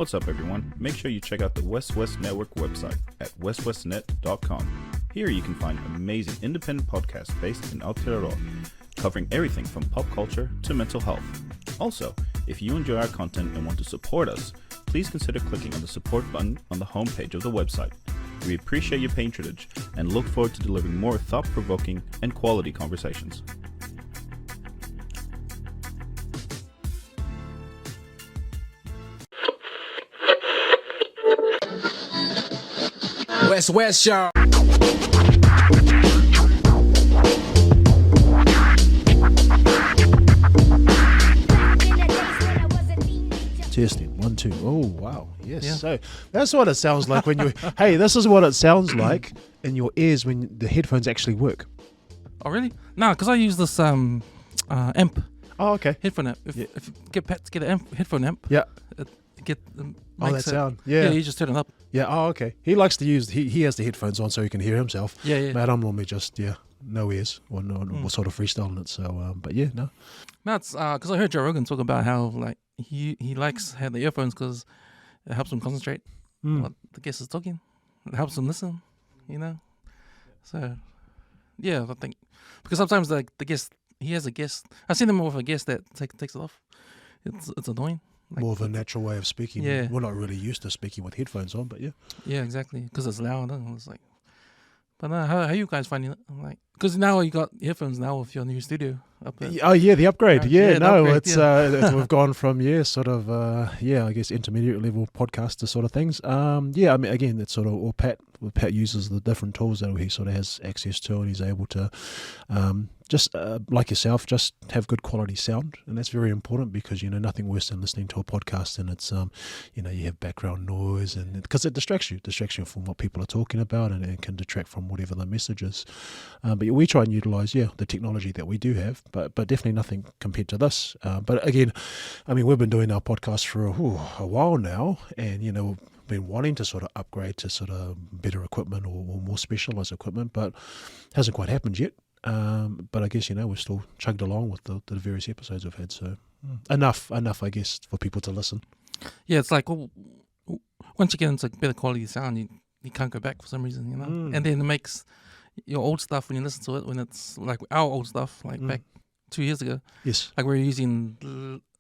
What's up, everyone? Make sure you check out the West West Network website at westwestnet.com. Here you can find amazing independent podcasts based in Aotearoa, covering everything from pop culture to mental health. Also, if you enjoy our content and want to support us, please consider clicking on the support button on the homepage of the website. We appreciate your patronage and look forward to delivering more thought-provoking and quality conversations. West, y'all. Testing 1 2. Oh wow, yes. Yeah. So that's what it sounds like when you. Hey, this is what it sounds like in your ears when the headphones actually work. Oh really? No, because I use this amp Oh okay. headphone amp. If you get an headphone amp, Yeah. that That sound. Yeah. you just turn it up. Yeah. Oh okay. He likes to use. He has the headphones on so he can hear himself. Yeah. But I'm normally just no ears or no sort of freestyling it. So but yeah no. No, it's because I heard Joe Rogan talk about how like he likes having the earphones because it helps him concentrate what the guest is talking. It helps him listen, So yeah, I think because sometimes like the guest, he has a guest. I've seen him with a guest that takes it off. It's annoying. Like, More of a natural way of speaking. Yeah. We're not really used to speaking with headphones on, but yeah. Yeah, exactly. Because it's loud. And it's like, but how are you guys finding it? Like, because now you got earphones now with your new studio up there. Oh yeah, the upgrade. Yeah, the upgrade, it's we've gone from I guess intermediate level podcaster sort of things. I mean again, it's sort of all Pat uses the different tools that he sort of has access to, and he's able to just like yourself, just have good quality sound, and that's very important because nothing worse than listening to a podcast and it's you have background noise, and because it distracts you from what people are talking about, and it can detract from whatever the message is. But we try and utilize the technology that we do have, but definitely nothing compared to this. But again, I mean we've been doing our podcast for a while now, and we've been wanting to sort of upgrade to sort of better equipment or more specialized equipment, but hasn't quite happened yet. But I guess we're still chugged along with the various episodes we've had, so enough I guess for people to listen. Yeah, it's like once you get into better quality sound, you can't go back for some reason, and then it makes your old stuff when you listen to it, when it's like our old stuff like back 2 years ago, Yes. like we're using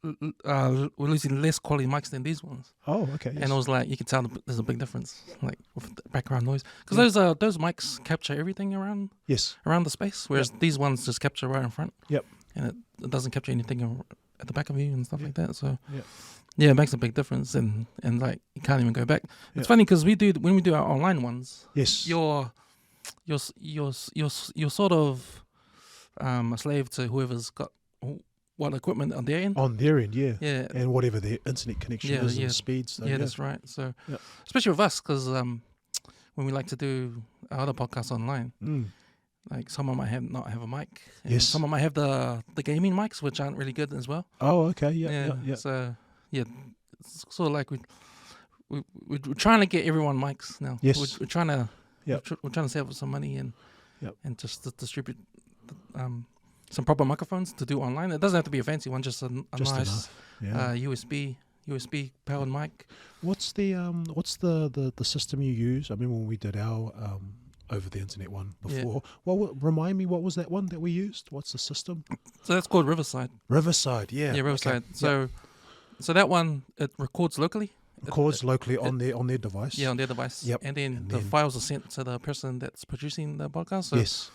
less quality mics than these ones. Oh, okay. Yes. And it was like you can tell there's a big difference, like with the background noise, because those mics capture everything around the space, whereas these ones just capture right in front. Yep. And it doesn't capture anything at the back of you and stuff like that. So yeah, it makes a big difference, and like you can't even go back. It's funny because when we do our online ones, Yes. you're sort of a slave to whoever's got what equipment on their end. On their end, yeah. Yeah. And whatever their internet connection is and speeds. So, that's right. So, especially with us, because when we like to do our other podcasts online, like someone might not have a mic. And someone might have the gaming mics, which aren't really good as well. Oh, okay. Yeah. So, it's sort of like we're trying to get everyone mics now. Yes. We're trying to we're trying to save up some money and just to distribute some proper microphones to do online. It doesn't have to be a fancy one, just nice USB powered mic. What's the system you use? I remember when we did our over the internet one before. Well, remind me, what was that one that we used? What's the system? So that's called Riverside. Riverside, yeah. Yeah, Riverside. Okay. So that one, it records locally. Records locally on their device. Yeah, on their device. Yep. And then the files are sent to the person that's producing the podcast. So, yes.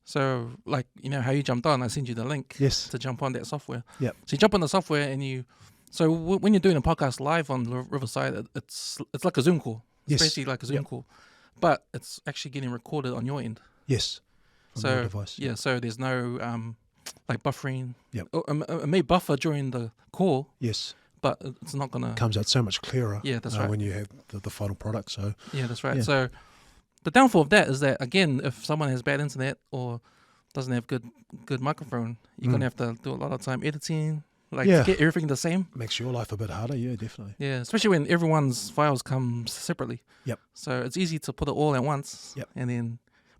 So like how you jumped on, I sent you the link. Yes. To jump on that software. Yep. So you jump on the software and so when you're doing a podcast live on Riverside, it's like a Zoom call. It's basically like a Zoom call, but it's actually getting recorded on your end. Yes. On your device. Yeah. So there's no like buffering. Yep. It may buffer during the call. Yes. But it's not gonna. Comes out so much clearer. Yeah, that's right. When you have the final product. So. Yeah, that's right. Yeah. So the downfall of that is that again, if someone has bad internet or doesn't have good microphone, you're gonna have to do a lot of time editing, to get everything the same. Makes your life a bit harder. Yeah, definitely. Yeah, especially when everyone's files come separately. Yep. So it's easy to put it all at once. Yep.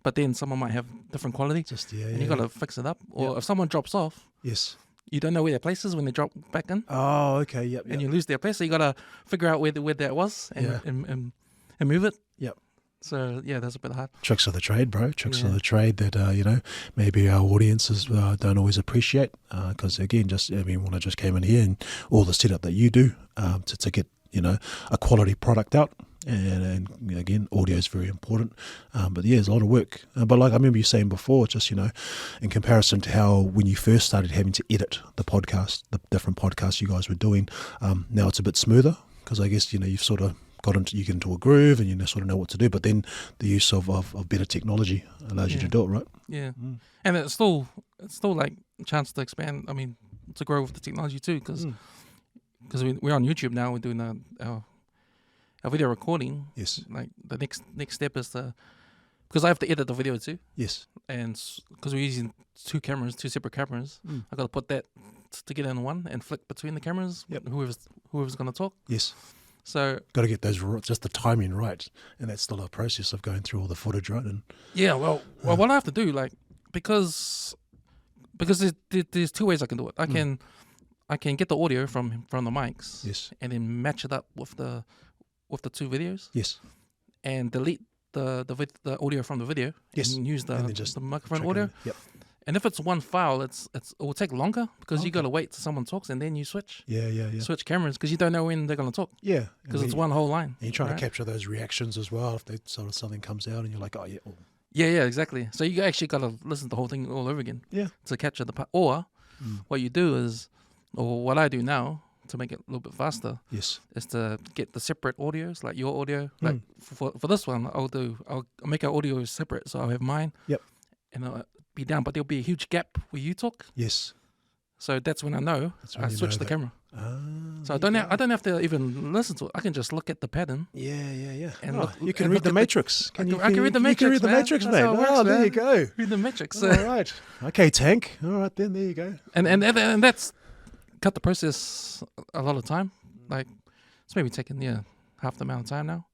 But then someone might have different quality. Just and you got to fix it up. Or if someone drops off. Yes. you don't know where their place is when they drop back in, Oh, okay. Yep. and you lose their place. So you got to figure out where that was and move it. Yep. So yeah, that's a bit hard. Tricks of the trade, bro. Tricks of the trade that maybe our audiences don't always appreciate. Because again, when I just came in here and all the setup that you do to get a quality product out. And again, audio is very important, but yeah, there's a lot of work. But like I remember you saying before, just in comparison to how when you first started having to edit the podcast, the different podcasts you guys were doing, now it's a bit smoother because I guess you've sort of you get into a groove and you sort of know what to do. But then the use of better technology allows you to do it, right? Yeah, and it's still like a chance to expand. I mean, to grow with the technology too, because we're on YouTube now. We're doing our video recording. Yes. Like the next step is because I have to edit the video too. Yes. And because we're using two separate cameras, I got to put that together in one and flick between the cameras. Yep. Whoever's going to talk. Yes. So got to get just the timing right, and that's still a process of going through all the footage, right? And well, what I have to do, like, because there's two ways I can do it. I can get the audio from the mics, yes, and then match it up with the two videos, yes, and delete the audio from the video, yes, and use the microphone audio. Yep. And if it's one file, it will take longer because you got to wait till someone talks and then you switch. Yeah. Switch cameras because you don't know when they're going to talk. Yeah. Because it's one whole line. And you try to capture those reactions as well. If they sort of something comes out and you're like, oh yeah. Oh. Yeah, exactly. So you actually got to listen to the whole thing all over again. Yeah. To capture the part. Or what you do is, or what I do now to make it a little bit faster. Yes. Is to get the separate audios, like your audio. Like for this one, I'll make our audio separate. So I'll have mine. Yep. And I'll be down, but there'll be a huge gap where you talk. Yes. So that's when I know I switch the camera. So I don't have to even listen to it. I can just look at the pattern. Yeah. And you can read the Matrix. I can read the Matrix. You can read the Matrix, mate. Works, there you go. Read the Matrix. All right. Okay, Tank. All right, then there you go. And that's cut the process a lot of time. Like it's maybe taking half the amount of time now.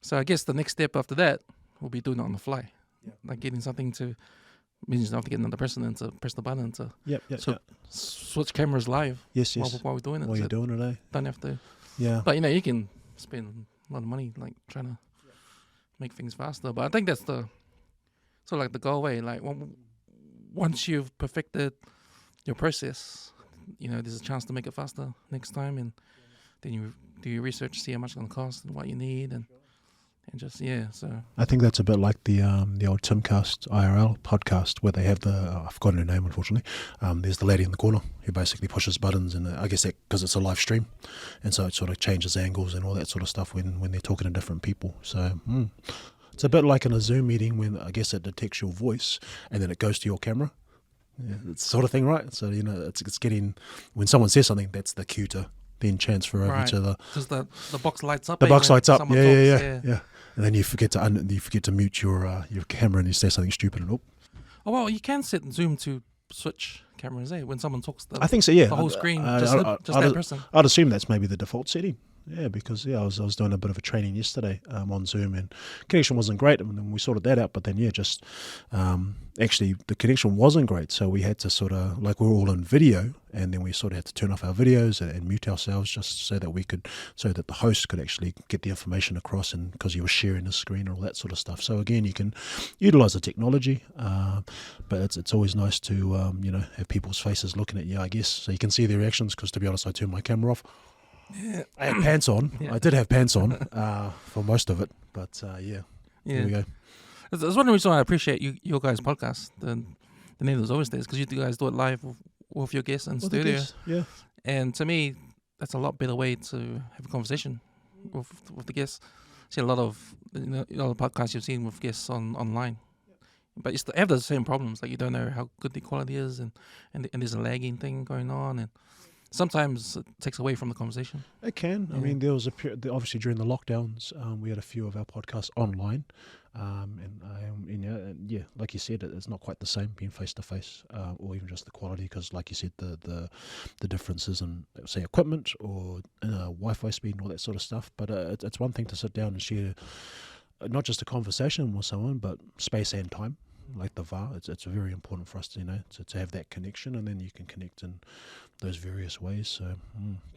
So I guess the next step after that will be doing it on the fly. Like getting something means you don't have to get another person and to press the button to switch cameras live. Yes. While we're doing it. While you're doing it, eh? Don't have to. Yeah. But you can spend a lot of money like trying to make things faster. But I think that's the goal way. Like once you've perfected your process, there's a chance to make it faster next time, and then you do your research, see how much it's gonna cost and what you need, and just so I think that's a bit like the old Timcast IRL podcast where they have I've forgotten her name unfortunately. There's the lady in the corner who basically pushes buttons, and I guess that because it's a live stream, and so it sort of changes angles and all that sort of stuff when they're talking to different people. So it's a bit like in a Zoom meeting when I guess it detects your voice and then it goes to your camera. Yeah, it's the sort of thing, right? So it's getting when someone says something, that's the cue to then transfer over to the because the box lights up. The box lights up. Yeah. And then you forget to mute your camera and you say something stupid and Oh well, you can set Zoom to switch cameras. When someone talks, I think so. Yeah, the whole screen just that person. I'd assume that's maybe the default setting. Yeah, because I was doing a bit of a training yesterday on Zoom and connection wasn't great, and then we sorted that out. But then actually the connection wasn't great, so we had to sort of like we're all in video, and then we sort of had to turn off our videos and mute ourselves just so that the host could actually get the information across, and because you were sharing the screen and all that sort of stuff. So again, you can utilize the technology, but it's always nice to have people's faces looking at you, I guess, so you can see their reactions. Because to be honest, I turned my camera off. Yeah. I had pants on. Yeah. I did have pants on for most of it, but there we go. There's one reason why I appreciate your guys' podcast, the NATIVE Overstayers, because you guys do it live with your guests in studio. Yeah. And to me, that's a lot better way to have a conversation with the guests. See a lot of podcasts you've seen with guests online. But you still have the same problems, like you don't know how good the quality is, and there's a lagging thing going on, and sometimes it takes away from the conversation. It can. I mean, there was obviously during the lockdowns, we had a few of our podcasts online, like you said, it's not quite the same being face to face, or even just the quality, because, like you said, the differences in say equipment or Wi-Fi speed and all that sort of stuff. But it's one thing to sit down and share not just a conversation with someone, but space and time. like the VAR. It's very important for us to, to have that connection, and then you can connect in those various ways. So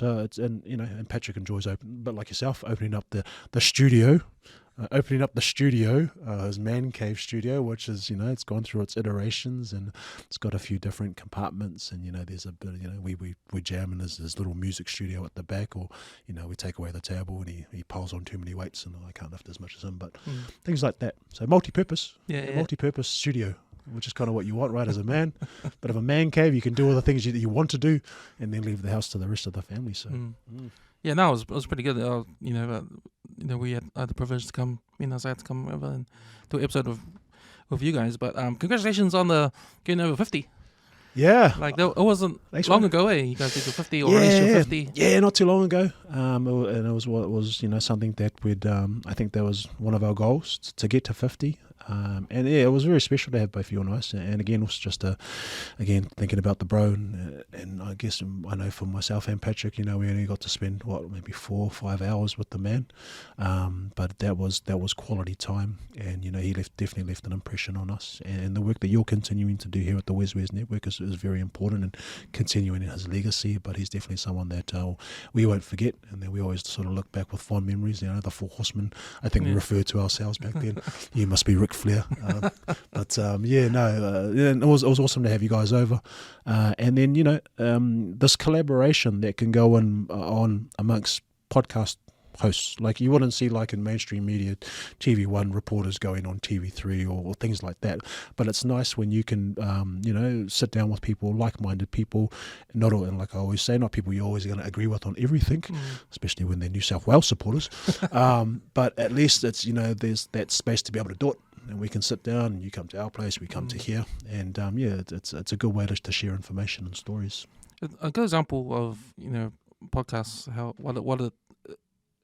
it's, and Patrick enjoys but like yourself, opening up the studio. His man cave studio, which is, it's gone through its iterations, and it's got a few different compartments, and there's a bit, we jam in his little music studio at the back, or we take away the table and he piles on too many weights and I can't lift as much as him, but things like that. So multi-purpose studio, which is kind of what you want, right, as a man. Bit of a man cave, you can do all the things that you want to do, and then leave the house to the rest of the family. So yeah, no, it was pretty good. We had the privilege to come. I had to come over and do an episode with you guys. But congratulations on the getting over 50. Yeah, like it wasn't long ago. You guys did the 50 or reached your 50. Yeah, not too long ago. And it was something that we'd. I think that was one of our goals to get to 50. And yeah, it was very special to have both you and us. And again, it was just again thinking about the bro, and I guess I know for myself and Patrick, we only got to spend maybe 4 or 5 hours with the man, but that was quality time, and he definitely left an impression on us. And the work that you're continuing to do here at the Wes Network is very important, and continuing his legacy. But he's definitely someone that we won't forget, and that we always sort of look back with fond memories. The Four Horsemen, I think we referred to ourselves back then. You must be Ric Flair. But it was awesome to have you guys over, and then this collaboration that can go on amongst podcast hosts. Like you wouldn't see like in mainstream media, TV1 reporters going on TV3 or things like that. But it's nice when you can, sit down with people, like-minded people, not all, and like I always say, not people you're always going to agree with on everything, especially when they're New South Wales supporters. But at least it's, there's that space to be able to do it. And we can sit down, and you come to our place, we come to here, and it's a good way to share information and stories. A good example of podcasts, what it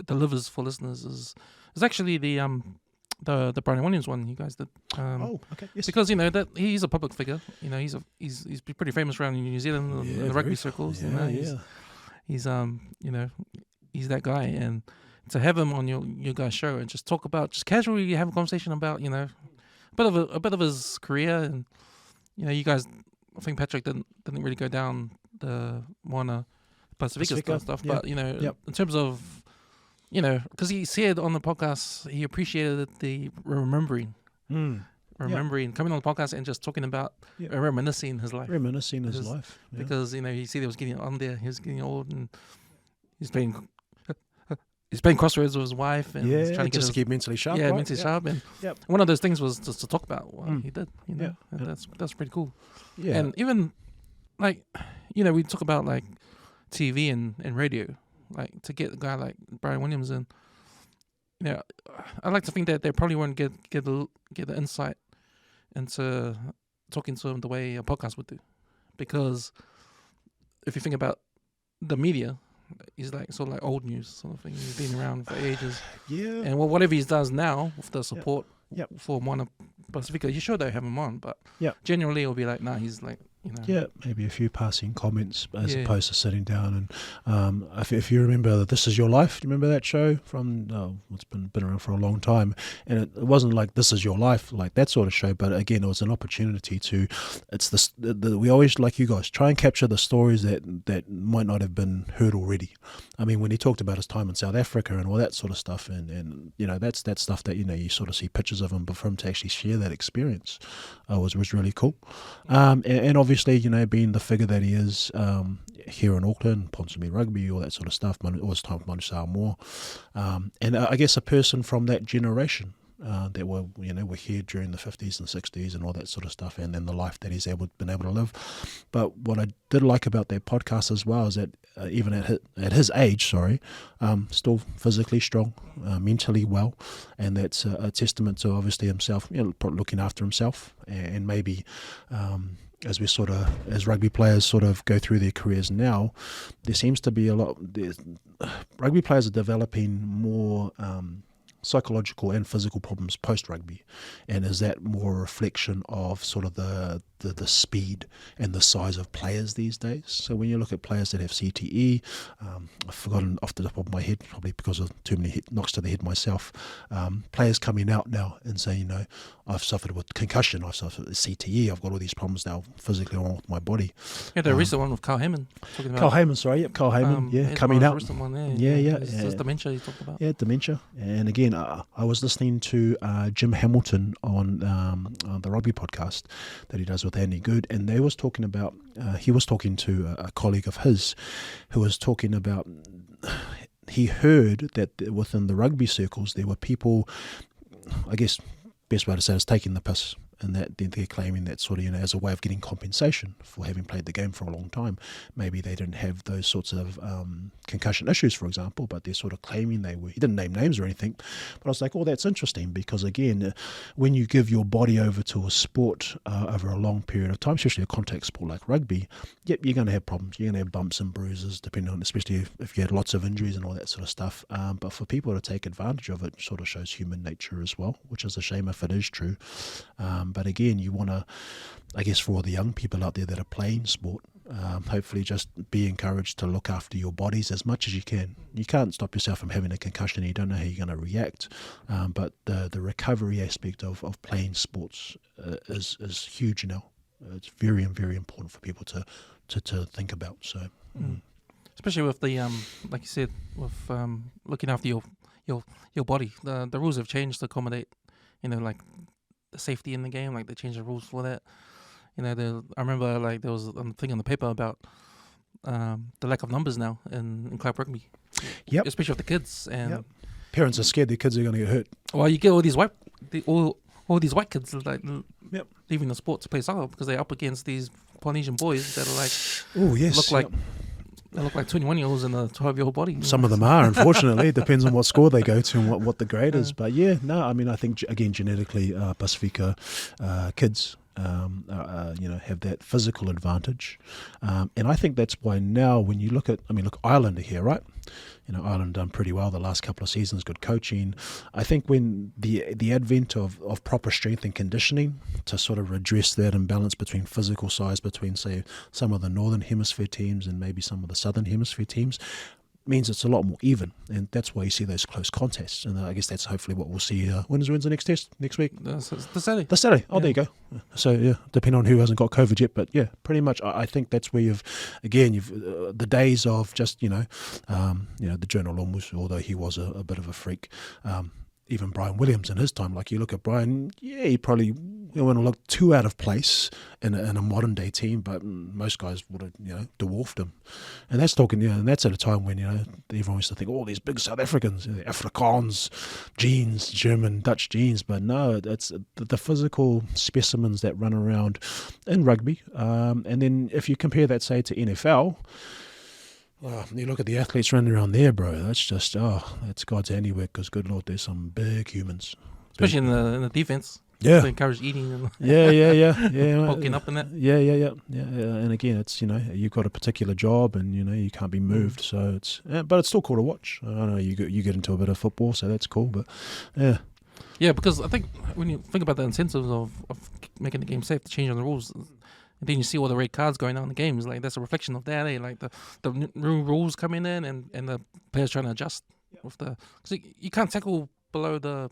delivers for listeners is actually the Brian Williams one you guys did. Okay, yes. Because that he's a public figure. He's pretty famous around in New Zealand in the rugby circles. He's he's that guy, and to have him on your guys' show and just casually have a conversation about a bit of his career, and you guys, I think Patrick didn't really go down the Moana Pacifica stuff, but in terms of because he said on the podcast he appreciated the remembering coming on the podcast and just talking about reminiscing his life, because he said he was getting on there, he was getting old, and he's playing crossroads with his wife, and he's trying to keep mentally sharp. Yeah, mentally sharp. And one of those things was just to talk about what he did. And that's pretty cool. Yeah. And even like we talk about like TV and radio, like to get a guy like Brian Williams in. I like to think that they probably won't get the insight into talking to him the way a podcast would do, because if you think about the media, he's like sort of like old news sort of thing. He's been around for ages. Yeah. And whatever he does now with the support for Moana Pacifica, you sure they have him on, but generally it'll be like, nah, he's like, maybe a few passing comments as opposed to sitting down. And if you remember This Is Your Life, do you remember that show from it's been around for a long time, and it wasn't like This Is Your Life, like that sort of show, but again it was an opportunity to, it's this we always, like you guys, try and capture the stories that might not have been heard already. I mean, when he talked about his time in South Africa and all that sort of stuff, and that's that stuff that you sort of see pictures of him, but for him to actually share that experience was really cool. And obviously, being the figure that he is here in Auckland, Ponsonby Rugby, all that sort of stuff, all his time with Manu Samoa, and I guess a person from that generation that were here during the 50s and 60s and all that sort of stuff, and then the life that he's been able to live. But what I did like about that podcast as well is that even at his age, still physically strong, mentally well, and that's a testament to obviously himself, looking after himself, and maybe as rugby players sort of go through their careers now, there seems to be rugby players are developing more psychological and physical problems post-rugby? And is that more a reflection of sort of the speed and the size of players these days? So when you look at players that have CTE, I've forgotten off the top of my head, probably because of too many knocks to the head myself, players coming out now and saying, I've suffered with concussion, I've suffered with CTE, I've got all these problems now physically wrong with my body. Yeah, the recent one with Carl Heyman. Carl Heyman, coming out. It's dementia he talked about. Yeah, dementia. And again, I was listening to Jim Hamilton on the rugby podcast that he does with Andy Good, and they was talking about, he was talking to a colleague of his who was talking about, he heard that within the rugby circles there were people, I guess best way to say it is taking the piss, and that they're claiming that sort of, as a way of getting compensation for having played the game for a long time. Maybe they didn't have those sorts of concussion issues, for example, but they're sort of claiming they were. He didn't name names or anything, but I was like, oh, that's interesting, because again, when you give your body over to a sport over a long period of time, especially a contact sport like rugby, yep, you're going to have problems. You're going to have bumps and bruises, depending on, especially if you had lots of injuries and all that sort of stuff. But for people to take advantage of it sort of shows human nature as well, which is a shame if it is true. But again, you want to, I guess, for all the young people out there that are playing sport, hopefully just be encouraged to look after your bodies as much as you can. You can't stop yourself from having a concussion. You don't know how you're going to react. But the recovery aspect of playing sports is huge now. It's very, very important for people to think about. So, especially with the like you said, with looking after your body, the rules have changed to accommodate, like the safety in the game. Like they changed the rules for that. I remember like there was a thing on the paper about the lack of numbers now in club rugby. Yep. Especially with the kids, and parents are scared their kids are going to get hurt. Well, you get all these all these white kids like Yep. leaving the sport to play soccer because they're up against these Polynesian boys that are like, oh yes, look like. They look like 21-year-olds in a 12-year-old body. Some of them are, unfortunately. It depends on what score they go to and what the grade is. But yeah, no, I mean, I think, again, genetically, Pacifica kids, have that physical advantage. And I think that's why now when you look at, Ireland are here, right? Ireland done pretty well the last couple of seasons, good coaching. I think when the advent of proper strength and conditioning to sort of redress that imbalance between physical size between, say, some of the Northern Hemisphere teams and maybe some of the Southern Hemisphere teams, means it's a lot more even, and that's why you see those close contests. And I guess that's hopefully what we'll see. When's the next test? Next week? The Saturday. The Saturday. Oh, yeah. There you go. So yeah, depending on who hasn't got COVID yet, but yeah, pretty much. I think that's where you've the days of just the Journal Lomus, although he was a bit of a freak. Even Brian Williams in his time, like you look at Brian, he probably wouldn't look too out of place in a modern day team, but most guys would have dwarfed him. And that's talking, and that's at a time when everyone used to think, oh, these big South Africans, Afrikaans genes, German, Dutch genes, but no, it's the physical specimens that run around in rugby. And then if you compare that, say, to NFL. You look at the athletes running around there, bro. That's just that's God's handiwork. Because good Lord, there's some big humans, especially in the defense. Yeah, to encourage eating. And yeah, poking up in that. Yeah. And again, it's you've got a particular job, and you can't be moved. So it's but it's still cool to watch. I don't know, you get into a bit of football, so that's cool. But yeah. Yeah, because I think when you think about the incentives of making the game safe, the change on the rules. And then you see all the red cards going on in the games. Like that's a reflection of that. Like the new rules coming in and the players trying to adjust with the. Because you can't tackle below the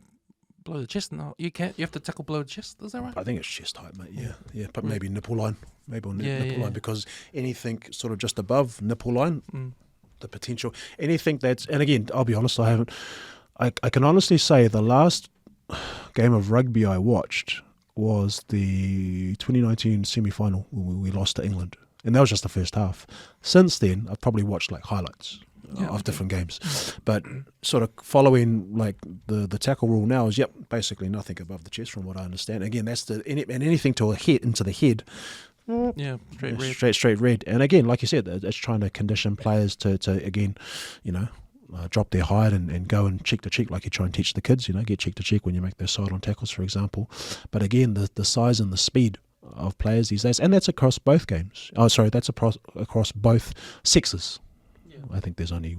chest. No, you can't. You have to tackle below the chest. Is that right? I think it's chest height, mate. Yeah. But maybe nipple line. Maybe on nipple line, because anything sort of just above nipple line, the potential anything that's. And again, I'll be honest. I can honestly say the last game of rugby I watched was the 2019 semi-final when we lost to England, and that was just the first half. Since then, I've probably watched like highlights of different games, but sort of following like the tackle rule now is basically nothing above the chest, from what I understand. Again, that's and anything to a hit into the head. Yeah, straight red. And again, like you said, it's trying to condition players to again, drop their height and go and cheek to cheek, like you try and teach the kids, get cheek to cheek when you make those sideline tackles, for example. But again, the size and the speed of players these days, and that's across both games. That's across both sexes. Yeah. I think there's only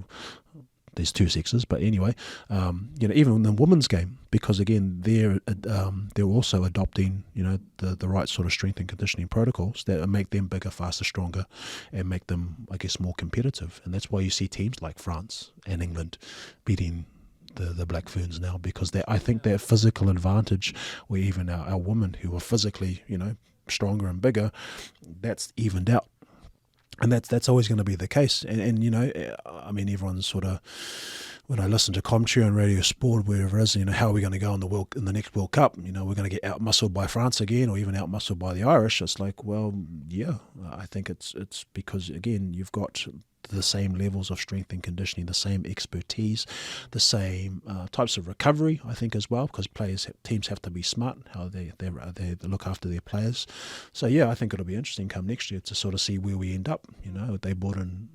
there's two sexes, but anyway, even in the women's game, because again they're also adopting the right sort of strength and conditioning protocols that make them bigger, faster, stronger, and make them, I guess, more competitive. And that's why you see teams like France and England beating the Black Ferns now, because I think that physical advantage, where even our women who are physically stronger and bigger, that's evened out. And that's always going to be the case. And I mean, everyone's sort of, when I listen to commentary on Radio Sport, wherever it is, how are we going to go in the next World Cup? We're going to get out-muscled by France again, or even out-muscled by the Irish. It's like, well, yeah, I think it's because, again, you've got the same levels of strength and conditioning, the same expertise, the same types of recovery, I think, as well, because teams have to be smart how they look after their players. So yeah, I think it'll be interesting come next year to sort of see where we end up. They brought in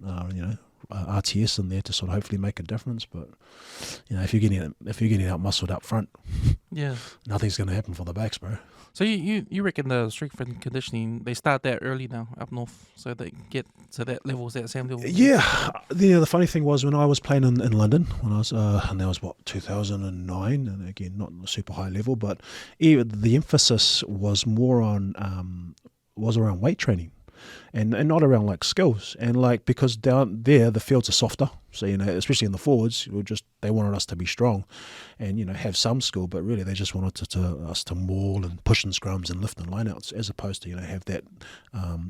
RTS in there to sort of hopefully make a difference, but if you're getting out muscled up front, yeah, nothing's going to happen for the backs, bro. So you reckon the strength and conditioning, they start that early now up north, so they get to that same level? Yeah. The funny thing was, when I was playing in London, when I was and that was 2009, and again not a super high level, but the emphasis was more on was around weight training. And not around like skills, and like, because down there the fields are softer, so especially in the forwards, they wanted us to be strong, and have some skill, but really they just wanted us to maul and push in scrums and lift and lineouts, as opposed to have that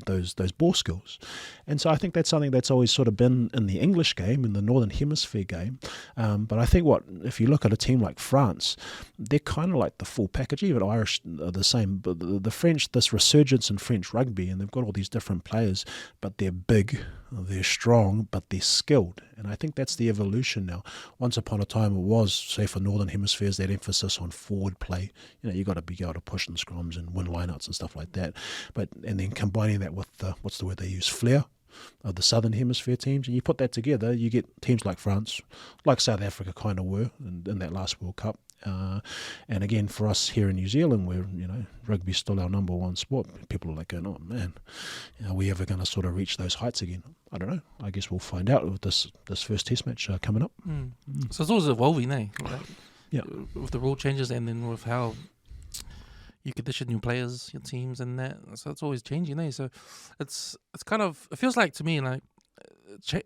those ball skills. And so I think that's something that's always sort of been in the English game, in the Northern Hemisphere game. But I think if you look at a team like France, they're kind of like the full package. Even Irish are the same, but the French, this resurgence in French rugby, and they've got all these different players, but they're big, they're strong, but they're skilled. And I think that's the evolution now. Once upon a time, it was, say, for Northern Hemispheres, that emphasis on forward play. You got to be able to push in scrums and win lineouts and stuff like that. And then combining that with what's the word they use, flair of the Southern Hemisphere teams, and you put that together, you get teams like France, like South Africa kind of were in that last World Cup. And again, for us here in New Zealand, where rugby's still our number one sport, people are like going, oh man, are we ever going to sort of reach those heights again? I don't know. I guess we'll find out with this first test match coming up. So it's always evolving, eh? Like, yeah, with the rule changes, and then with how you condition new players, your teams, and that. So it's always changing, eh? So it's kind of, it feels like to me like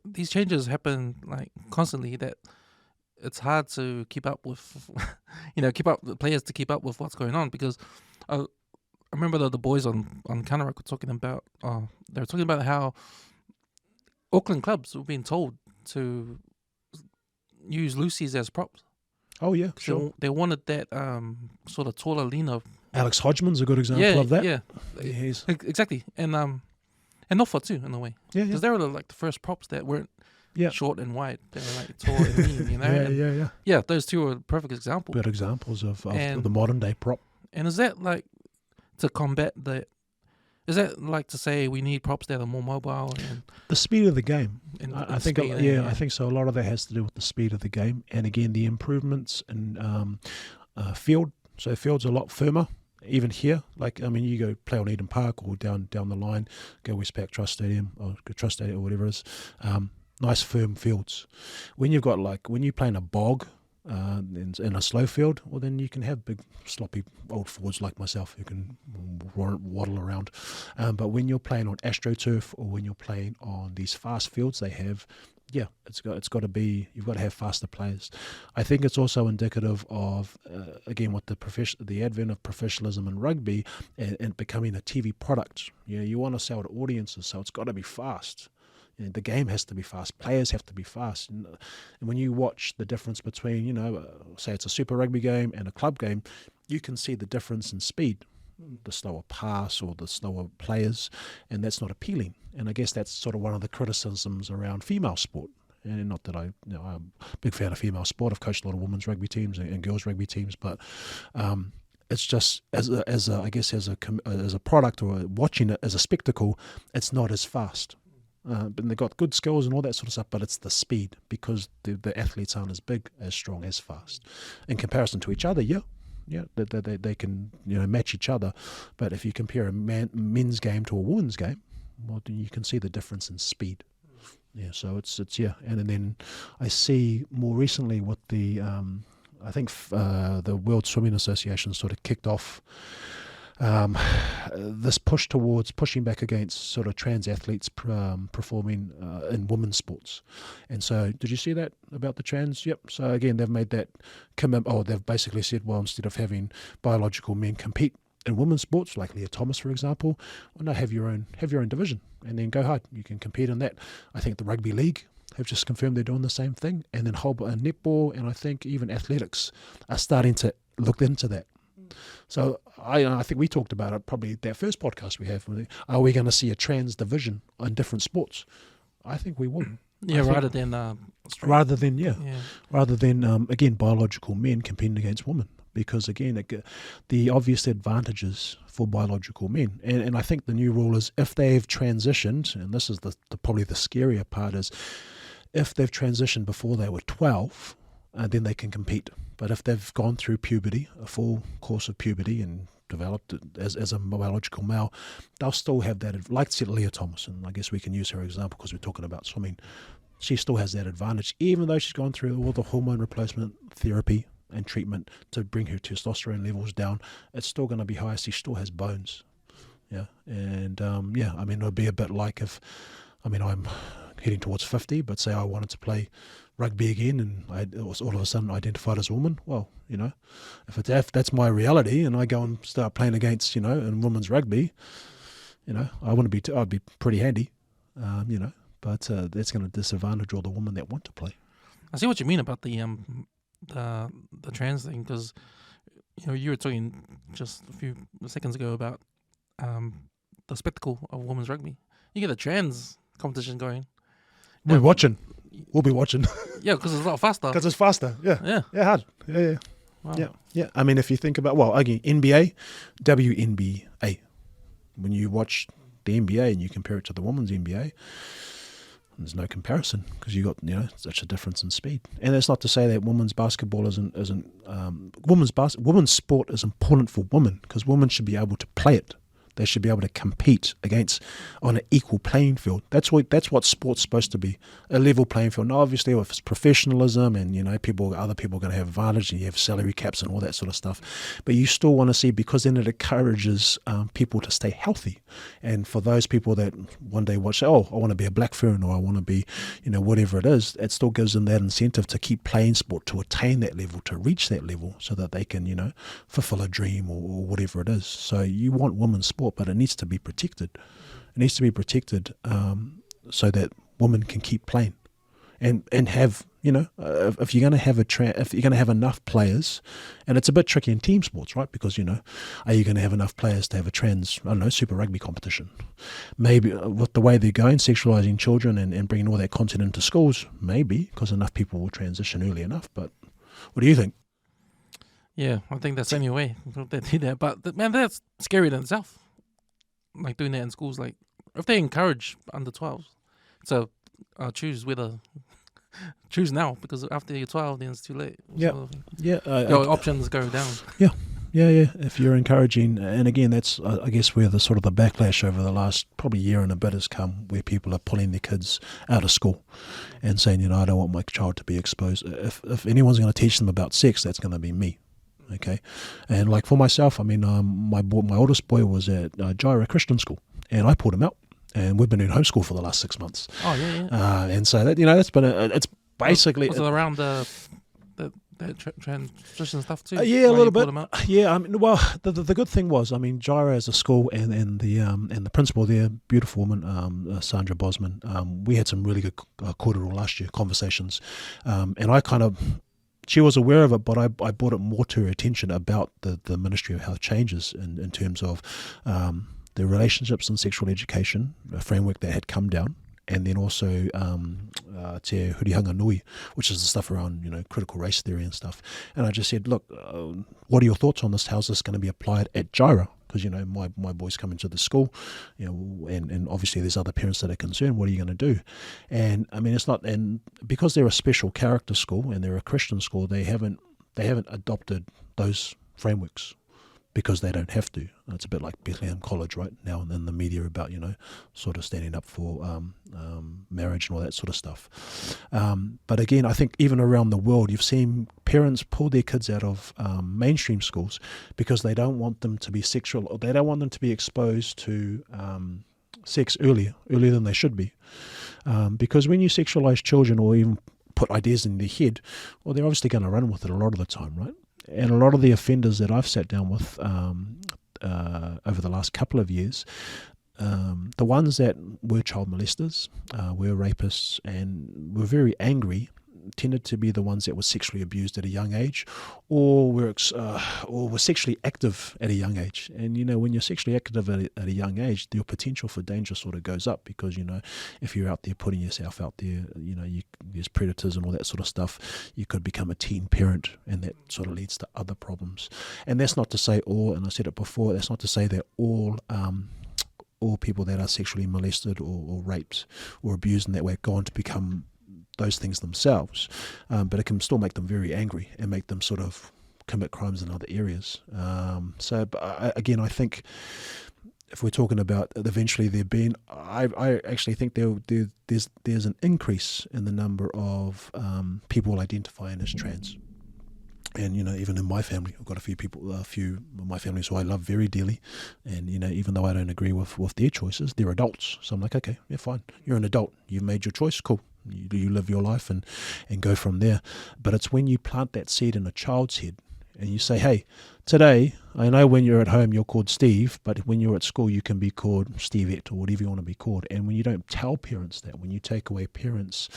these changes happen like constantly, that it's hard to keep up with, the players to keep up with what's going on, because I remember the boys on Counter Rock were talking about, they were talking about how Auckland clubs were being told to use Lucy's as props. Oh yeah, sure. They wanted that sort of taller, leaner. Alex Hodgman's a good example of that. Yeah, exactly, and Norfolk too, in a way. Yeah, because they were like the first props that weren't short and wide. They were like tall and lean, Yeah, those two are perfect examples. Good examples of the modern day prop. And is that like to combat the? Is that like to say we need props that are more mobile and the speed of the game? I think speed, I think so. A lot of that has to do with the speed of the game, and again the improvements in field. So field's a lot firmer. Even here, like, I mean, you go play on Eden Park or down the line, go Westpac Trust Stadium or whatever it is. Nice firm fields. When you've got when you play in a bog in a slow field, well then you can have big sloppy old forwards like myself who can waddle around. But when you're playing on AstroTurf or when you're playing on these fast fields they have, it's got to be, you've got to have faster players. I think it's also indicative of again what the advent of professionalism in rugby and becoming a TV product. You want to sell to audiences, so it's got to be fast. The game has to be fast. Players have to be fast. And when you watch the difference between, say it's a Super Rugby game and a club game, you can see the difference in speed, the slower pass or the slower players, and that's not appealing. And I guess that's sort of one of the criticisms around female sport. And not that I'm a big fan of female sport. I've coached a lot of women's rugby teams and girls rugby teams, but it's just as a product or watching it as a spectacle, it's not as fast. But they've got good skills and all that sort of stuff, but it's the speed, because the athletes aren't as big, as strong, as fast. In comparison to each other, they can match each other. But if you compare a men's game to a women's game, well, then you can see the difference in speed. Yeah, so it's and then I see more recently with the I think the World Swimming Association sort of kicked off this push towards pushing back against sort of trans athletes performing in women's sports. And so, did you see that about the trans? Yep. So again, they've made that commitment. Oh, they've basically said, well, instead of having biological men compete in women's sports, like Leah Thomas, for example, well, no, have your own division, and then go hard. You can compete in that. I think the rugby league have just confirmed they're doing the same thing, and then netball, and I think even athletics are starting to look into that. So I think we talked about it probably that first podcast we have. Are we going to see a trans division in different sports? I think we will. Yeah, rather than again biological men competing against women, because again the obvious advantages for biological men, and I think the new rule is if they've transitioned, and this is the probably the scarier part, is if they've transitioned before they were 12, then they can compete. But if they've gone through puberty, a full course of puberty, and developed as a biological male, they'll still have that. Like Leah Thomas, and I guess we can use her example because we're talking about swimming. She still has that advantage, even though she's gone through all the hormone replacement therapy and treatment to bring her testosterone levels down. It's still going to be high. She still has bones. Yeah, and I mean, it would be a bit like if, I mean, I'm heading towards 50, but say I wanted to play rugby again, and I was all of a sudden identified as a woman. Well, you know, if that's my reality, and I go and start playing against, you know, in women's rugby, you know, I'd be pretty handy, you know, but that's going to disadvantage all the women that want to play. I see what you mean about the trans thing, because you know you were talking just a few seconds ago about the spectacle of women's rugby. You get a trans competition going. We'll be watching. Yeah, because it's a lot faster. Because it's faster. Yeah. Yeah, hard. Yeah. Wow. Yeah. I mean, if you think about, well, again, NBA, WNBA. When you watch the NBA and you compare it to the women's NBA, there's no comparison because you got, you know, such a difference in speed. And that's not to say that women's basketball women's sport is important for women, because women should be able to play it. They should be able to compete against on an equal playing field. That's what sport's supposed to be, a level playing field. Now, obviously, if it's professionalism and, you know, other people are going to have advantage, and you have salary caps and all that sort of stuff, but you still want to see, because then it encourages people to stay healthy. And for those people that one day watch, oh, I want to be a black fern, or I want to be, you know, whatever it is, it still gives them that incentive to keep playing sport, to attain that level, to reach that level, so that they can, you know, fulfill a dream or whatever it is. So you want women's sport, but it needs to be protected. It needs to be protected so that women can keep playing, and have, you know, if you're going to have if you're going to have enough players, and it's a bit tricky in team sports, right? Because, you know, are you going to have enough players to have a trans, I don't know, Super Rugby competition? Maybe with the way they're going, sexualizing children and bringing all that content into schools, maybe, because enough people will transition early enough. But what do you think? Yeah, I think that's the only way they do that. But man, that's scary in itself. Like doing that in schools, like if they encourage under 12s, so choose now, because after you're 12, then it's too late. Yeah, your options go down. Yeah. If you're encouraging, and again, that's I guess where the sort of the backlash over the last probably year and a bit has come, where people are pulling their kids out of school and saying, you know, I don't want my child to be exposed. If anyone's going to teach them about sex, that's going to be me. Okay, and like for myself, I mean, my oldest boy was at Gyra Christian School, and I pulled him out, and we've been in homeschool for the last 6 months. Oh yeah. And so that, you know, that's been it's basically was it around the transition stuff too. Yeah, a little bit. Yeah, I mean, well, the good thing was, I mean, Gyra as a school and the principal there, beautiful woman, Sandra Bosman. We had some really good cordial last year conversations, and I kind of. She was aware of it, but I brought it more to her attention about the Ministry of Health changes in terms of the relationships and sexual education, a framework that had come down, and then also Te Hurihanga Nui, which is the stuff around, you know, critical race theory and stuff. And I just said, look, what are your thoughts on this? How's this going to be applied at Gyra? Because, you know, my boys come into the school, you know, and obviously there's other parents that are concerned. What are you going to do? And I mean, it's not, and because they're a special character school and they're a Christian school, they haven't adopted those frameworks. because they don't have to. It's a bit like Bethlehem College right now in the media about, sort of standing up for marriage and all that sort of stuff. But again, I think even around the world, you've seen parents pull their kids out of mainstream schools because they don't want them to be sexual, or they don't want them to be exposed to sex earlier than they should be. Because when you sexualize children or even put ideas in their head, well, they're obviously going to run with it a lot of the time, right? And a lot of the offenders that I've sat down with over the last couple of years, the ones that were child molesters, were rapists, and were very angry, tended to be the ones that were sexually abused at a young age, or were sexually active at a young age. And when you're sexually active at a young age, your potential for danger sort of goes up, because if you're out there putting yourself out there, there's predators and all that sort of stuff. You could become a teen parent, and that sort of leads to other problems. And that's not to say and I said it before, that's not to say that all people that are sexually molested or raped or abused in that way go on to become those things themselves, but it can still make them very angry and make them sort of commit crimes in other areas. Again, I think if we're talking about eventually I actually think there's an increase in the number of people identifying as trans. And even in my family, I've got a few of my families who I love very dearly, and even though I don't agree with their choices, they're adults. So I'm like, okay, yeah, fine, you're an adult, you've made your choice, cool. You live your life and go from there. But it's when you plant that seed in a child's head and you say, hey, today, I know when you're at home you're called Steve, but when you're at school you can be called Stevette or whatever you want to be called. And when you don't tell parents that, when you take away parents'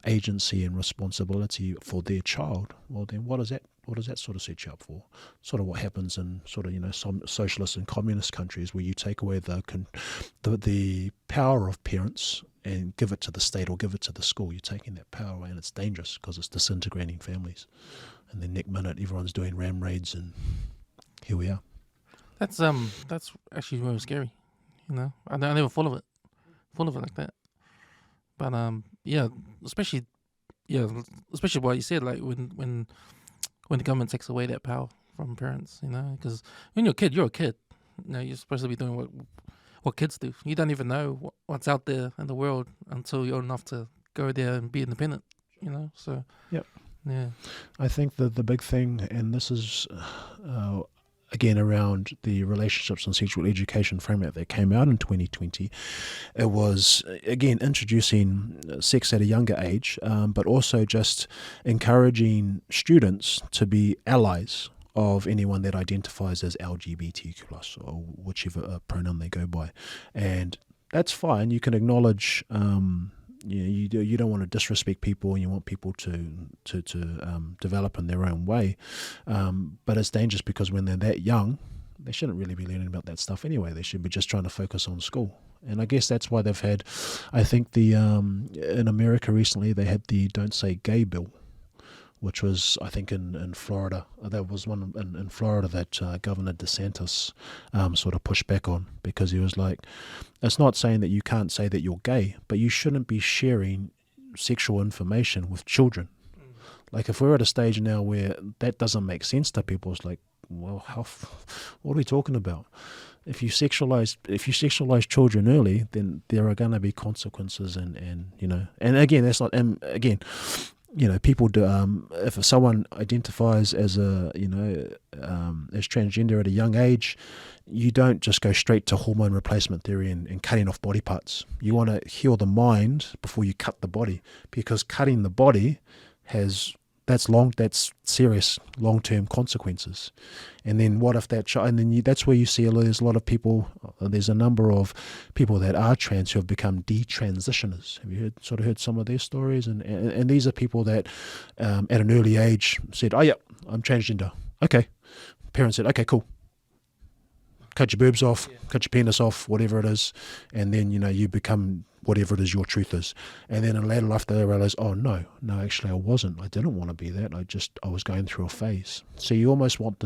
agency and responsibility for their child, well then what does that sort of set you up for? Sort of what happens in sort of some socialist and communist countries, where you take away the power of parents and give it to the state or give it to the school. You're taking that power away, and it's dangerous because it's disintegrating families. And then next minute everyone's doing ram raids, and here we are. That's actually very scary. I never full of it like that. But especially what you said, like when the government takes away that power from parents, because when you're a kid, you're a kid. You're supposed to be doing what kids do. You don't even know what's out there in the world until you're old enough to go there and be independent. So yep. Yeah, I think that the big thing, and this is again around the relationships and sexual education framework that came out in 2020, it was again introducing sex at a younger age, but also just encouraging students to be allies of anyone that identifies as LGBTQ+, or whichever pronoun they go by. And that's fine. You can acknowledge you don't want to disrespect people, and you want people to develop in their own way. But it's dangerous, because when they're that young, they shouldn't really be learning about that stuff anyway. They should be just trying to focus on school. And I guess that's why they've had, I think in America recently, they had the Don't Say Gay bill, which was, I think, in Florida. There was one in Florida that Governor DeSantis sort of pushed back on, because he was like, it's not saying that you can't say that you're gay, but you shouldn't be sharing sexual information with children. Like, if we're at a stage now where that doesn't make sense to people, it's like, well, what are we talking about? If you sexualize children early, then there are going to be consequences, and again, that's not, and again, people do, if someone identifies as as transgender at a young age, you don't just go straight to hormone replacement theory and cutting off body parts. You want to heal the mind before you cut the body, because cutting the body that's serious long-term consequences. And then what if that child, and then that's where you see there's a lot of people, there's a number of people that are trans who have become detransitioners. Have you heard some of their stories? And these are people that at an early age said, oh yeah, I'm transgender. Okay. Parents said, okay, cool. Cut your boobs off, cut your penis off, whatever it is, and then you become whatever it is your truth is. And then in later life they realize, oh no, actually I wasn't. I didn't want to be that. I was going through a phase. So you almost want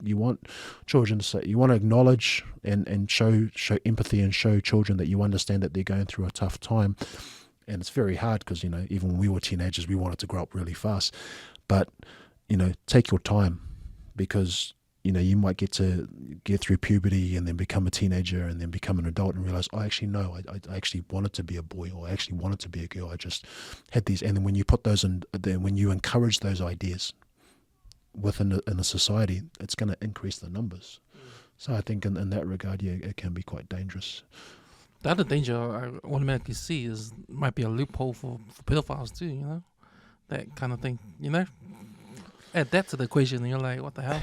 you want children to say, you want to acknowledge and show empathy, and show children that you understand that they're going through a tough time. And it's very hard, because even when we were teenagers, we wanted to grow up really fast. But take your time, because you might get through puberty and then become a teenager and then become an adult and realize, I actually wanted to be a boy, or I actually wanted to be a girl. I just had these. And then when you put those in, then when you encourage those ideas within in a society, it's going to increase the numbers. So I think in that regard, yeah, it can be quite dangerous. The other danger I automatically see might be a loophole for pedophiles too, that kind of thing, Add that to the equation and you're like, what the hell?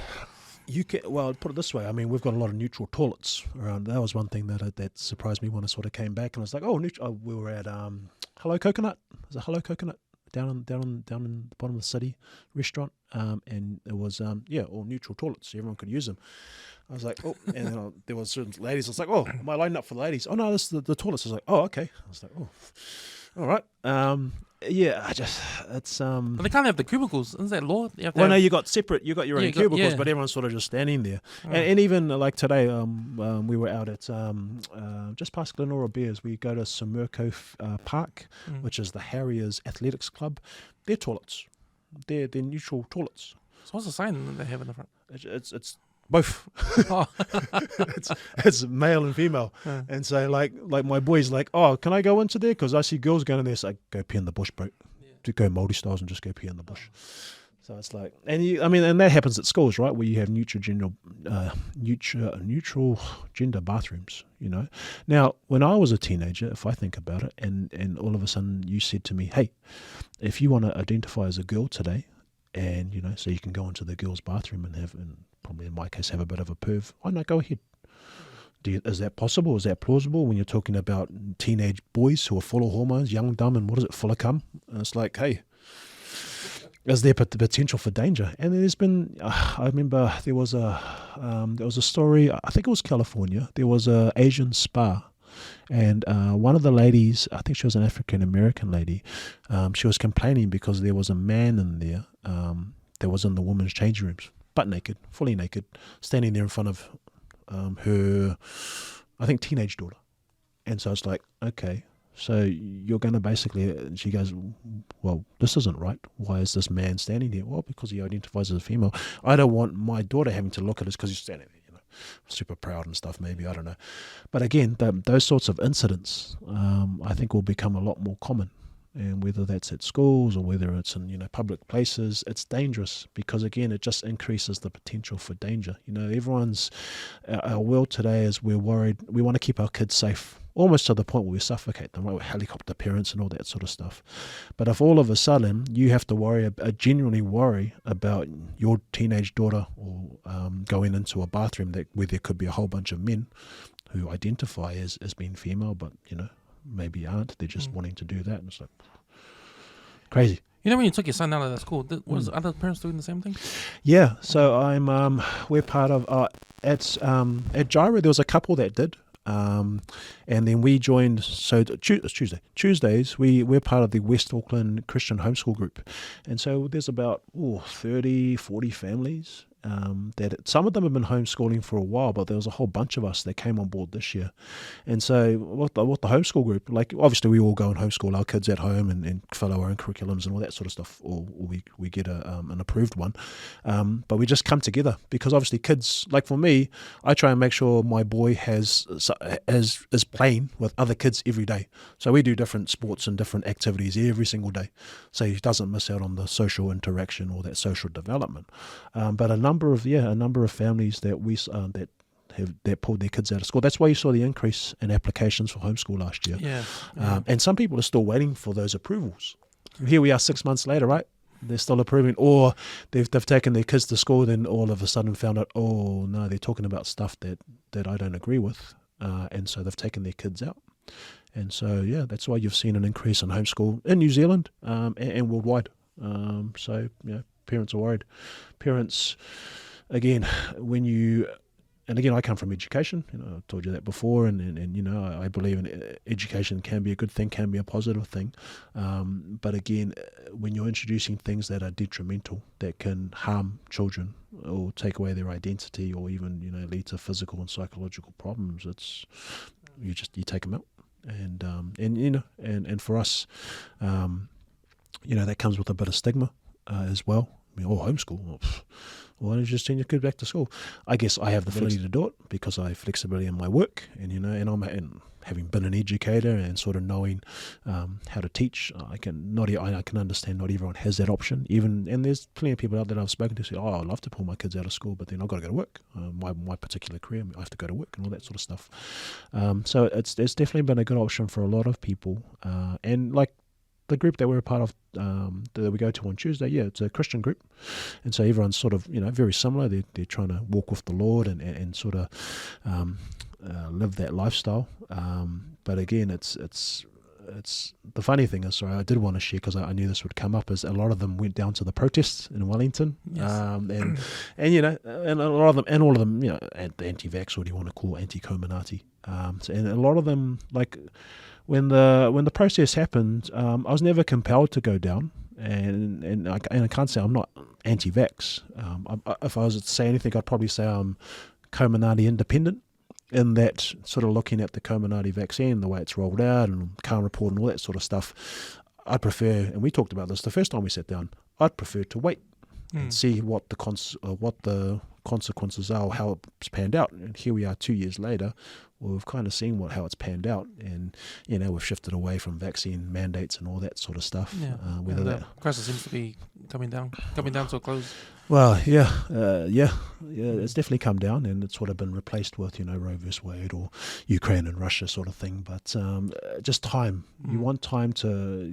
Put it this way. I mean, we've got a lot of neutral toilets around. That was one thing that surprised me when I sort of came back, and I was like, we were at Hello Coconut. Was it Hello Coconut down in the bottom of the city restaurant, and it was all neutral toilets, so everyone could use them. I was like, oh, and then there was certain ladies. I was like, oh, am I lining up for the ladies? Oh no, this is the toilets. I was like, oh, okay. I was like, oh, all right. It's But they can't have the cubicles. Isn't that law? You got separate. You got your own cubicles, but everyone's sort of just standing there. Oh. And even like today, we were out at just past Glenora Bears. We go to Sumerco Park, which is the Harriers Athletics Club. Their toilets, they're neutral toilets. So what's the sign that they have in the front? It's both. Oh. it's male and female. Yeah. And so like my boy's like, oh, can I go into there? Because I see girls going in there. So I go pee in the bush, bro. Yeah. To go Māori styles and just go pee in the bush. So it's like, and that happens at schools, right? Where you have neutral gender bathrooms, Now, when I was a teenager, if I think about it, and all of a sudden you said to me, hey, if you want to identify as a girl today, and, so you can go into the girls' bathroom and probably in my case have a bit of a perv, why not go ahead? Is that possible? Is that plausible when you're talking about teenage boys who are full of hormones, young, dumb, and full of cum? And it's like, hey, is there the potential for danger? And there's been, I remember there was a story, I think it was California, there was a Asian spa. And one of the ladies, I think she was an African-American lady, she was complaining because there was a man in there that was in the women's changing rooms, butt naked, fully naked, standing there in front of her, I think, teenage daughter. And so it's like, okay, so you're going to basically, and she goes, well, this isn't right. Why is this man standing here? Well, because he identifies as a female. I don't want my daughter having to look at us because he's standing there. Super proud and stuff, maybe, I don't know. But again, those sorts of incidents, I think will become a lot more common. And whether that's at schools or whether it's in, public places, it's dangerous because, again, it just increases the potential for danger. Our world today is we're worried, we want to keep our kids safe, almost to the point where we suffocate them, right, with helicopter parents and all that sort of stuff. But if all of a sudden you have to genuinely worry about your teenage daughter or going into a bathroom where there could be a whole bunch of men who identify as being female, but, maybe aren't, they're just wanting to do that, and it's like crazy. When you took your son out of the school, was other parents doing the same thing? Yeah, so we're part of at Gyro there was a couple that did, and then we joined. So Tuesdays we're part of the West Auckland Christian Homeschool Group, and so there's about 40 families. That some of them have been homeschooling for a while, but there was a whole bunch of us that came on board this year. And so what the homeschool group, like obviously we all go and homeschool our kids at home and follow our own curriculums and all that sort of stuff, or we get an approved one. But we just come together because obviously kids, like for me, I try and make sure my boy is playing with other kids every day. So we do different sports and different activities every single day, so he doesn't miss out on the social interaction or that social development. But a number of families that we that pulled their kids out of school. That's why you saw the increase in applications for homeschool last year. Yeah. And some people are still waiting for those approvals. Here we are 6 months later, right? They're still approving, or they've taken their kids to school, then all of a sudden found out, oh no, they're talking about stuff that I don't agree with, and so they've taken their kids out. And so that's why you've seen an increase in homeschool in New Zealand and worldwide. Parents are worried. Parents, again, I come from education. I told you that before, and I believe in education can be a good thing, can be a positive thing. But again, when you're introducing things that are detrimental, that can harm children or take away their identity, or even lead to physical and psychological problems, you take them out. And for us, that comes with a bit of stigma as well. I mean, homeschool. Why don't you just send your kid back to school? I guess I have the ability to do it because I have flexibility in my work, and and having been an educator and sort of knowing how to teach, I can understand not everyone has that option. And there's plenty of people out there that I've spoken to say, I'd love to pull my kids out of school, but then I've got to go to work. My particular career, I have to go to work and all that sort of stuff. So it's definitely been a good option for a lot of people. And like the group that we're a part of, that we go to on Tuesday, it's a Christian group, and so everyone's sort of very similar. They're trying to walk with the Lord and sort of live that lifestyle. But again, it's the funny thing is, I did want to share because I knew this would come up, is a lot of them went down to the protests in Wellington, Yes. and and a lot of them, and all of them, anti-vax, or do you want to call anti-Comirnaty, and a lot of them, like when the process happened, I was never compelled to go down, and I can't say I'm not anti-vax. If I was to say anything, I'd probably say I'm Comirnaty independent, in that sort of looking at the Comirnaty vaccine, the way it's rolled out, and Calm report and all that sort of stuff. I'd prefer, and we talked about this the first time we sat down, I'd prefer to wait and see what the consequences are, or how it's panned out. And here we are 2 years later. Well, we've kind of seen how it's panned out, and we've shifted away from vaccine mandates and all that sort of stuff. Yeah, whether the that crisis seems to be coming down to a close. Well, it's definitely come down, and it's sort of been replaced with Roe vs. Wade or Ukraine and Russia sort of thing. But just time. You want time to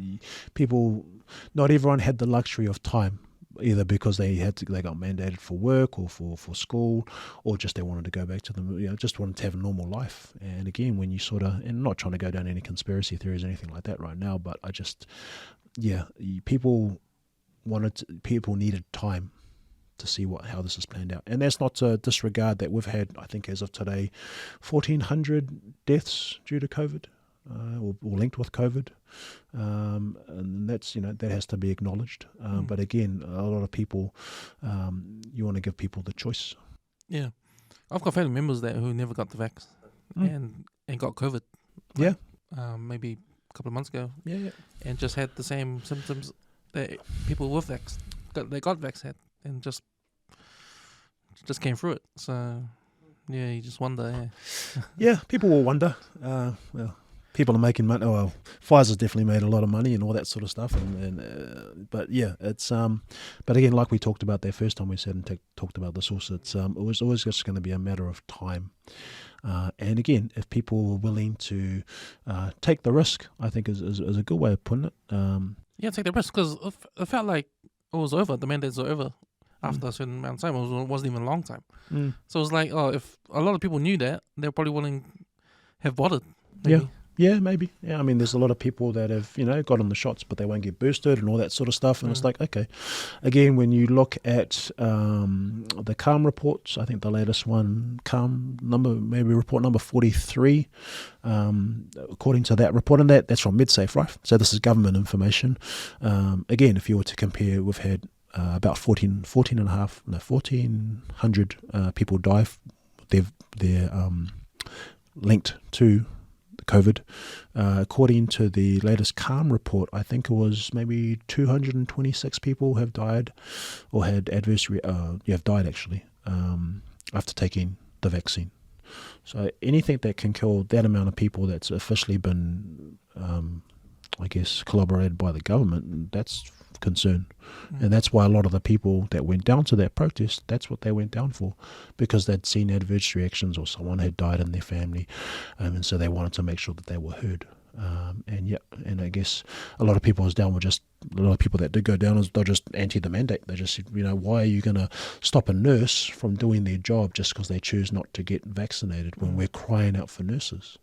people. Not everyone had the luxury of time, either because they got mandated for work or for school, or just they wanted to go back to them, just wanted to have a normal life. And again, when you sort of, and not trying to go down any conspiracy theories or anything like that right now, but I just, people needed time to see how this is planned out. And that's not to disregard that we've had, I think as of today, 1,400 deaths due to COVID, or linked with COVID, and that's that has to be acknowledged. But again, a lot of people, you want to give people the choice. Yeah, I've got family members there who never got the vax and got COVID. Maybe a couple of months ago. And just had the same symptoms that people with vax got vax had, and just came through it. So you just wonder. People will wonder. People are making money. Well, Pfizer's definitely made a lot of money and all that sort of stuff. But it's but again, like we talked about that first time we sat and talked about this also, it was always just going to be a matter of time. And again, if people were willing to take the risk, I think is a good way of putting it. Take the risk, because it felt like it was over. The mandates were over after a certain amount of time. It wasn't even a long time. So it was like, if a lot of people knew that, they're probably willing have bothered. Maybe. Yeah, maybe. Yeah, I mean, there's a lot of people that have, gotten the shots, but they won't get boosted and all that sort of stuff. And it's like, okay. Again, when you look at the Calm reports, I think the latest one, Calm report number 43, according to that report, and that's from MedSafe, right? So this is government information. Again, if you were to compare, we've had about 1,400 people die. They're linked to COVID. According to the latest Calm report, I think it was maybe 226 people have died or had have died actually after taking the vaccine. So anything that can kill that amount of people that's officially been, collaborated by the government, that's concern. And that's why a lot of the people that went down to that protest, that's what they went down for, because they'd seen adverse reactions or someone had died in their family, and so they wanted to make sure that they were heard. And I guess a lot of people that did go down, they're just anti the mandate. They just said, why are you going to stop a nurse from doing their job just because they choose not to get vaccinated when we're crying out for nurses,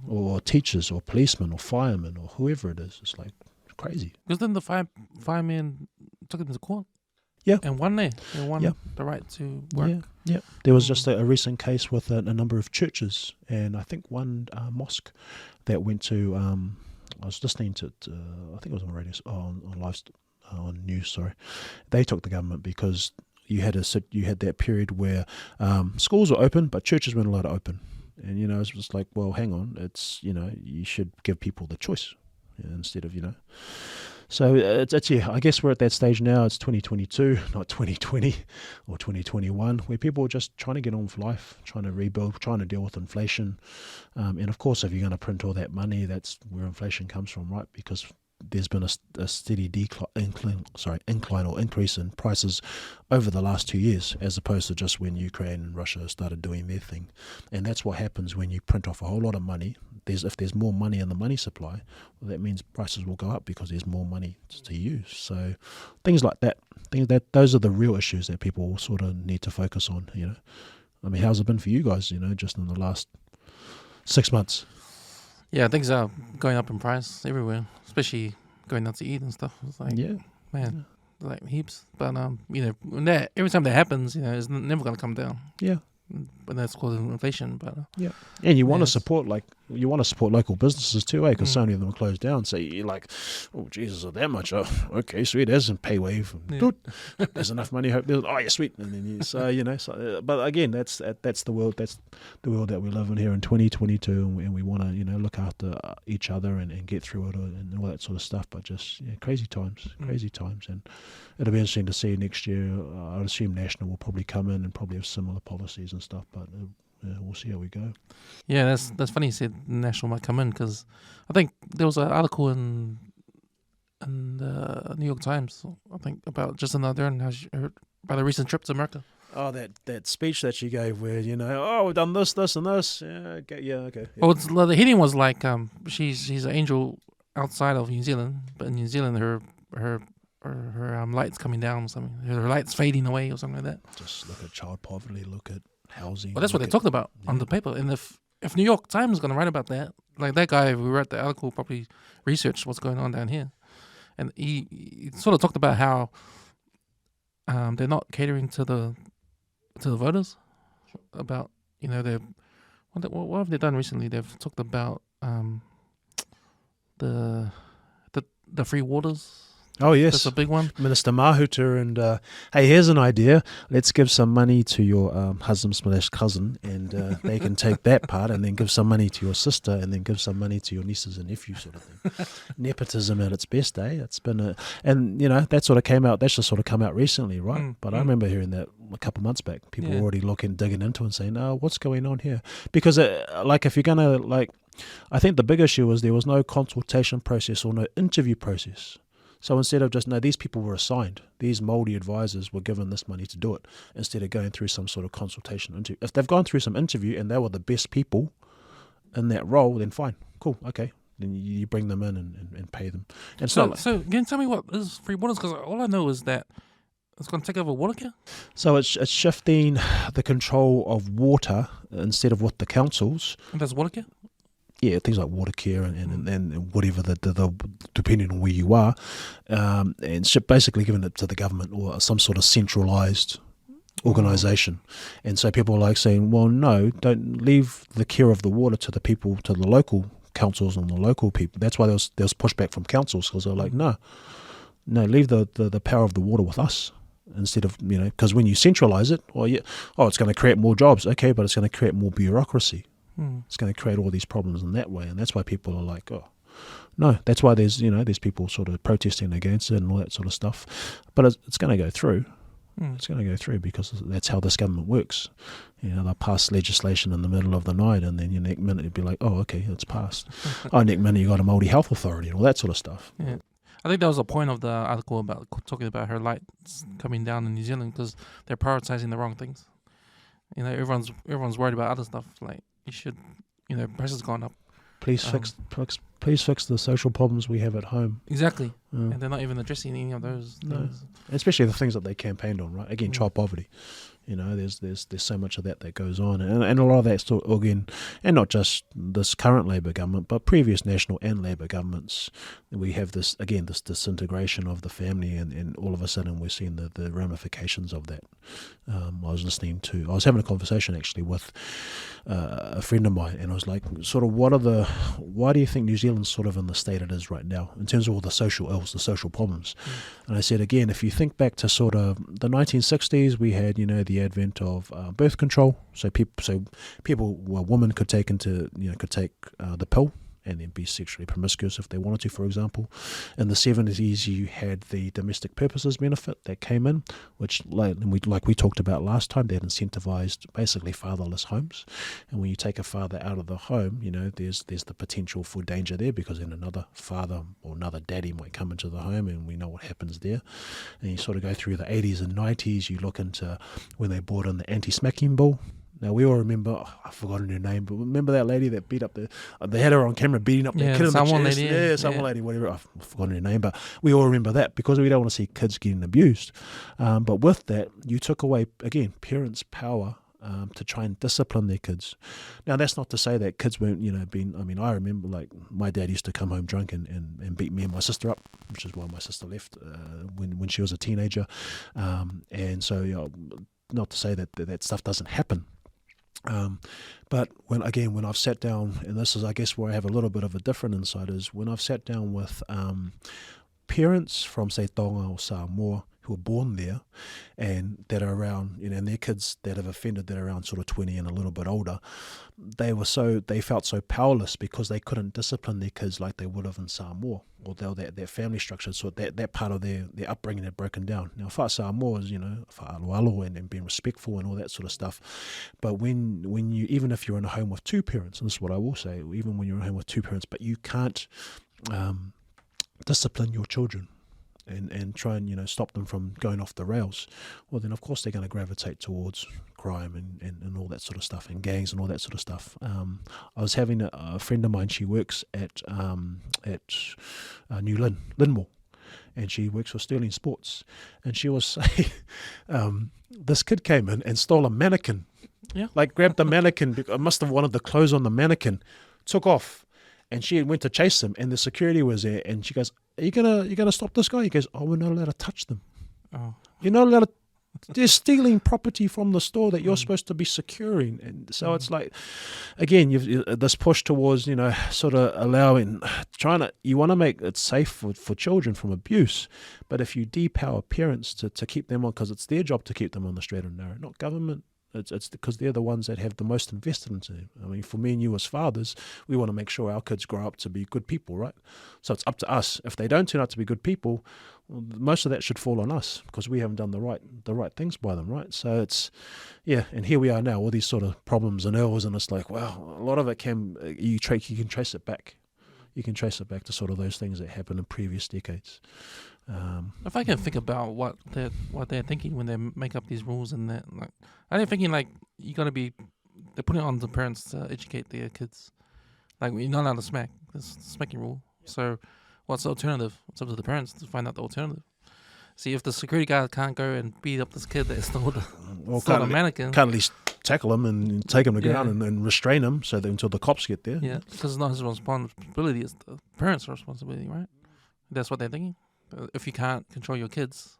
or teachers or policemen or firemen or whoever it is? It's like crazy. Because then the fireman took it to court. And won the right to work. There was just a recent case with a number of churches, and I think one mosque that went to. I was listening to I think it was on radio, on news. Sorry, they took the government because you had that period where schools were open, but churches weren't allowed to open, and it's just like, well, hang on, it's you should give people the choice instead of So it's yeah, I guess we're at that stage now. It's 2022, not 2020 or 2021, where people are just trying to get on with life, trying to rebuild, trying to deal with inflation. And of course, if you're going to print all that money, that's where inflation comes from, right? Because there's been a steady incline or increase in prices over the last 2 years, as opposed to just when Ukraine and Russia started doing their thing. And that's what happens when you print off a whole lot of money. If there's more money in the money supply, well, that means prices will go up because there's more money to use. So things like that, those are the real issues that people sort of need to focus on. I mean, how's it been for you guys? Just in the last 6 months. Yeah, things are going up in price everywhere, especially going out to eat and stuff. It's like, man, like heaps. But every time that happens, it's never gonna come down. Yeah. But that's causing inflation. But and you want to support local businesses too, because so many of them are closed down. So you're like, oh Jesus, that much? Oh, okay, sweet. There's some pay wave. There's enough money. Hope there's, oh yeah, sweet. And then but again, that's the world. That's the world that we live in here in 2022, and we want to look after each other and get through it and all that sort of stuff. But just crazy times, and it'll be interesting to see next year. I'd assume National will probably come in and probably have similar policies and stuff, but we'll see how we go. Yeah, that's funny you said National might come in, because I think there was an article in the New York Times, I think, about Jacinda Ardern and how she heard about a recent trip to America. Oh, that speech that she gave where, we've done this, and this. Yeah, okay. Yeah. Well, the heading was like, she's an angel outside of New Zealand, but in New Zealand her light's coming down or something. Her light's fading away or something like that. Just look at child poverty, look at housing. Well, that's what they talked about on the paper. And if New York Times is going to write about that, like that guy who wrote the article probably researched what's going on down here. And he sort of talked about how they're not catering to the voters. About, what have they done recently? They've talked about the free waters. Oh, yes. That's a big one. Minister Mahuta, and hey, here's an idea. Let's give some money to your husband/cousin, and they can take that part, and then give some money to your sister, and then give some money to your nieces and nephews, sort of thing. Nepotism at its best, eh? It's been that sort of came out. That's just sort of come out recently, right? But I remember hearing that a couple months back. People were already digging into it and saying, "Oh, what's going on here?" Because if you're gonna I think the big issue was there was no consultation process or no interview process. So instead of just, these people were assigned, these Māori advisors were given this money to do it, instead of going through some sort of consultation interview. If they've gone through some interview and they were the best people in that role, then fine, cool, okay. Then you bring them in and pay them. And so can you tell me what is free waters? Because all I know is that it's going to take over water care? So it's shifting the control of water instead of with the councils. And that's water care? Yeah, things like water care and whatever, the depending on where you are, and basically giving it to the government or some sort of centralised organisation. And so people are like saying, well, no, don't leave the care of the water to the people, to the local councils and the local people. That's why there was pushback from councils, because they're like, no, leave the power of the water with us. Instead of, because when you centralise it, it's going to create more jobs. Okay, but it's going to create more bureaucracy. It's going to create all these problems in that way, and that's why people are like, oh, no. That's why there's people sort of protesting against it and all that sort of stuff. But it's going to go through. It's going to go through because that's how this government works. They'll pass legislation in the middle of the night, and then next minute you'd be like, oh, okay, it's passed. Next minute you got a Māori health authority and all that sort of stuff. Yeah. I think that was the point of the article about talking about her lights coming down in New Zealand, because they're prioritizing the wrong things. Everyone's worried about other stuff. Like, you should, prices gone up. Please fix the social problems we have at home. Exactly. And they're not even addressing any of those things. Especially the things that they campaigned on, right? Again, child poverty. There's so much of that goes on, and a lot of that still, again, and not just this current Labour government, but previous National and Labour governments. We have this disintegration of the family, and all of a sudden we're seeing the ramifications of that. I was having a conversation actually with a friend of mine, and I was like, sort of, why do you think New Zealand's sort of in the state it is right now in terms of all the social ills, the social problems? And I said, again, if you think back to sort of the 1960s, we had the advent of birth control. So women could take the pill and then be sexually promiscuous if they wanted to, for example. In the 70s, you had the domestic purposes benefit that came in, which, like we talked about last time, that incentivized basically fatherless homes. And when you take a father out of the home, you know, there's the potential for danger there, because then another father or another daddy might come into the home, and we know what happens there. And you sort of go through the 80s and 90s, you look into when they brought in the anti-smacking bill. Now, we all remember, I've forgotten her name, but remember that lady that beat up they had her on camera beating up that kid in the chest? Lady, someone lady, whatever. I've forgotten her name, but we all remember that, because we don't want to see kids getting abused. But with that, you took away, again, parents' power to try and discipline their kids. Now, that's not to say that kids weren't, you know, I remember, like, my dad used to come home drunk and beat me and my sister up, which is why my sister left when she was a teenager. And so, you know, not to say that stuff doesn't happen. But when I've sat down, and this is, I guess, where I have a little bit of a different insight, is when I've sat down with parents from, say, Tonga or Samoa who are born there and that are around, you know, and their kids that have offended that are around sort of 20 and a little bit older, they felt so powerless because they couldn't discipline their kids like they would have in Samoa, although their family structure, so that part of their upbringing had broken down. Now, for Samoa is, you know, for aloalo and being respectful and all that sort of stuff. But when you, even if you're in a home with two parents, and this is what I will say, even when you're in a home with two parents, but you can't discipline your children and try and, you know, stop them from going off the rails, well, then of course they're going to gravitate towards crime and all that sort of stuff, and gangs and all that sort of stuff. I was having a friend of mine, she works at New Linmore, and she works for Sterling Sports, and she was saying this kid came in and stole a mannequin. Yeah. Like, grabbed the mannequin, because I must have wanted the clothes on the mannequin, took off, and she went to chase him, and the security was there, and she goes, Are you gonna stop this guy? He goes, oh, we're not allowed to touch them. Oh. You're not allowed to. They're stealing property from the store that you're supposed to be securing. And so it's like, again, you've this push towards, you know, sort of you want to make it safe for children from abuse. But if you depower parents to keep them on, because it's their job to keep them on the straight and narrow, not government. It's because they're the ones that have the most invested into them. I mean, for me and you as fathers, we want to make sure our kids grow up to be good people, right? So it's up to us. If they don't turn out to be good people, well, most of that should fall on us, because we haven't done the right things by them, right? So it's, yeah, and here we are now, all these sort of problems and ills, and it's like, wow, a lot of it you can trace it back. You can trace it back to sort of those things that happened in previous decades. If I can think about what they're thinking when they make up these rules, and that, like, are they thinking like they're putting it on the parents to educate their kids, like, you're not allowed to smack, this smacking rule. So what's the alternative? It's up to the parents to find out the alternative. See, if the security guard can't go and beat up this kid that stole the mannequin, can't at least tackle him and take him to ground and restrain him until the cops get there. Yeah, because it's not his responsibility; it's the parents' responsibility, right? That's what they're thinking. If you can't control your kids,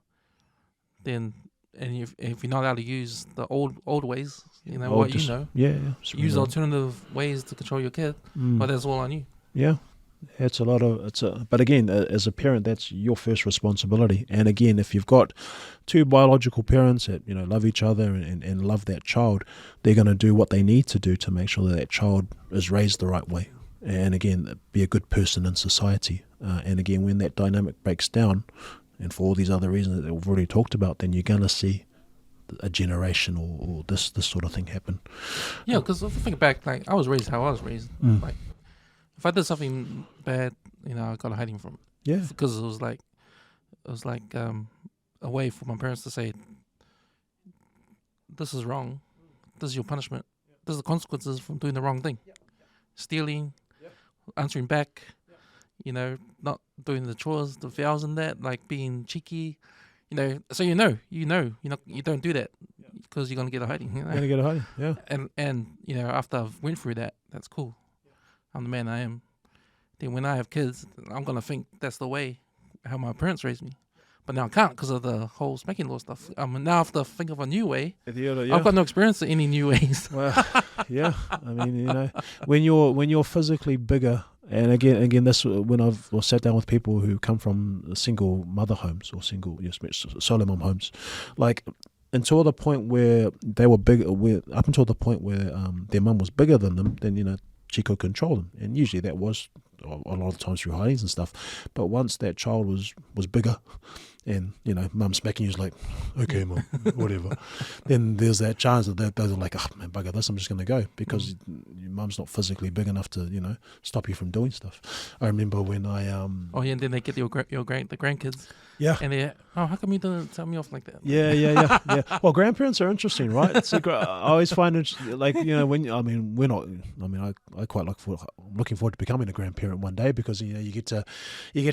then, and if you're not allowed to use the old ways, you know, use alternative ways to control your kid, but that's all on you. Yeah. But again, as a parent, that's your first responsibility. And again, if you've got two biological parents that, you know, love each other and love that child, they're going to do what they need to do to make sure that child is raised the right way. And again, be a good person in society. And again, when that dynamic breaks down, and for all these other reasons that we've already talked about, then you're going to see a generation or this sort of thing happen. Yeah, because if I think back, like, I was raised how I was raised. Like, if I did something bad, you know, I got a hiding from it. Yeah. Because it was like a way for my parents to say, this is wrong. This is your punishment. This is the consequences from doing the wrong thing. Stealing, answering back, you know, not doing the chores, the vows and that, like being cheeky, you know. So you don't do that because you're gonna get a hiding. You know? You're gonna get a hiding, yeah. And you know, after I've went through that, that's cool. I'm the man I am. Then when I have kids, I'm gonna think that's the way how my parents raised me. But now I can't because of the whole smacking law stuff. Now I have to think of a new way. I've got no experience in any new ways. Well, yeah. I mean, you know, when you're physically bigger, and again, that's when I've sat down with people who come from single mother homes or solo mom homes, like, until the point where they were big, up until the point where their mum was bigger than them, then, you know, she could control them, and usually that was a lot of times through hidings and stuff. But once that child was bigger, and mum smacking you is like, okay, mum, whatever, then there's that chance that they're like, oh man, bugger this, I'm just going to go, because your mum's not physically big enough to stop you from doing stuff. I remember when I and then they get the grandkids. Yeah. And they, how come you didn't tell me off like that? Yeah. Well, grandparents are interesting, right? It's I always find it like, I quite looking forward to becoming a grandparent one day, because you get to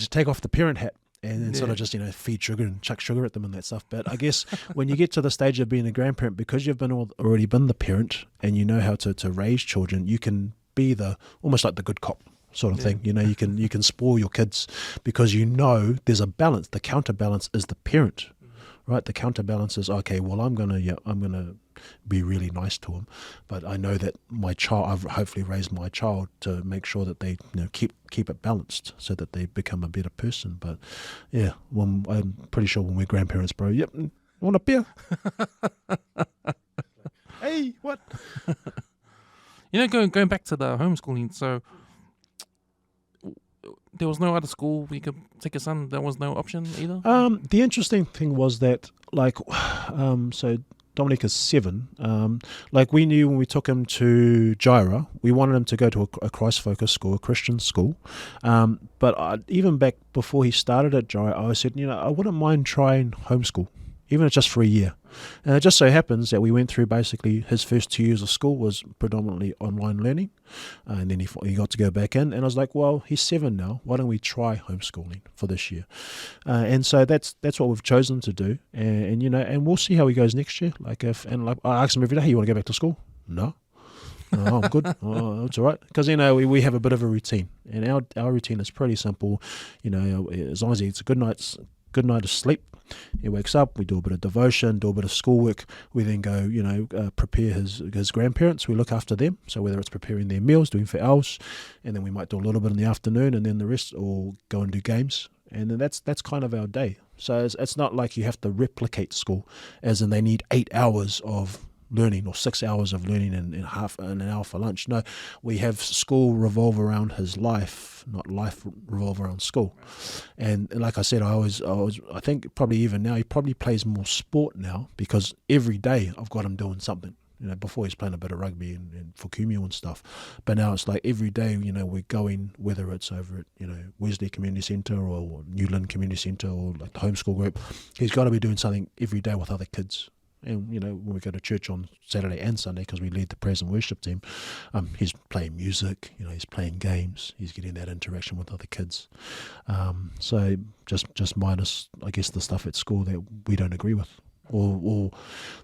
take off the parent hat and sort of just feed sugar and chuck sugar at them and that stuff. But I guess when you get to the stage of being a grandparent, because you've already been the parent and you know how to raise children, you can be almost like the good cop sort of thing. You can spoil your kids, because there's a balance. The counterbalance is the parent, right? The counterbalance is, okay, well, I'm gonna be really nice to him, but I know that I've hopefully raised my child to make sure that they keep it balanced, so that they become a better person. But yeah, I'm pretty sure when we're grandparents, bro, yep, want a beer? Hey, what? Going back to the homeschooling, so there was no other school we could take a son. There was no option either. The interesting thing was that, so Dominic is 7. We knew when we took him to Jaira, we wanted him to go to a Christ-focused school, a Christian school. But even back before he started at Jaira, I said, I wouldn't mind trying homeschool, even if just for a year. And it just so happens that we went through basically his first 2 years of school was predominantly online learning, and then he got to go back in, and I was like, well, he's 7 now, why don't we try homeschooling for this year? And so that's what we've chosen to do, and we'll see how he goes next year. I ask him every day, hey, you want to go back to school? No, I'm good. Oh, it's all right, because we have a bit of a routine, and our routine is pretty simple. As long as he gets a good night of sleep, he wakes up, we do a bit of devotion, do a bit of schoolwork. We then go, prepare his grandparents. We look after them. So whether it's preparing their meals, doing for ours, and then we might do a little bit in the afternoon, and then the rest, or go and do games. And then that's kind of our day. So it's not like you have to replicate school, as in they need 8 hours of learning or 6 hours of learning and an hour for lunch. No, we have school revolve around his life, not life revolve around school. And like I said, I think probably even now he probably plays more sport now, because every day I've got him doing something. Before he's playing a bit of rugby and for Kumio and stuff, but now it's like every day, we're going, whether it's over at Wesley Community Centre or Newland Community Centre or like the homeschool group, he's got to be doing something every day with other kids. And when we go to church on Saturday and Sunday, because we lead the praise and worship team, he's playing music, he's playing games, he's getting that interaction with other kids. So just minus, I guess, the stuff at school that we don't agree with, or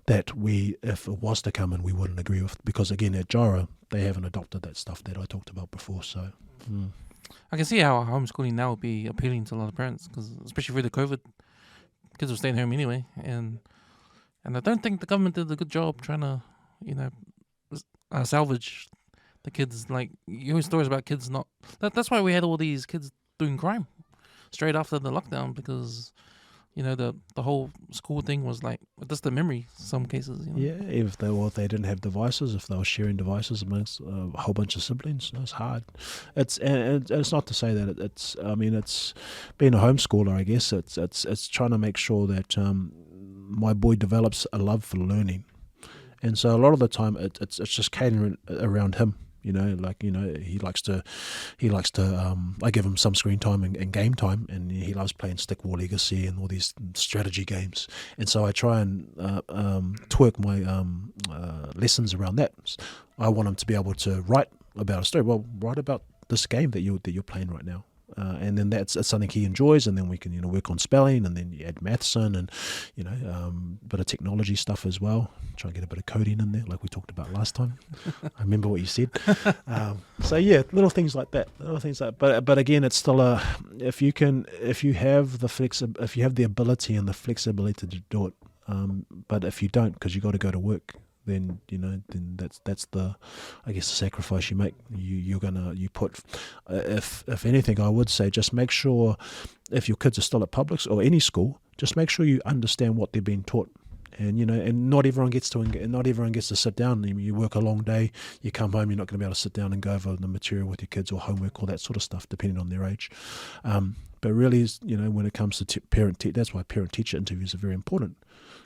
that if it was to come in, we wouldn't agree with, because again at Jaira they haven't adopted that stuff that I talked about before. So I can see how homeschooling now would be appealing to a lot of parents, because especially through the COVID, kids were staying home anyway, and I don't think the government did a good job trying to, salvage the kids. Like, you hear stories about kids not... That's why we had all these kids doing crime straight after the lockdown, because, the whole school thing was like, just the memory in some cases. Yeah, if they didn't have devices, if they were sharing devices amongst a whole bunch of siblings, it's hard. It's not to say that it's being a homeschooler, I guess, it's trying to make sure that... my boy develops a love for learning, and so a lot of the time it's just catering around him. He likes to. I give him some screen time and game time, and he loves playing Stick War Legacy and all these strategy games. And so I try and twerk my lessons around that. I want him to be able to write about a story. Well, write about this game that you're playing right now. And then that's something he enjoys, and then we can work on spelling, and then you add maths in, and bit of technology stuff as well. Try and get a bit of coding in there, like we talked about last time. I remember what you said. So yeah, little things like that. But again, it's still if you have the ability and the flexibility to do it. But if you don't, because you got to go to work, then that's the, I guess, the sacrifice you make. You put, if anything, I would say just make sure, if your kids are still at public or any school, just make sure you understand what they're being taught, And and not everyone gets to sit down. You work a long day, you come home, you're not going to be able to sit down and go over the material with your kids or homework, all that sort of stuff, depending on their age. But really, when it comes to that's why parent-teacher interviews are very important.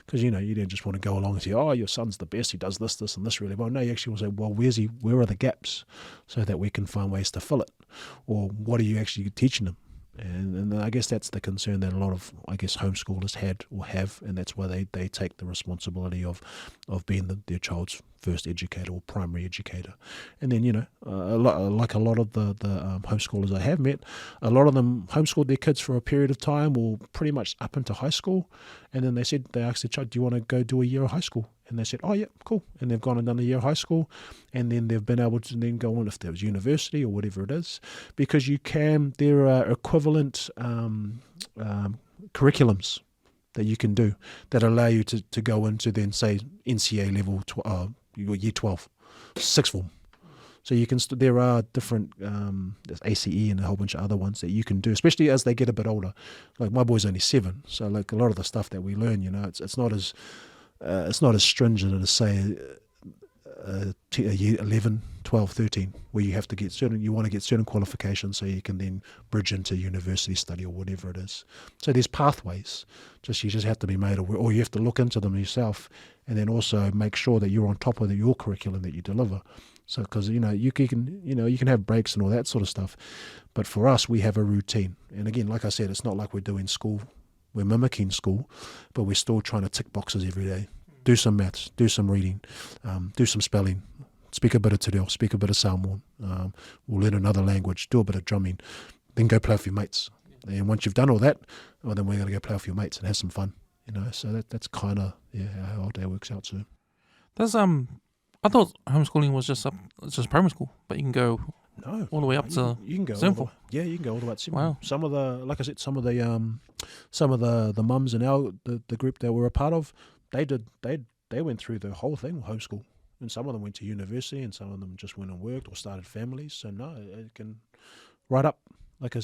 Because, you don't just want to go along and say, oh, your son's the best, he does this, and this really well. No, you actually want to say, well, where are the gaps, so that we can find ways to fill it? Or what are you actually teaching them? And I guess that's the concern that a lot of, homeschoolers had or have, and that's why they take the responsibility of being their child's first educator or primary educator. And then, a lot of the homeschoolers I have met, a lot of them homeschooled their kids for a period of time or pretty much up into high school. And then they asked their child, do you want to go do a year of high school? And they said, oh, yeah, cool. And they've gone and done a year of high school. And then they've been able to then go on if there was university or whatever it is. Because there are equivalent curriculums that you can do that allow you to go into then, say, NCA level, year 12, sixth form. So you can. There are different. There's ACE and a whole bunch of other ones that you can do, especially as they get a bit older. Like my boy's only 7, so like a lot of the stuff that we learn, it's not as stringent as say a year 11, 12, 13, where you have to get certain qualifications so you can then bridge into university study or whatever it is. So there's pathways. You just have to be made aware, or you have to look into them yourself, and then also make sure that you're on top of your curriculum that you deliver. So, because you can have breaks and all that sort of stuff, but for us we have a routine. And again, like I said, it's not like we're doing school, we're mimicking school, but we're still trying to tick boxes every day. Do some maths, do some reading, do some spelling, speak a bit of te reo, speak a bit of Samoan. We'll learn another language, do a bit of drumming, then go play with your mates. And once you've done all that, well, then we're going to go play with your mates and have some fun. So that's kind of how our day works out too. There's I thought homeschooling was just primary school, but you can go all the way up to you can go simple. You can go all the way to simple. Wow. Some of the, like I said, some of the mums in the group that we're a part of, they went through the whole thing, homeschool, and some of them went to university, and some of them just went and worked or started families. So no, it can right up. Like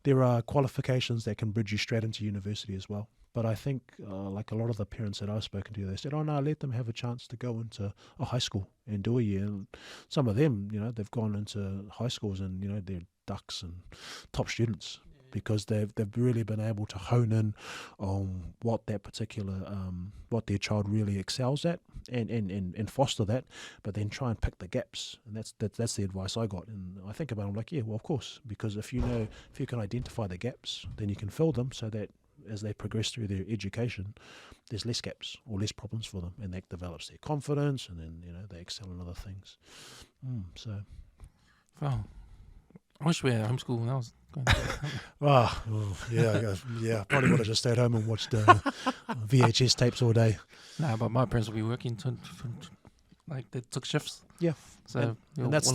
there are qualifications that can bridge you straight into university as well. But I think, like a lot of the parents that I've spoken to, they said, oh, no, let them have a chance to go into a high school and do a year. And some of them, they've gone into high schools and, they're ducks and top students because they've really been able to hone in on what that particular, what their child really excels at and foster that, but then try and pick the gaps. And that's the advice I got. And I think about it, I'm like, yeah, well, of course, because if you can identify the gaps, then you can fill them so that as they progress through their education, there's less gaps or less problems for them, and that develops their confidence, and then they excel in other things. So, wow, I wish we had homeschool when I was going. Yeah. Probably would have just stayed home and watched VHS tapes all day. Nah, but my parents would be working like they took shifts. Yeah, so and that's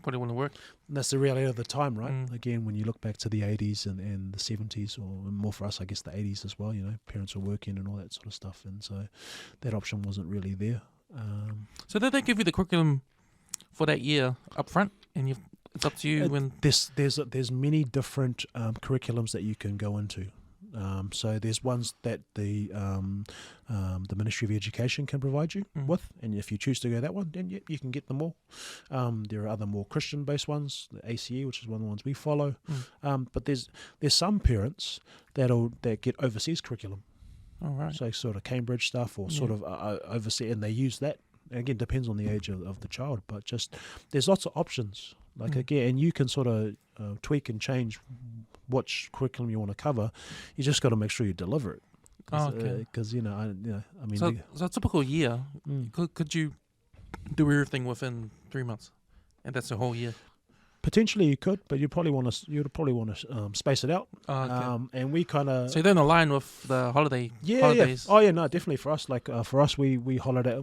probably want to work. And that's the reality of the time, right? Mm. Again, when you look back to the 80s and the 70s, or more for us, I guess the 80s as well, parents were working and all that sort of stuff. And so that option wasn't really there. So did they give you the curriculum for that year up front? And it's up to you when... There's many different curriculums that you can go into. So there's ones that the Ministry of Education can provide you with, and if you choose to go that one, then you can get them all. There are other more Christian-based ones, the ACE, which is one of the ones we follow. But there's some parents that get overseas curriculum. All right. So sort of Cambridge stuff or sort of overseas, and they use that. And again, depends on the age of the child, but just there's lots of options. Like again, and you can sort of tweak and change which curriculum you want to cover. You just got to make sure you deliver it. Because I mean. So a typical year, could you do everything within 3 months, and that's a whole year? Potentially you could, but you'd probably want to space it out. And we kind of. So you don't align with the holidays. Yeah. Oh yeah, no, definitely for us. Like for us, we holiday.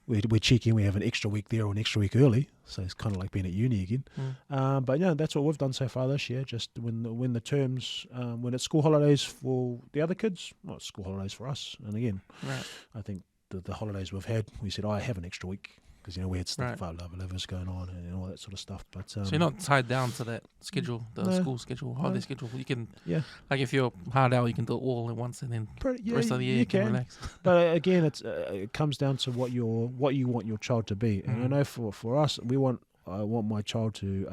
We're cheeky. We have an extra week there or an extra week early, so it's kind of like being at uni again. But yeah, that's what we've done so far this year. Just when the terms, when it's school holidays for the other kids, well, it's school holidays for us. And again, right. I think the holidays we've had, we said, I have an extra week. because we had stuff Right. like levels going on and all that sort of stuff. But So you're not tied down to that schedule, the No. school schedule, holiday schedule. You can, yeah, like, if you're hard out, you can do it all at once, and then the rest of the year you can relax. But again, it comes down to what you want your child to be. And I know for us, I want my child to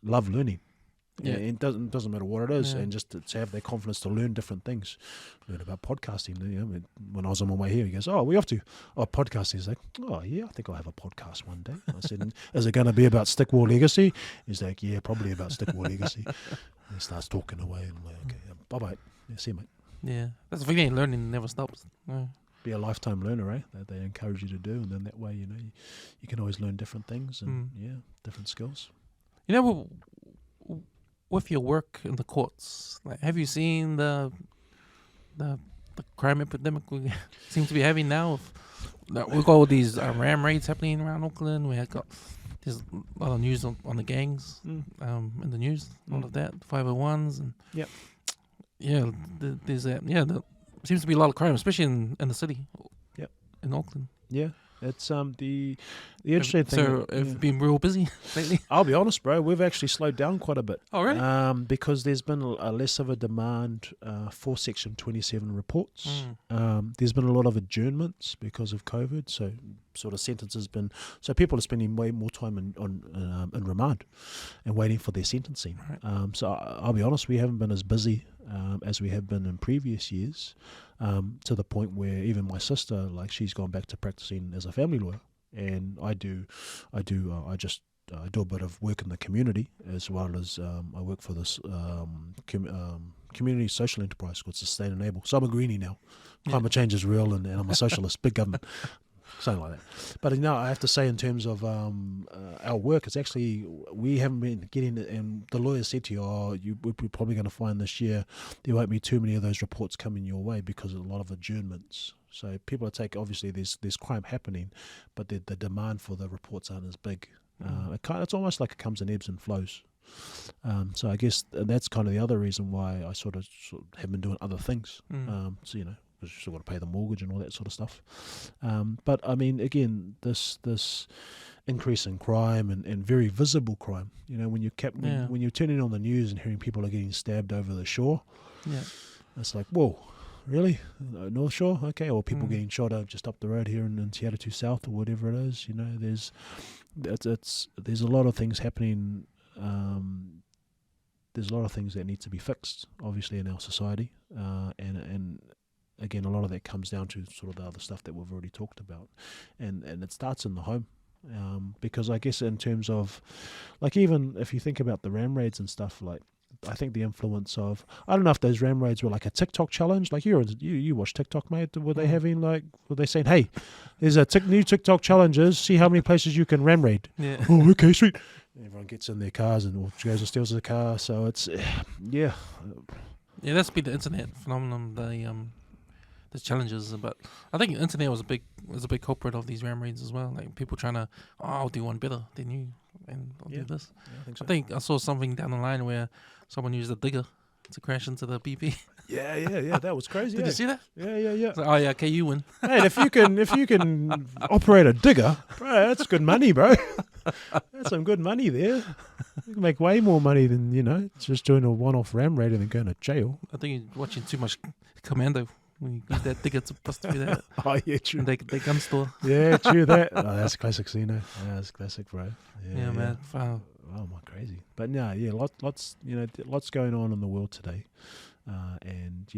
love learning. Yeah. It doesn't matter what it is, Yeah. and just to have their confidence to learn different things. Learn about podcasting. When I was on my way here, he goes, "Oh, we off to podcasting." He's like, "Oh yeah, I think I'll have a podcast one day." I said, "Is it going to be about Stick War Legacy?" He's like, "Yeah, probably about Stick War Legacy." And he starts talking away, and I'm like, "Okay, bye bye. Yeah, see you, mate." Yeah, that's the thing. Learning never stops. Yeah. Be a lifetime learner, eh? That they encourage you to do, and then that way, you can always learn different things and different skills. With your work in the courts, like, have you seen the crime epidemic we seem to be having now? We've got all these ram raids happening around Auckland. There's a lot of news on the gangs in the news, all of that, 501s, and there's that. Yeah, there seems to be a lot of crime, especially in the city. Yep. In Auckland. Yeah. It's the interesting thing. So have you been real busy lately? I'll be honest, bro. We've actually slowed down quite a bit. Oh, really? Because there's been a less of a demand for Section 27 reports. There's been a lot of adjournments because of COVID. So sort of sentences been. So people are spending way more time in remand and waiting for their sentencing. Right. So I'll be honest, we haven't been as busy as we have been in previous years. To the point where even my sister, like, she's gone back to practicing as a family lawyer, and I do a bit of work in the community, as well as I work for this community social enterprise called Sustain Enable. So I'm a greenie now. Climate change is real, and I'm a socialist, big government. Something like that. But I have to say, in terms of our work, it's actually, we haven't been getting it, and the lawyer said to you, we're probably going to find this year there won't be too many of those reports coming your way because of a lot of adjournments. So people are obviously there's crime happening, but the demand for the reports aren't as big. It's almost like it comes in ebbs and flows. So I guess that's kind of the other reason why I sort of have been doing other things. So because you still got to pay the mortgage and all that sort of stuff. But I mean, again, this increase in crime and very visible crime. When you're turning on the news and hearing people are getting stabbed over the shore, it's like, whoa, really? North Shore? Okay, or people getting shot out just up the road here in Te Atatu South or whatever it is. There's a lot of things happening. There's a lot of things that need to be fixed, obviously, in our society, and again, a lot of that comes down to sort of the other stuff that we've already talked about, and it starts in the home, because I guess in terms of, like, even if you think about the ram raids and stuff, like, I think the influence of, I don't know if those ram raids were like a TikTok challenge, like you watch TikTok, mate. Were they having were they saying, hey, there's a new TikTok challenges, see how many places you can ram raid? Yeah. Oh, okay, sweet. Everyone gets in their cars and goes and steals the car. So it's yeah, that's been the internet phenomenon. The challenges, but I think the internet was a big culprit of these ram raids as well. Like, people trying to, I'll do one better than you, and I'll do this. Yeah, I think I saw something down the line where someone used a digger to crash into the BP. Yeah, that was crazy. Did you see that? Yeah. Like, oh yeah, okay, you win. Man, if you can operate a digger, bro, that's good money, bro. That's some good money there. You can make way more money than just doing a one-off ram raid and then going to jail. I think you're watching too much Commando when you use that digger to bust through that. Oh yeah, true. They gun store. Yeah, true that. Oh, that's classic, Sino. Yeah, that's classic, bro. Yeah, man. Wow. Oh my, crazy. But no, yeah, lots going on in the world today. And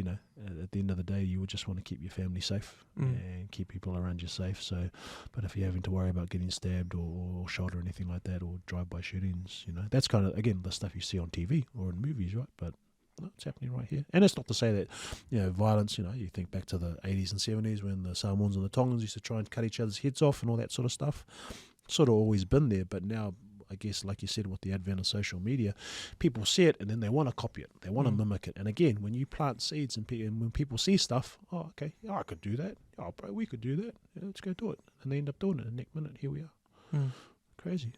at the end of the day, you would just want to keep your family safe and keep people around you safe. So, but if you're having to worry about getting stabbed or shot or anything like that, or drive-by shootings, that's kind of, again, the stuff you see on TV or in movies, right? But no, it's happening right here. And it's not to say that violence. You think back to the 80s and 70s when the Samoans and the Tongans used to try and cut each other's heads off and all that sort of stuff. Sort of always been there, but now, I guess, like you said, with the advent of social media, people see it and then they want to copy it. They want to mimic it. And again, when you plant seeds and when people see stuff, oh, okay, I could do that. Oh, bro, we could do that. Yeah, let's go do it. And they end up doing it. And next minute, here we are. Crazy.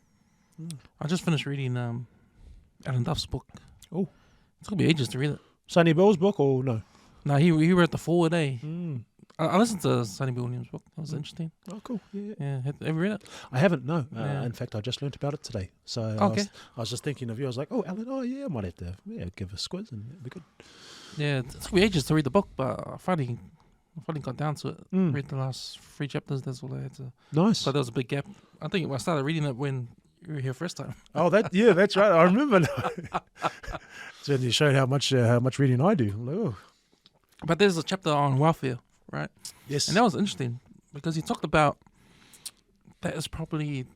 I just finished reading Alan Duff's book. Oh. It took me ages to read it. Sonny Bill's book or no? No, he read the 4 a day. I listened to Sonny Bill Williams' book. was interesting. Oh, cool. Yeah. Yeah, have you read it? I haven't, no. Yeah. In fact, I just learnt about it today. So Okay. I was just thinking of you. I was like, oh, Alan, oh, yeah, I might have to give a squiz and it'd be good. Yeah, it took me ages to read the book, but I finally got down to it. Read the last 3 chapters. That's all I had to. Nice. So there was a big gap. I think I started reading it when you were here first time. Oh, that's right. I remember now. So you showed how much reading I do. I'm like, oh. But there's a chapter on welfare, right? Yes. And that was interesting because he talked about that is probably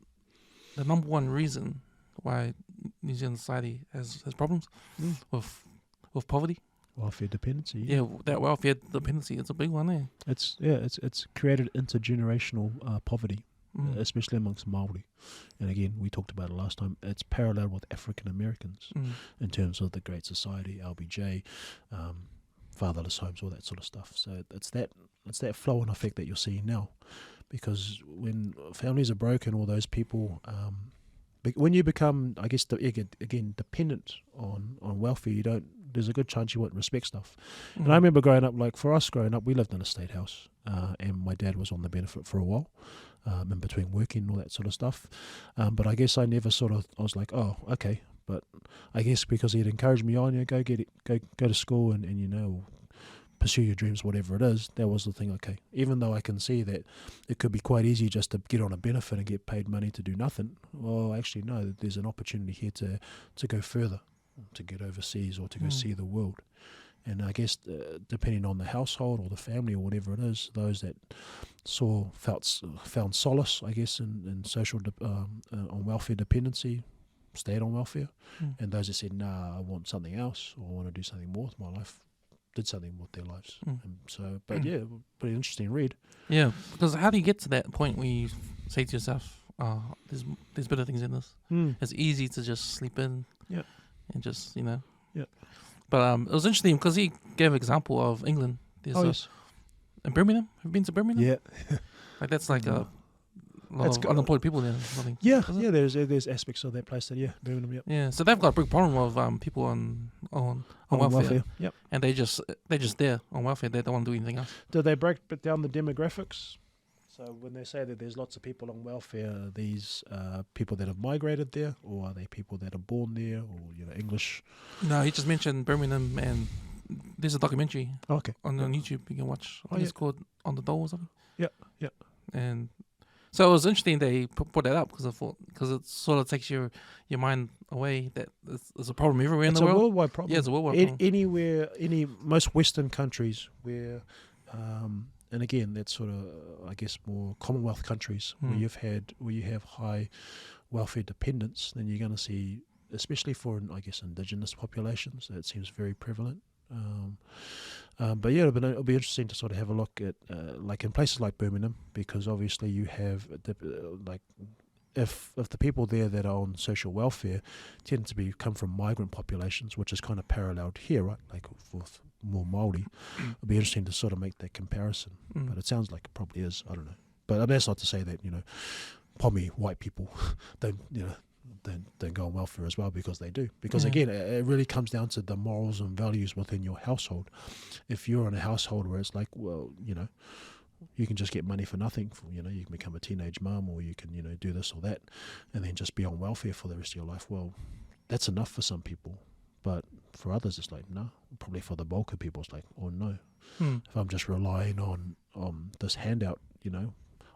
the number one reason why New Zealand society has problems with poverty. Welfare dependency. Yeah, that welfare dependency is a big one there. It's created intergenerational poverty, especially amongst Māori. And again, we talked about it last time. It's parallel with African Americans in terms of the Great Society, LBJ, fatherless homes, all that sort of stuff. So it's that flow and effect that you're seeing now, because when families are broken, all those people, when you become, I guess, again dependent on welfare, there's a good chance you won't respect stuff. And I remember growing up, we lived in a state house, and my dad was on the benefit for a while, in between working and all that sort of stuff. But I guess I never I was like, oh, okay. But I guess because he'd encouraged me on, go to school and pursue your dreams, whatever it is. That was the thing. Okay, even though I can see that it could be quite easy just to get on a benefit and get paid money to do nothing. Well, actually, no. There's an opportunity here to go further, to get overseas or to go see the world. And I guess depending on the household or the family or whatever it is, those that found solace, I guess, in social on welfare dependency, stayed on welfare, and those that said, nah, I want something else or I want to do something more with my life, did something with their lives. And so, but yeah, pretty interesting read. Yeah, because how do you get to that point where you say to yourself, there's better things in this? It's easy to just sleep in, and just But it was interesting because he gave an example of England. There's in Birmingham. Have you been to Birmingham? Yeah, like that's like a lot of unemployed people there. Nothing. Yeah. There's aspects of that place that Birmingham. Yep. Yeah, so they've got a big problem of people on welfare. Yep. And they're just there on welfare. They don't want to do anything else. Do they break down the demographics? So when they say that there's lots of people on welfare, are these people that have migrated there, or are they people that are born there, or English? No, he just mentioned Birmingham, and there's a documentary on YouTube you can watch. I think it's called On the Dole or something. Yeah. And so it was interesting they put that up because it sort of takes your mind away that there's a problem everywhere in the world. It's a worldwide problem. Yeah, it's a worldwide problem. Anywhere, most Western countries where, and again, that's sort of, I guess, more Commonwealth countries where you have high welfare dependence, then you're going to see, especially for, I guess, indigenous populations, that seems very prevalent. But yeah, it'll be interesting to sort of have a look at, like in places like Birmingham, because obviously you have if the people there that are on social welfare tend to come from migrant populations, which is kind of paralleled here, right? Like with more Māori, it'll be interesting to sort of make that comparison. But it sounds like it probably is. I don't know. But that's not to say that probably white people don't go on welfare as well, because they do. Because again, it really comes down to the morals and values within your household. If you're in a household where it's like, well, you can just get money for nothing. You can become a teenage mum, or you can do this or that, and then just be on welfare for the rest of your life. Well, that's enough for some people, but for others, it's like no. Probably for the bulk of people, it's like, oh no. If I'm just relying on this handout,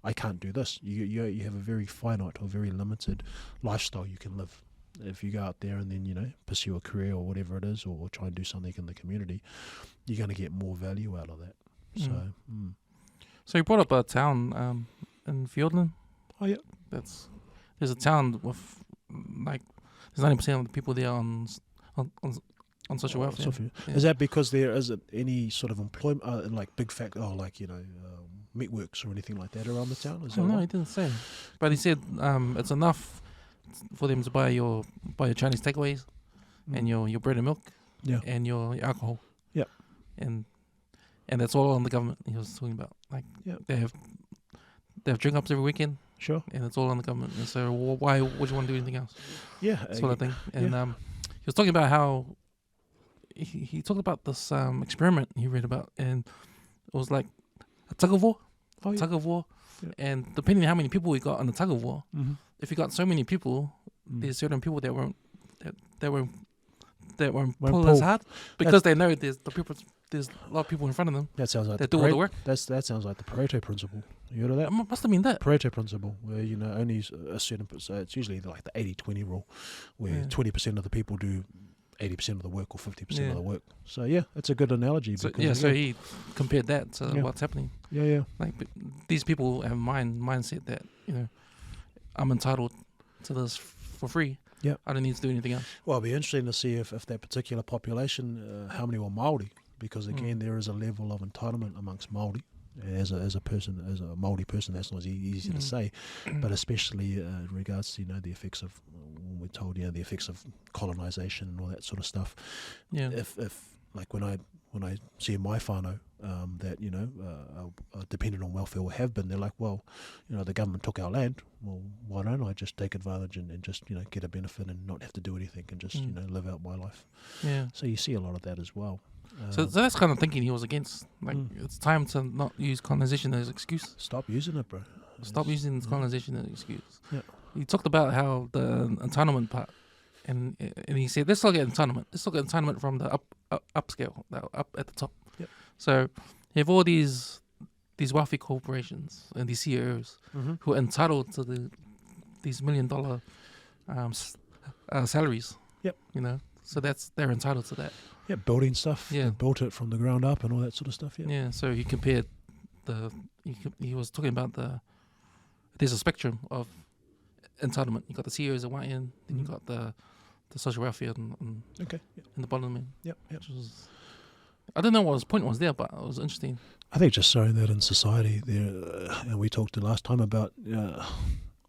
I can't do this. You have a very finite or very limited lifestyle you can live. If you go out there and then, pursue a career or whatever it is, or try and do something in the community, you're going to get more value out of that. So you brought up a town in Fiordland. Oh, yeah. There's a town with, like, there's 90% of the people there on social welfare. Yeah. Is that because there isn't any sort of employment, like big meatworks or anything like that around the town? Is that no, he didn't say. But he said it's enough for them to buy your Chinese takeaways and your bread and milk and your alcohol. Yeah. And that's all on the government. He was talking about, like, they have drink ups every weekend. Sure. And it's all on the government. And so why would you want to do anything else? Yeah. Sort of thing. And he was talking about how he talked about this experiment he read about, and it was like a tug of war. tug of war, Yeah. and depending on how many people we got on the tug of war, Mm-hmm. if you got so many people, there's certain people that won't pull as hard because they know there's a lot of people in front of them That sounds like that do all the work. That sounds like the Pareto principle. You heard of that? It must have been that. Pareto principle, where only a certain, so it's usually like the 80-20 rule, where 20% of the people do 80% of the work or 50% of the work. So yeah, it's a good analogy. So, because, so he compared that to what's happening. Yeah. Like these people have mindset that I'm entitled to this for free. Yeah, I don't need to do anything else. Well, it'll be interesting to see if that particular population, how many were Māori, because again, there is a level of entitlement amongst Māori. As a person, as a Māori person, that's not easy to say, but especially in regards to the effects of, when we're told the effects of colonisation and all that sort of stuff. Yeah. If like when I see my whānau that are dependent on welfare or have been, they're like, well, the government took our land. Well, why don't I just take advantage and just get a benefit and not have to do anything and just live out my life? Yeah. So you see a lot of that as well. So that's kind of thinking he was against. Like, it's time to not use colonization as an excuse. Stop using it, bro. Stop using colonization as an excuse. Yeah. He talked about how the entitlement part, and he said, let's look at entitlement. Let's look at entitlement from the upscale, up at the top. Yep. So you have all these wealthy corporations and these CEOs who are entitled to these $1 million salaries. Yep. So they're entitled to that. Yeah, building stuff. Yeah. They built it from the ground up and all that sort of stuff. Yeah. Yeah. So he compared he was talking about there's a spectrum of entitlement. You got the CEOs at one end, then you got the social welfare and Okay. the bottom end. Yep. Which was, I don't know what his point was there, but it was interesting. I think just showing that in society there, and we talked the last time about,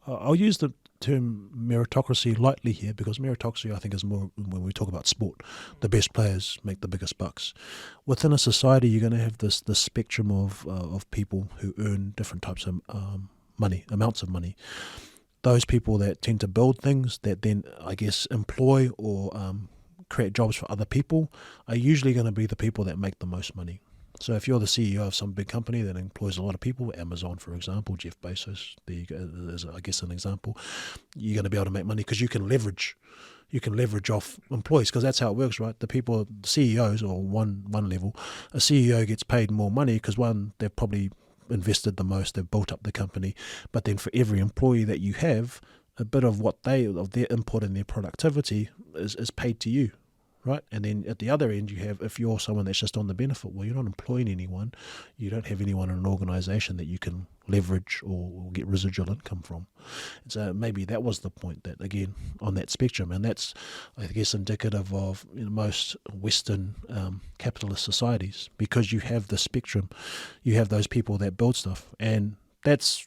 I'll use the term meritocracy lightly here, because meritocracy I think is more when we talk about sport. The best players make the biggest bucks. Within a society, you're going to have this spectrum of people who earn different types of amounts of money. Those people that tend to build things that then, I guess, employ or create jobs for other people are usually going to be the people that make the most money. So if you're the CEO of some big company that employs a lot of people, Amazon, for example, Jeff Bezos, there you go, is, I guess, an example, you're going to be able to make money because you can leverage off employees, because that's how it works, right? The people, CEOs, or one level, a CEO gets paid more money because, one, they've probably invested the most, they've built up the company, but then for every employee that you have, a bit of their input and their productivity is paid to you. Right, and then at the other end, you have, if you're someone that's just on the benefit, well, you're not employing anyone, you don't have anyone in an organisation that you can leverage or get residual income from. So maybe that was the point, that again on that spectrum, and that's, I guess, indicative of most Western capitalist societies, because you have the spectrum, you have those people that build stuff, and that's,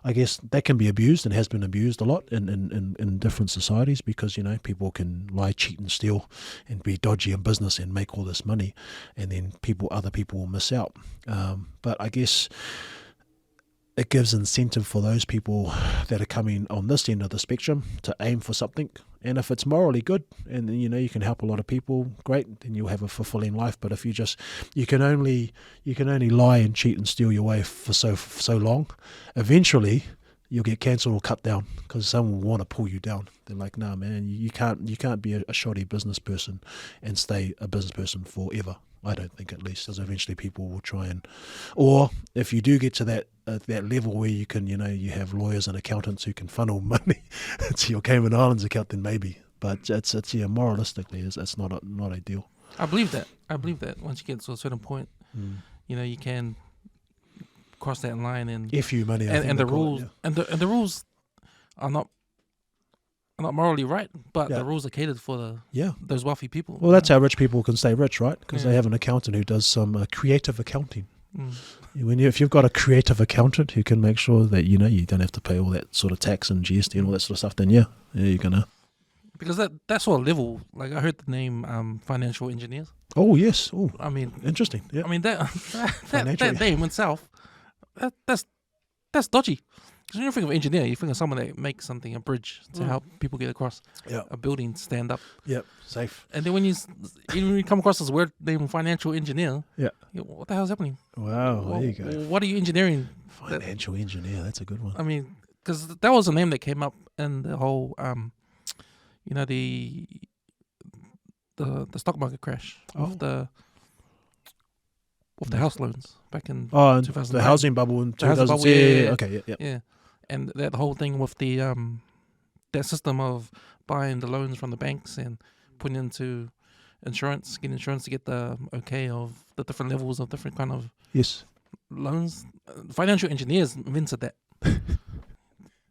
I guess, that can be abused and has been abused a lot in different societies, because people can lie, cheat and steal and be dodgy in business and make all this money, and then other people will miss out. But I guess it gives incentive for those people that are coming on this end of the spectrum to aim for something. And if it's morally good, and you can help a lot of people, great, then you'll have a fulfilling life. But if you can only lie and cheat and steal your way for so long, eventually you'll get cancelled or cut down, because someone will want to pull you down. They're like, nah, man, you can't be a shoddy business person and stay a business person forever. I don't think, at least, as eventually people will try and, or if you do get to that level where you can, you have lawyers and accountants who can funnel money to your Cayman Islands account, then maybe. But it's moralistically, it's not ideal. I believe that. Once you get to a certain point, you can cross that line and FU money, and the rules and the rules are not morally right, but the rules are catered for those wealthy people. Well, that's how rich people can stay rich, right? Because they have an accountant who does some creative accounting. If you've got a creative accountant who can make sure that you don't have to pay all that sort of tax and GST and all that sort of stuff, then you're gonna. Because that sort of level, like I heard the name financial engineers. Oh yes. Oh, I mean, interesting. Yeah. I mean that name itself, that's dodgy. Because when you think of engineer, you think of someone that makes something, a bridge, to help people get across, a building stand up. Yep, safe. And then when you come across this word named financial engineer, what the hell's happening? Wow, there you go. What are you engineering? Financial engineer, that's a good one. I mean, because that was a name that came up in the whole, the stock market crash of the house loans back in 2000. The housing bubble in 2000. Yeah. And that whole thing with the that system of buying the loans from the banks and putting into insurance, getting insurance to get the okay of the different levels of different kind of loans. Financial engineers invented that.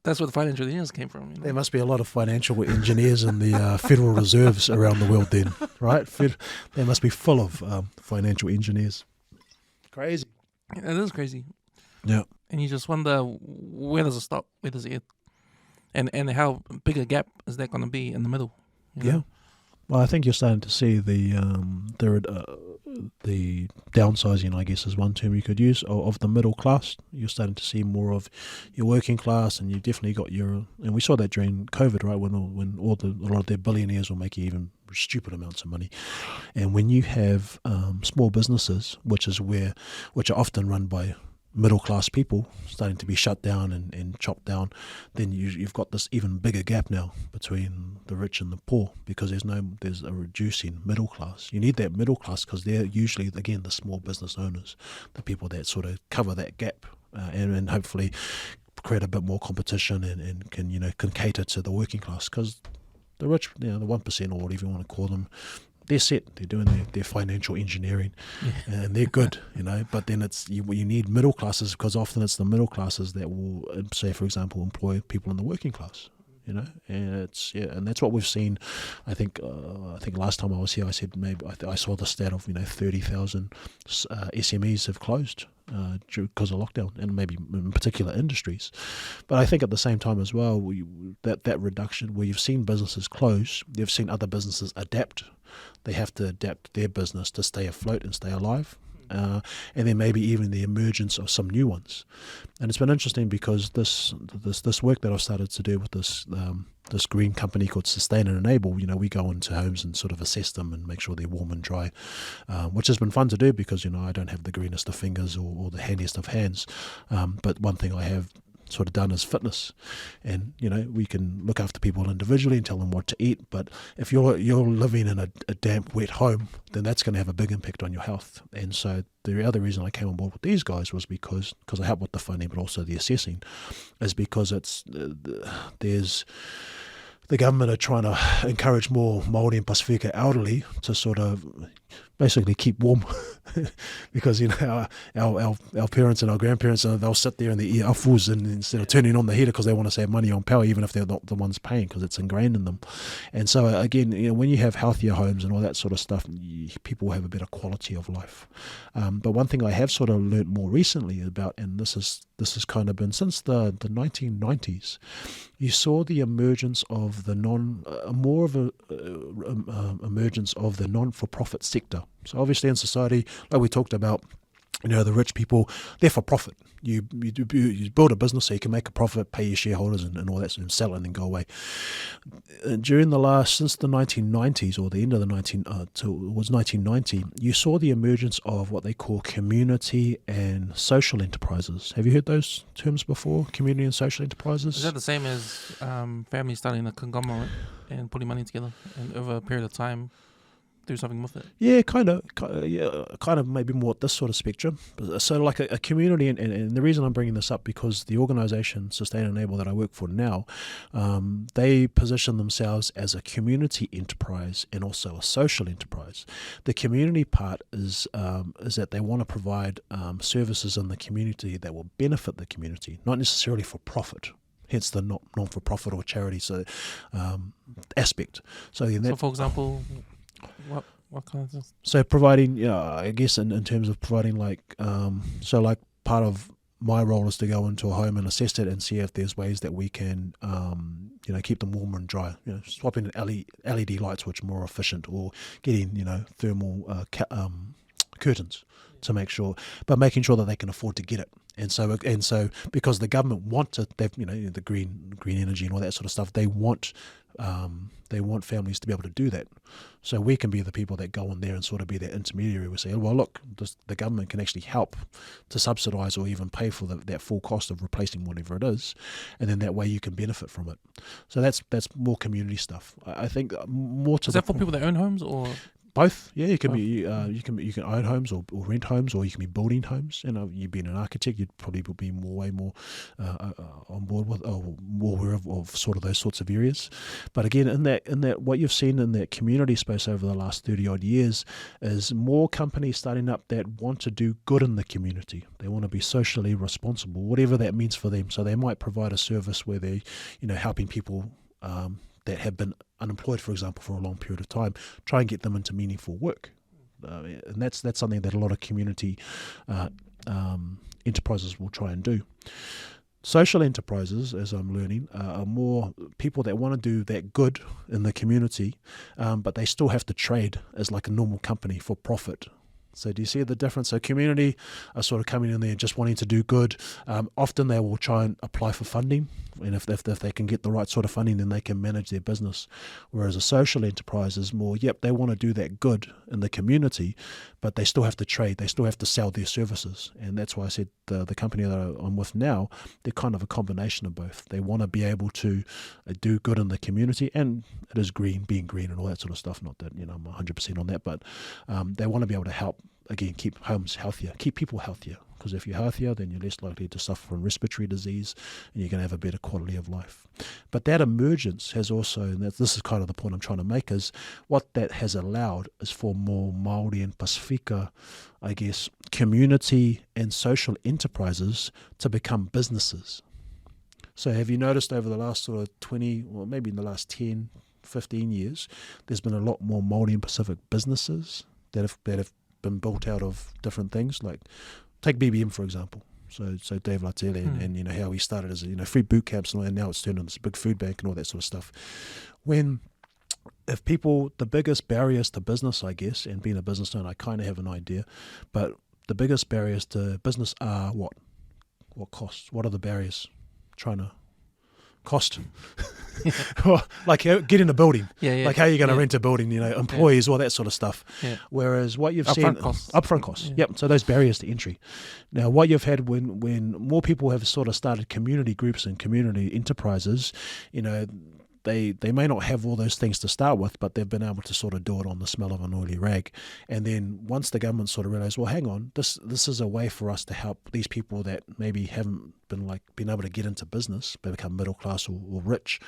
That's where the financial engineers came from. There must be a lot of financial engineers in the Federal Reserves around the world then, right? They must be full of financial engineers. Crazy. It is crazy. Yeah. And you just wonder, where does it stop? Where does it end? And how big a gap is that going to be in the middle? You know? Well, I think you're starting to see the downsizing, I guess, is one term you could use, of the middle class. You're starting to see more of your working class, and you definitely got and we saw that during COVID, right, when a lot of their billionaires were making even stupid amounts of money. And when you have small businesses, which are often run by middle class people, starting to be shut down and chopped down, then you've got this even bigger gap now between the rich and the poor, because there's a reducing middle class. You need that middle class because they're usually, again, the small business owners, the people that sort of cover that gap and hopefully create a bit more competition and can cater to the working class, because the rich, the 1% or whatever you want to call them, they're set. They're doing their financial engineering, and they're good, But then it's you need middle classes, because often it's the middle classes that will, say, for example, employ people in the working class, And and that's what we've seen. I think last time I was here, I said I saw the stat of 30,000 SMEs have closed because of lockdown, and maybe in particular industries. But I think at the same time as well, that reduction where you've seen businesses close, you've seen other businesses adapt. They have to adapt their business to stay afloat and stay alive. And then maybe even the emergence of some new ones. And it's been interesting because this work that I've started to do with this green company called Sustain and Enable, we go into homes and sort of assess them and make sure they're warm and dry, which has been fun to do because, I don't have the greenest of fingers or the handiest of hands. But one thing I have sort of done is fitness, and we can look after people individually and tell them what to eat, but if you're living in a damp, wet home, then that's going to have a big impact on your health. And so the other reason I came on board with these guys was because I help with the funding but also the assessing, is because there's the government are trying to encourage more Māori and Pasifika elderly to sort of basically keep warm because our parents and our grandparents, they'll sit there in the awfus and instead of turning on the heater because they want to save money on power, even if they're not the ones paying, because it's ingrained in them. And so again, when you have healthier homes and all that sort of stuff, people have a better quality of life. But one thing I have sort of learnt more recently about, and this has kind of been since the 1990s, you saw the emergence of the emergence of the non-for-profit sector. So obviously in society, like we talked about, the rich people, they're for profit. You build a business so you can make a profit, pay your shareholders and all that, and sell it and then go away. Since the 1990s, or the end of the towards 1990, you saw the emergence of what they call community and social enterprises. Have you heard those terms before? Community and social enterprises? Is that the same as families starting a conglomerate and putting money together and over a period of time do something with it? Yeah, kind of maybe more at this sort of spectrum. So like a community, and the reason I'm bringing this up because the organisation Sustain and Enable that I work for now, they position themselves as a community enterprise and also a social enterprise. The community part is that they want to provide services in the community that will benefit the community, not necessarily for profit. Hence the non-for-profit or charity aspect. So for example, what kind of things? So providing, I guess in terms of providing part of my role is to go into a home and assess it and see if there's ways that we can, keep them warmer and dry. Swapping LED lights which are more efficient, or getting, thermal curtains to make sure, but making sure that they can afford to get it. And so because the government want it, they've, the green energy and all that sort of stuff, they want families to be able to do that. So we can be the people that go in there and sort of be that intermediary. We say, well, look, the government can actually help to subsidise or even pay for that full cost of replacing whatever it is, and then that way you can benefit from it. So that's more community stuff. I think more to. Is that for people that own homes or? Both, yeah. You can be you can own homes or rent homes, or you can be building homes. You've been an architect, you'd probably be way more on board with, or more aware of sort of those sorts of areas. But again, in that what you've seen in that community space over the last 30 odd years is more companies starting up that want to do good in the community. They want to be socially responsible, whatever that means for them. So they might provide a service where they, helping people that have been unemployed, for example, for a long period of time, try and get them into meaningful work. And that's something that a lot of community enterprises will try and do. Social enterprises, as I'm learning, are more people that want to do that good in the community, but they still have to trade as like a normal company for profit. So do you see the difference? So community are sort of coming in there just wanting to do good. Often they will try and apply for funding, and if they can get the right sort of funding, then they can manage their business. Whereas a social enterprise is more, they want to do that good in the community, but they still have to trade. They still have to sell their services. And that's why I said the company that I'm with now, they're kind of a combination of both. They want to be able to do good in the community, and it is being green and all that sort of stuff. Not that, I'm 100% on that, but they want to be able to help, again, keep homes healthier, keep people healthier. Because if you're healthier, then you're less likely to suffer from respiratory disease, and you're going to have a better quality of life. But that emergence has also, and this is kind of the point I'm trying to make, is what that has allowed is for more Māori and Pasifika, I guess, community and social enterprises to become businesses. So have you noticed over the last sort of 20, or maybe in the last 10, 15 years, there's been a lot more Māori and Pacific businesses that have been built out of different things, like take BBM for example. So Dave Latele and how he started as free boot camps, and now it's turned into this big food bank and all that sort of stuff. If people, the biggest barriers to business, I guess, and being a business owner, I kind of have an idea, but the biggest barriers to business are what costs? What are the barriers? Trying to cost. Like getting a building. Like how are you going to rent a building, employees, all that sort of stuff. Whereas what you've seen, upfront costs. Yep. So those barriers to entry. Now what you've had when more people have sort of started community groups and community enterprises, they may not have all those things to start with, but they've been able to sort of do it on the smell of an oily rag. And then once the government sort of realised, well, hang on, this is a way for us to help these people that maybe haven't been able to get into business, but become middle class or rich.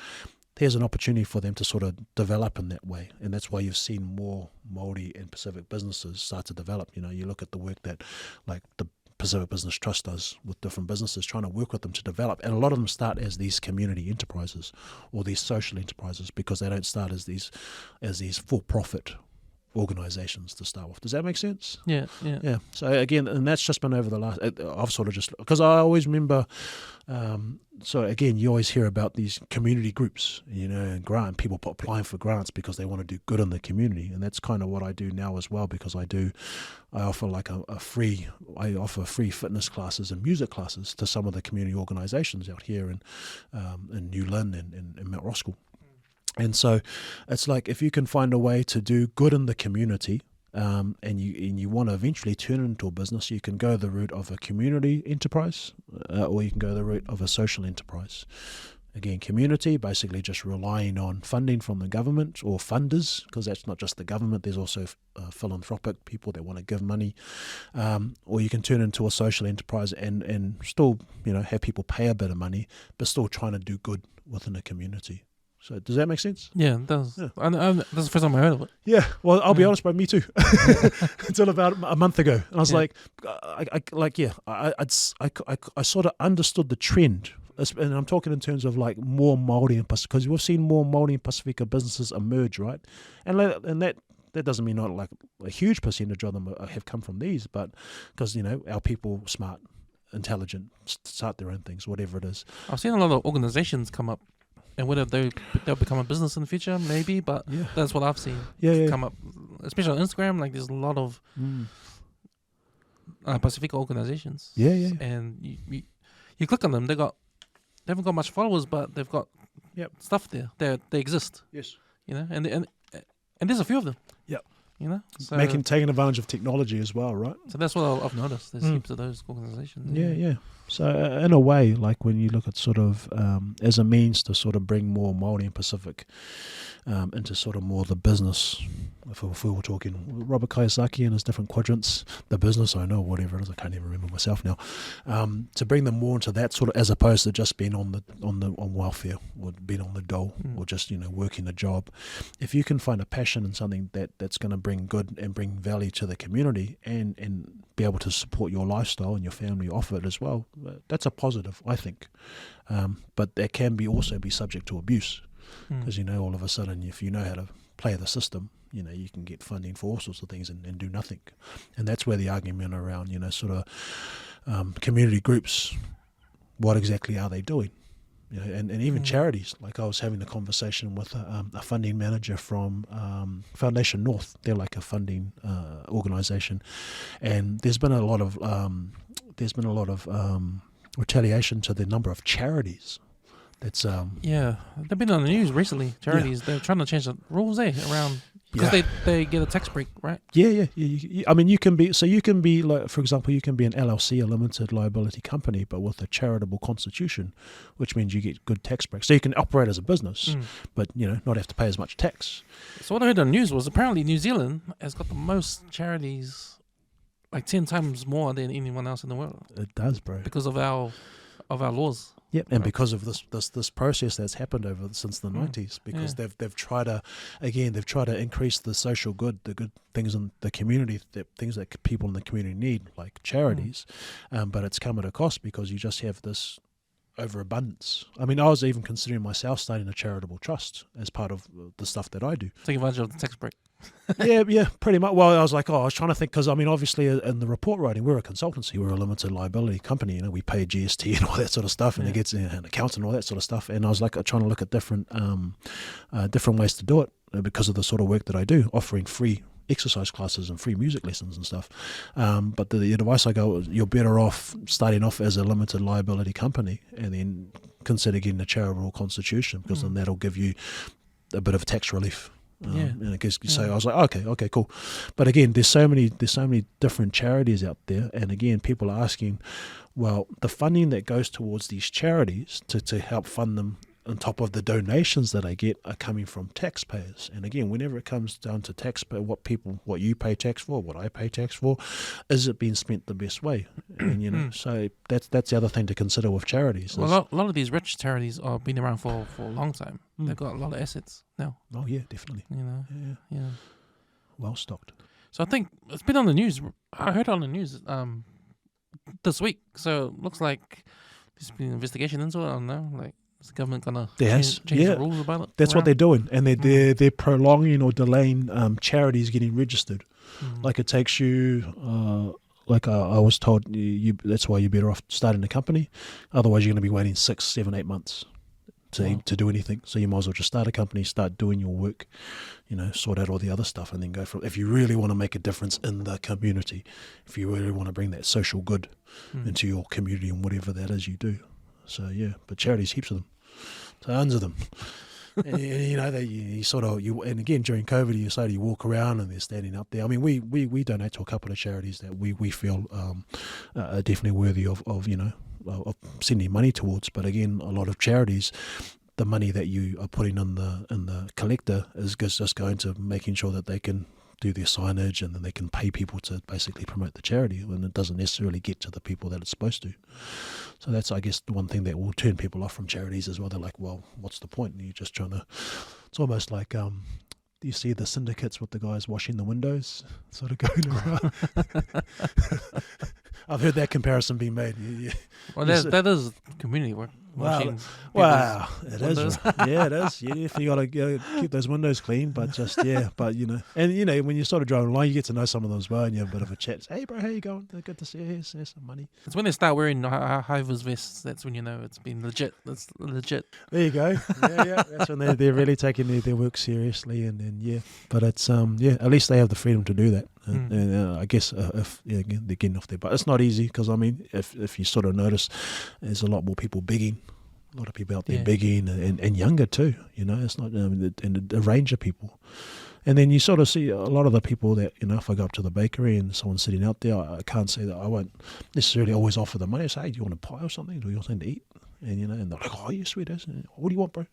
Here's an opportunity for them to sort of develop in that way. And that's why you've seen more Māori and Pacific businesses start to develop. You look at the work that like the Pacific Business Trust does with different businesses, trying to work with them to develop. And a lot of them start as these community enterprises or these social enterprises, because they don't start as these for-profit organisations to start with. Does that make sense? Yeah. So again, and that's just been over the last, I've sort of just, because I always remember, so again, you always hear about these community groups, and people applying for grants because they want to do good in the community. And that's kind of what I do now as well, because I offer like free fitness classes and music classes to some of the community organisations out here in New Lynn and Mount Roskill. And so it's like, if you can find a way to do good in the community, and you want to eventually turn it into a business, you can go the route of a community enterprise, or you can go the route of a social enterprise. Again, community, basically just relying on funding from the government or funders, because that's not just the government, there's also philanthropic people that want to give money. Or you can turn into a social enterprise and still, have people pay a bit of money, but still trying to do good within a community. So does that make sense? Yeah, it does. Yeah. That's the first time I heard of it. Yeah, well, I'll be honest, but me too. Until about a month ago, and I was like, I sort of understood the trend, and I'm talking in terms of like more Māori and Pacific, because we've seen more Māori and Pacifica businesses emerge, right? And that doesn't mean not like a huge percentage of them have come from these, but because our people smart, intelligent, start their own things, whatever it is. I've seen a lot of organisations come up. And whether they'll become a business in the future, maybe, but that's what I've seen come up, especially on Instagram. Like, there's a lot of Pacific organizations. Yeah. And you click on them, they haven't got much followers, but they've got stuff there. They exist. Yes. You know, and there's a few of them. Yep. You know, so taking advantage of technology as well, right? So that's what I've noticed. There's heaps of those organizations. Yeah. So in a way, like when you look at sort of as a means to sort of bring more Māori and Pacific into sort of more the business, if we were talking Robert Kiyosaki and his different quadrants, the business owner or whatever it is, I can't even remember myself now, to bring them more into that sort of, as opposed to just being on welfare or being on the dole or just, you know, working a job. If you can find a passion in something that's going to bring good and bring value to the community and be able to support your lifestyle and your family off it as well, that's a positive, I think. But that can also be subject to abuse, because you know, all of a sudden, if you know how to play the system, you know, you can get funding for all sorts of things and do nothing. And that's where the argument around, you know, sort of community groups, what exactly are they doing? You know, and even charities. Like I was having a conversation with a funding manager from Foundation North. They're like a funding organisation, and there's been a lot of retaliation to the number of charities. That's they've been on the news recently. Charities, they're trying to change the rules around. Because they get a tax break, right? Yeah. I mean, you can be like, for example, you can be an LLC, a limited liability company, but with a charitable constitution, which means you get good tax breaks. So you can operate as a business, but, you know, not have to pay as much tax. So what I heard on the news was apparently New Zealand has got the most charities, like 10 times more than anyone else in the world. It does, bro. Because of our laws. Yep, and because of this process that's happened since the 90s, because they've tried to increase the social good, the good things in the community, the things that people in the community need, like charities, but it's come at a cost because you just have this overabundance. I mean, I was even considering myself starting a charitable trust as part of the stuff that I do. Take advantage of the tax break. yeah, pretty much. Well, I was trying to think, because I mean, obviously in the report writing, we're a consultancy, we're a limited liability company, you know, we pay GST and all that sort of stuff, and it gets an accountant and all that sort of stuff. And I was trying to look at different ways to do it because of the sort of work that I do, offering free exercise classes and free music lessons and stuff. But the advice I go, you're better off starting off as a limited liability company and then consider getting a charitable constitution, because then that'll give you a bit of tax relief. And it gives, so I was like, okay, cool. But again, there's so many different charities out there, and again, people are asking, well, the funding that goes towards these charities to help fund them on top of the donations that I get are coming from taxpayers. And again, whenever it comes down to taxpayer, what you pay tax for, what I pay tax for, is it being spent the best way? And you know, so that's the other thing to consider with charities. Well, a lot of these rich charities are been around for a long time. They've got a lot of assets now. Oh yeah, definitely. You know, yeah. Well stocked. So I think it's been on the news. I heard on the news this week. So it looks like there's been an investigation into it. I don't know, like. Is the government going to change the rules about it? That's what they're doing. And they're prolonging or delaying charities getting registered. Like it takes you, I was told, that's why you're better off starting a company. Otherwise, you're going to be waiting 6, 7, 8 months to do anything. So you might as well just start a company, start doing your work, you know, sort out all the other stuff, and then go from. If you really want to make a difference in the community, if you really want to bring that social good into your community and whatever that is you do. So yeah, but charities, heaps of them, tons of them. And, you know, and again during COVID, you walk around and they're standing up there. I mean, we donate to a couple of charities that we feel are definitely worthy of of sending money towards. But again, a lot of charities, the money that you are putting in the collector is just going to making sure that they can do their signage, and then they can pay people to basically promote the charity, and it doesn't necessarily get to the people that it's supposed to. So that's, I guess, the one thing that will turn people off from charities as well. They're like, well, what's the point? And you're just trying to, it's almost like, do you see the syndicates with the guys washing the windows sort of going around? I've heard that comparison being made. Well, that is community work. Wow, it is. Yeah, it is. Yeah, if you got to keep those windows clean, but you know, and you know, when you sort of driving along, you get to know some of them as well, and you have a bit of a chat. Say, hey, bro, how you going? Good to see you. Here's some money. It's when they start wearing high-vis vests. That's when you know it's been legit. That's legit. There you go. Yeah. That's when they're really taking their work seriously, and then but it's at least they have the freedom to do that. And I guess if they're getting off there, but it's not easy because I mean, if you sort of notice, there's a lot more people begging. A lot of people out there begging, and younger too. You know, it's not and a range of people. And then you sort of see a lot of the people that, you know, if I go up to the bakery and someone's sitting out there, I can't say that I won't necessarily always offer them money. I say, hey, do you want a pie or something? Do you want something to eat? And, you know, and they're like, oh, yeah, sweet as. What do you want, bro?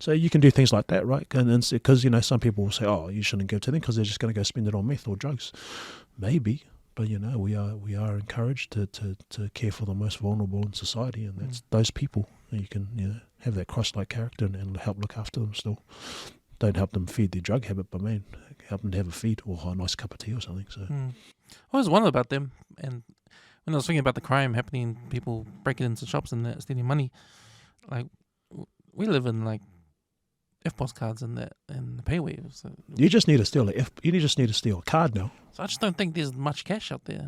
So you can do things like that, right? And because, you know, some people will say, oh, you shouldn't give to them because they're just going to go spend it on meth or drugs. Maybe. But, you know, we are encouraged to care for the most vulnerable in society, and that's those people. You can, you know, have that Christ-like character and help look after them still. Don't help them feed their drug habit, but man, help them to have a feed or a nice cup of tea or something. So I always wondered about them, and when I was thinking about the crime happening, people breaking into shops and stealing money, like we live in like FPOS cards and the PayWave. So you just need to steal you just need to steal a card now. So I just don't think there's much cash out there,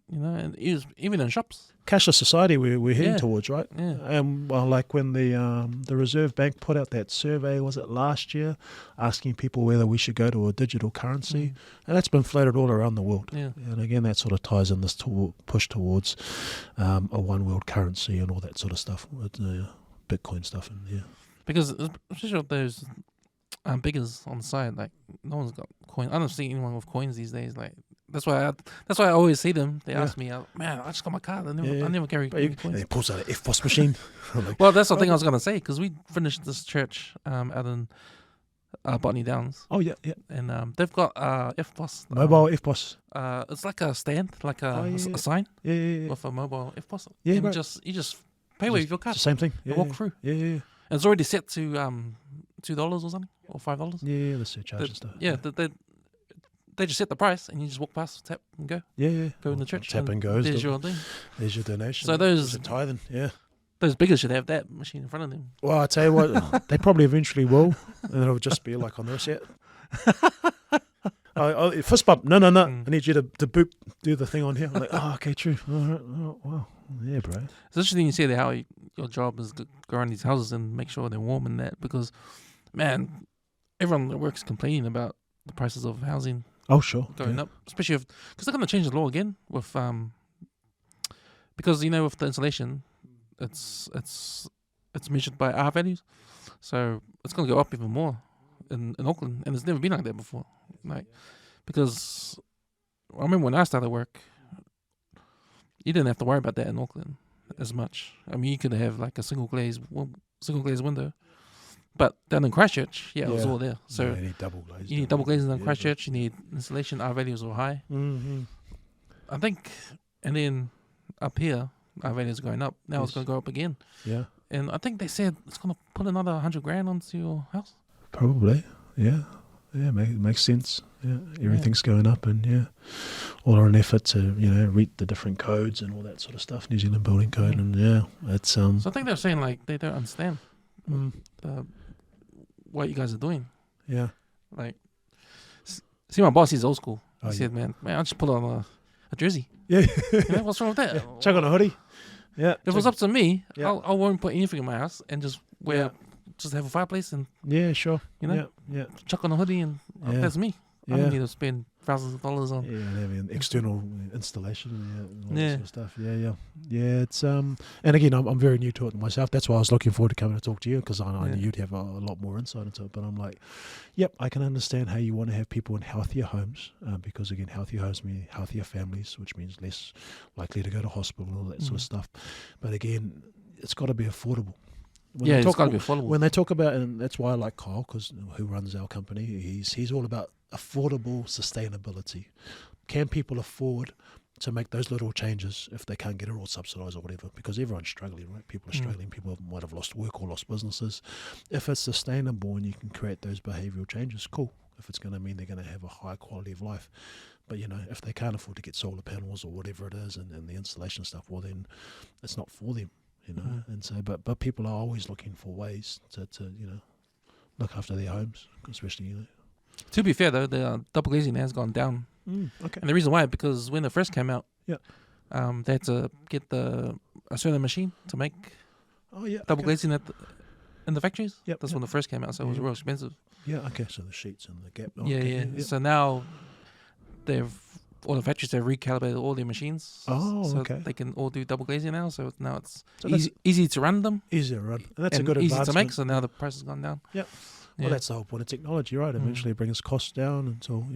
you know, and even in shops. Cashless society we're heading towards, right? Yeah. Well, like when the Reserve Bank put out that survey, was it last year, asking people whether we should go to a digital currency, and that's been floated all around the world. Yeah. And again, that sort of ties in this push towards a one world currency and all that sort of stuff, with Bitcoin stuff, and Because especially with those beggars on the side, like no one's got coins. I don't see anyone with coins these days. Like that's why I always see them. They ask me, man, I just got my card. I never carry coins. And he pulls out an FPOS machine. Like, well, that's the thing I was gonna say, because we finished this church out in Botany Downs. Oh yeah. And they've got FPOS. Mobile FPOS. It's like a stand, like a sign. Yeah. With a mobile FPOS. Yeah, and right. you just pay with your card. It's the same thing. Walk through. Yeah. And it's already set to $2 or something, or $5. Yeah, the surcharge and stuff. Yeah, they just set the price, and you just walk past, tap, and go. Yeah. Go in the church. Tap and goes. There's your thing. There's your donation. So there's tithing. Yeah. Those beggars should have that machine in front of them. Well, I tell you what, they probably eventually will, and it'll just be like on this yet. Fist bump. No. I need you to boop, do the thing on here. I'm like, oh, okay, true. All right. Oh, wow. Yeah, bro. It's interesting you say that how your job is to go around these houses and make sure they're warm and that, because, man, everyone that works complaining about the prices of housing. Oh, sure. Going up, especially because they're going to change the law again with because, you know, with the insulation, it's measured by R values, so it's going to go up even more in Auckland, and it's never been like that before. Like, because I remember when I started work, you didn't have to worry about that in Auckland as much. I mean, you could have like a single glaze window, but down in Christchurch, it was all there. So you need double glazes. You need double glazes in Christchurch. You need insulation. R values are high. Mm-hmm. I think, and then up here, R values are going up. Now it's going to go up again. Yeah. And I think they said it's going to put another $100,000 onto your house. Probably. Yeah. Yeah, makes sense. Yeah, everything's going up, and all in an effort to read the different codes and all that sort of stuff. New Zealand Building Code, and it's So I think they're saying like they don't understand what you guys are doing. Yeah. Like, see, my boss, he's old school. He said, "Man, I just put on a jersey. Yeah. What's wrong with that? Chuck on a hoodie. Yeah. If it was up to me, I won't put anything in my house and just wear." Yeah. Just have a fireplace and sure, chuck on a hoodie, and that's me. I don't need to spend thousands of dollars on having external installation and all that sort of stuff. It's and again, I'm very new to it myself. That's why I was looking forward to coming to talk to you, because I knew you'd have a lot more insight into it. But I'm like, I can understand how you want to have people in healthier homes, because again, healthier homes mean healthier families, which means less likely to go to hospital and all that sort of stuff. But again, it's got to be affordable. It's got to be affordable. When they talk about, and that's why I like Kyle, because who runs our company, he's all about affordable sustainability. Can people afford to make those little changes if they can't get it all subsidised or whatever? Because everyone's struggling, right? People are struggling. People might have lost work or lost businesses. If it's sustainable and you can create those behavioural changes, cool. If it's going to mean they're going to have a high quality of life. But, if they can't afford to get solar panels or whatever it is and the installation stuff, well, then it's not for them. And so, but people are always looking for ways to look after their homes, especially, To be fair though, the double glazing has gone down. Okay. And the reason why, because when it first came out, they had to get a certain machine to make double glazing in the factories. That's when it first came out, so it was real expensive. Yeah. Okay. So the sheets and the gap. So now all the factories have recalibrated all their machines. Oh, so okay. they can all do double glazing now. So now it's So easy to run them. Easier to run. And that's and a good easy advancement. to make. So now the price has gone down. Yep. Yeah. Well, that's the whole point of technology, right? Eventually it brings costs down until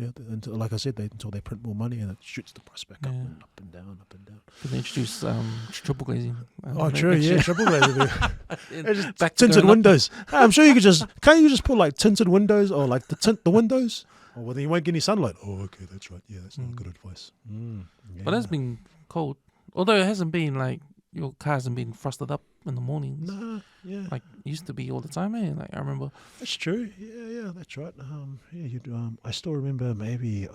like I said, until they print more money and it shoots the price back up and up and down, up and down. They introduce triple glazing. True, yeah, triple glazing. Back to tinted going up. windows. I'm sure you could can't you just put like tinted windows or like the windows? Oh, well, then you won't get any sunlight. Oh, okay, that's right. Yeah, that's not good advice. Yeah. But that's been cold. Although it hasn't been like your car hasn't been frosted up in the mornings. Nah, yeah. Like it used to be all the time, eh? Like I remember. That's true. Yeah, that's right. I still remember maybe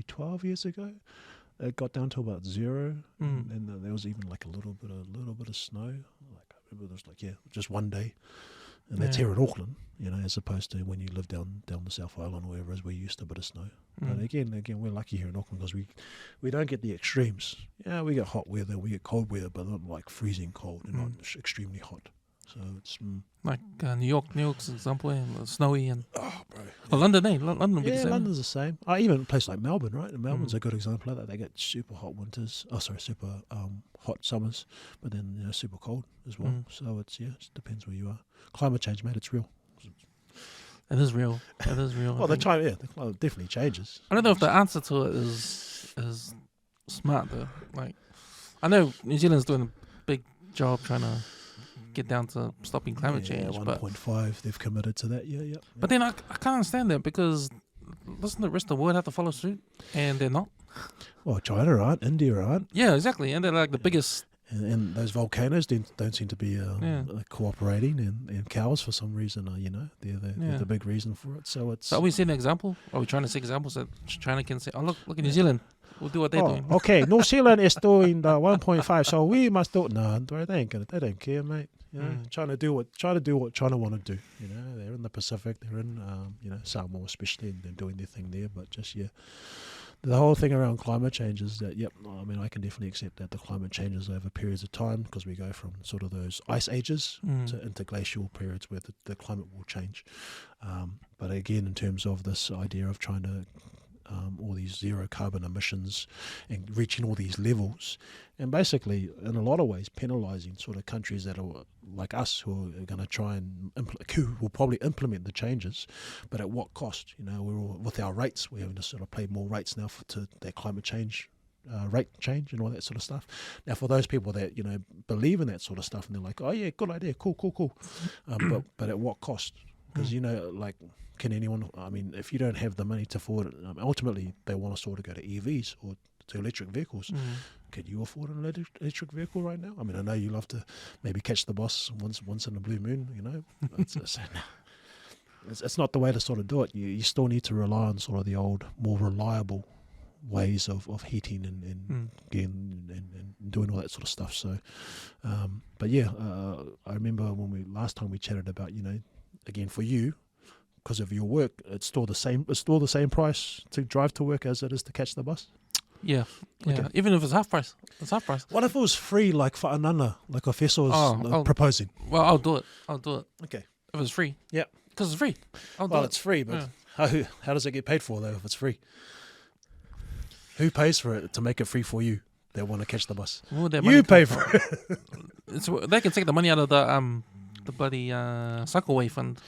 12 years ago, it got down to about 0, and there was even like a little bit of snow. Like I remember there was just one day, and that's here in Auckland, as opposed to when you live down the South Island or wherever, where you used to a bit of snow. But again, we're lucky here in Auckland because we don't get the extremes. Yeah, we get hot weather, we get cold weather, but not like freezing cold and not extremely hot. So it's like New York's an example, and snowy and bro. well, London, London would be the same. London's the same. Even a place like Melbourne, right? And Melbourne's a good example of that. They get super hot winters. Super hot summers, but then super cold as well. So it depends where you are. Climate change, mate, it's real. It is real. It is real. Well, the climate definitely changes. I don't know if the answer to it is smart though. Like, I know New Zealand's doing a big job trying to get down to stopping climate change. 1.5, they've committed to that. Yeah. But then I can't understand that because doesn't the rest of the world have to follow suit? And they're not. Well, China aren't, India aren't. Yeah, exactly. And they're like the biggest. And those volcanoes don't seem to be cooperating, and cows for some reason they're the big reason for it. So are we seeing an example? Are we trying to see examples that China can say, oh look at New Zealand, we'll do what they're doing. Okay, New Zealand is doing the 1.5, so we must do. No, they don't care, mate. Trying to do what China want to do. They're in the Pacific. They're in Samoa especially, and they're doing their thing there. But the whole thing around climate change is that, I can definitely accept that the climate changes over periods of time because we go from sort of those ice ages to interglacial periods where the climate will change. But again, in terms of this idea of trying to all these zero carbon emissions and reaching all these levels, and basically in a lot of ways penalising sort of countries that are like us who are going to try and who will probably implement the changes, but at what cost? We're all with our rates, we're having to sort of pay more rates now to that climate change rate change and all that sort of stuff. Now for those people that believe in that sort of stuff and they're like, oh yeah, good idea, cool, but at what cost? Because can anyone, if you don't have the money to afford it, ultimately they want to sort of go to EVs or to electric vehicles. Can you afford an electric vehicle right now? I know you love to maybe catch the bus once in a blue moon, it's not the way to sort of do it. You still need to rely on sort of the old, more reliable ways of heating and doing all that sort of stuff. So, I remember when last time we chatted about, again for you, because of your work, it's still the same price to drive to work as it is to catch the bus. Yeah. Okay. Even if it's half price, What if it was free, like for Anana, like Officer was proposing? Well, I'll do it. Okay. If it's free. Yeah. Because it's free. It's free, but how does it get paid for though if it's free? Who pays for it to make it free for you? They want to catch the bus. You pay for it. They can take the money out of the bloody cycleway fund.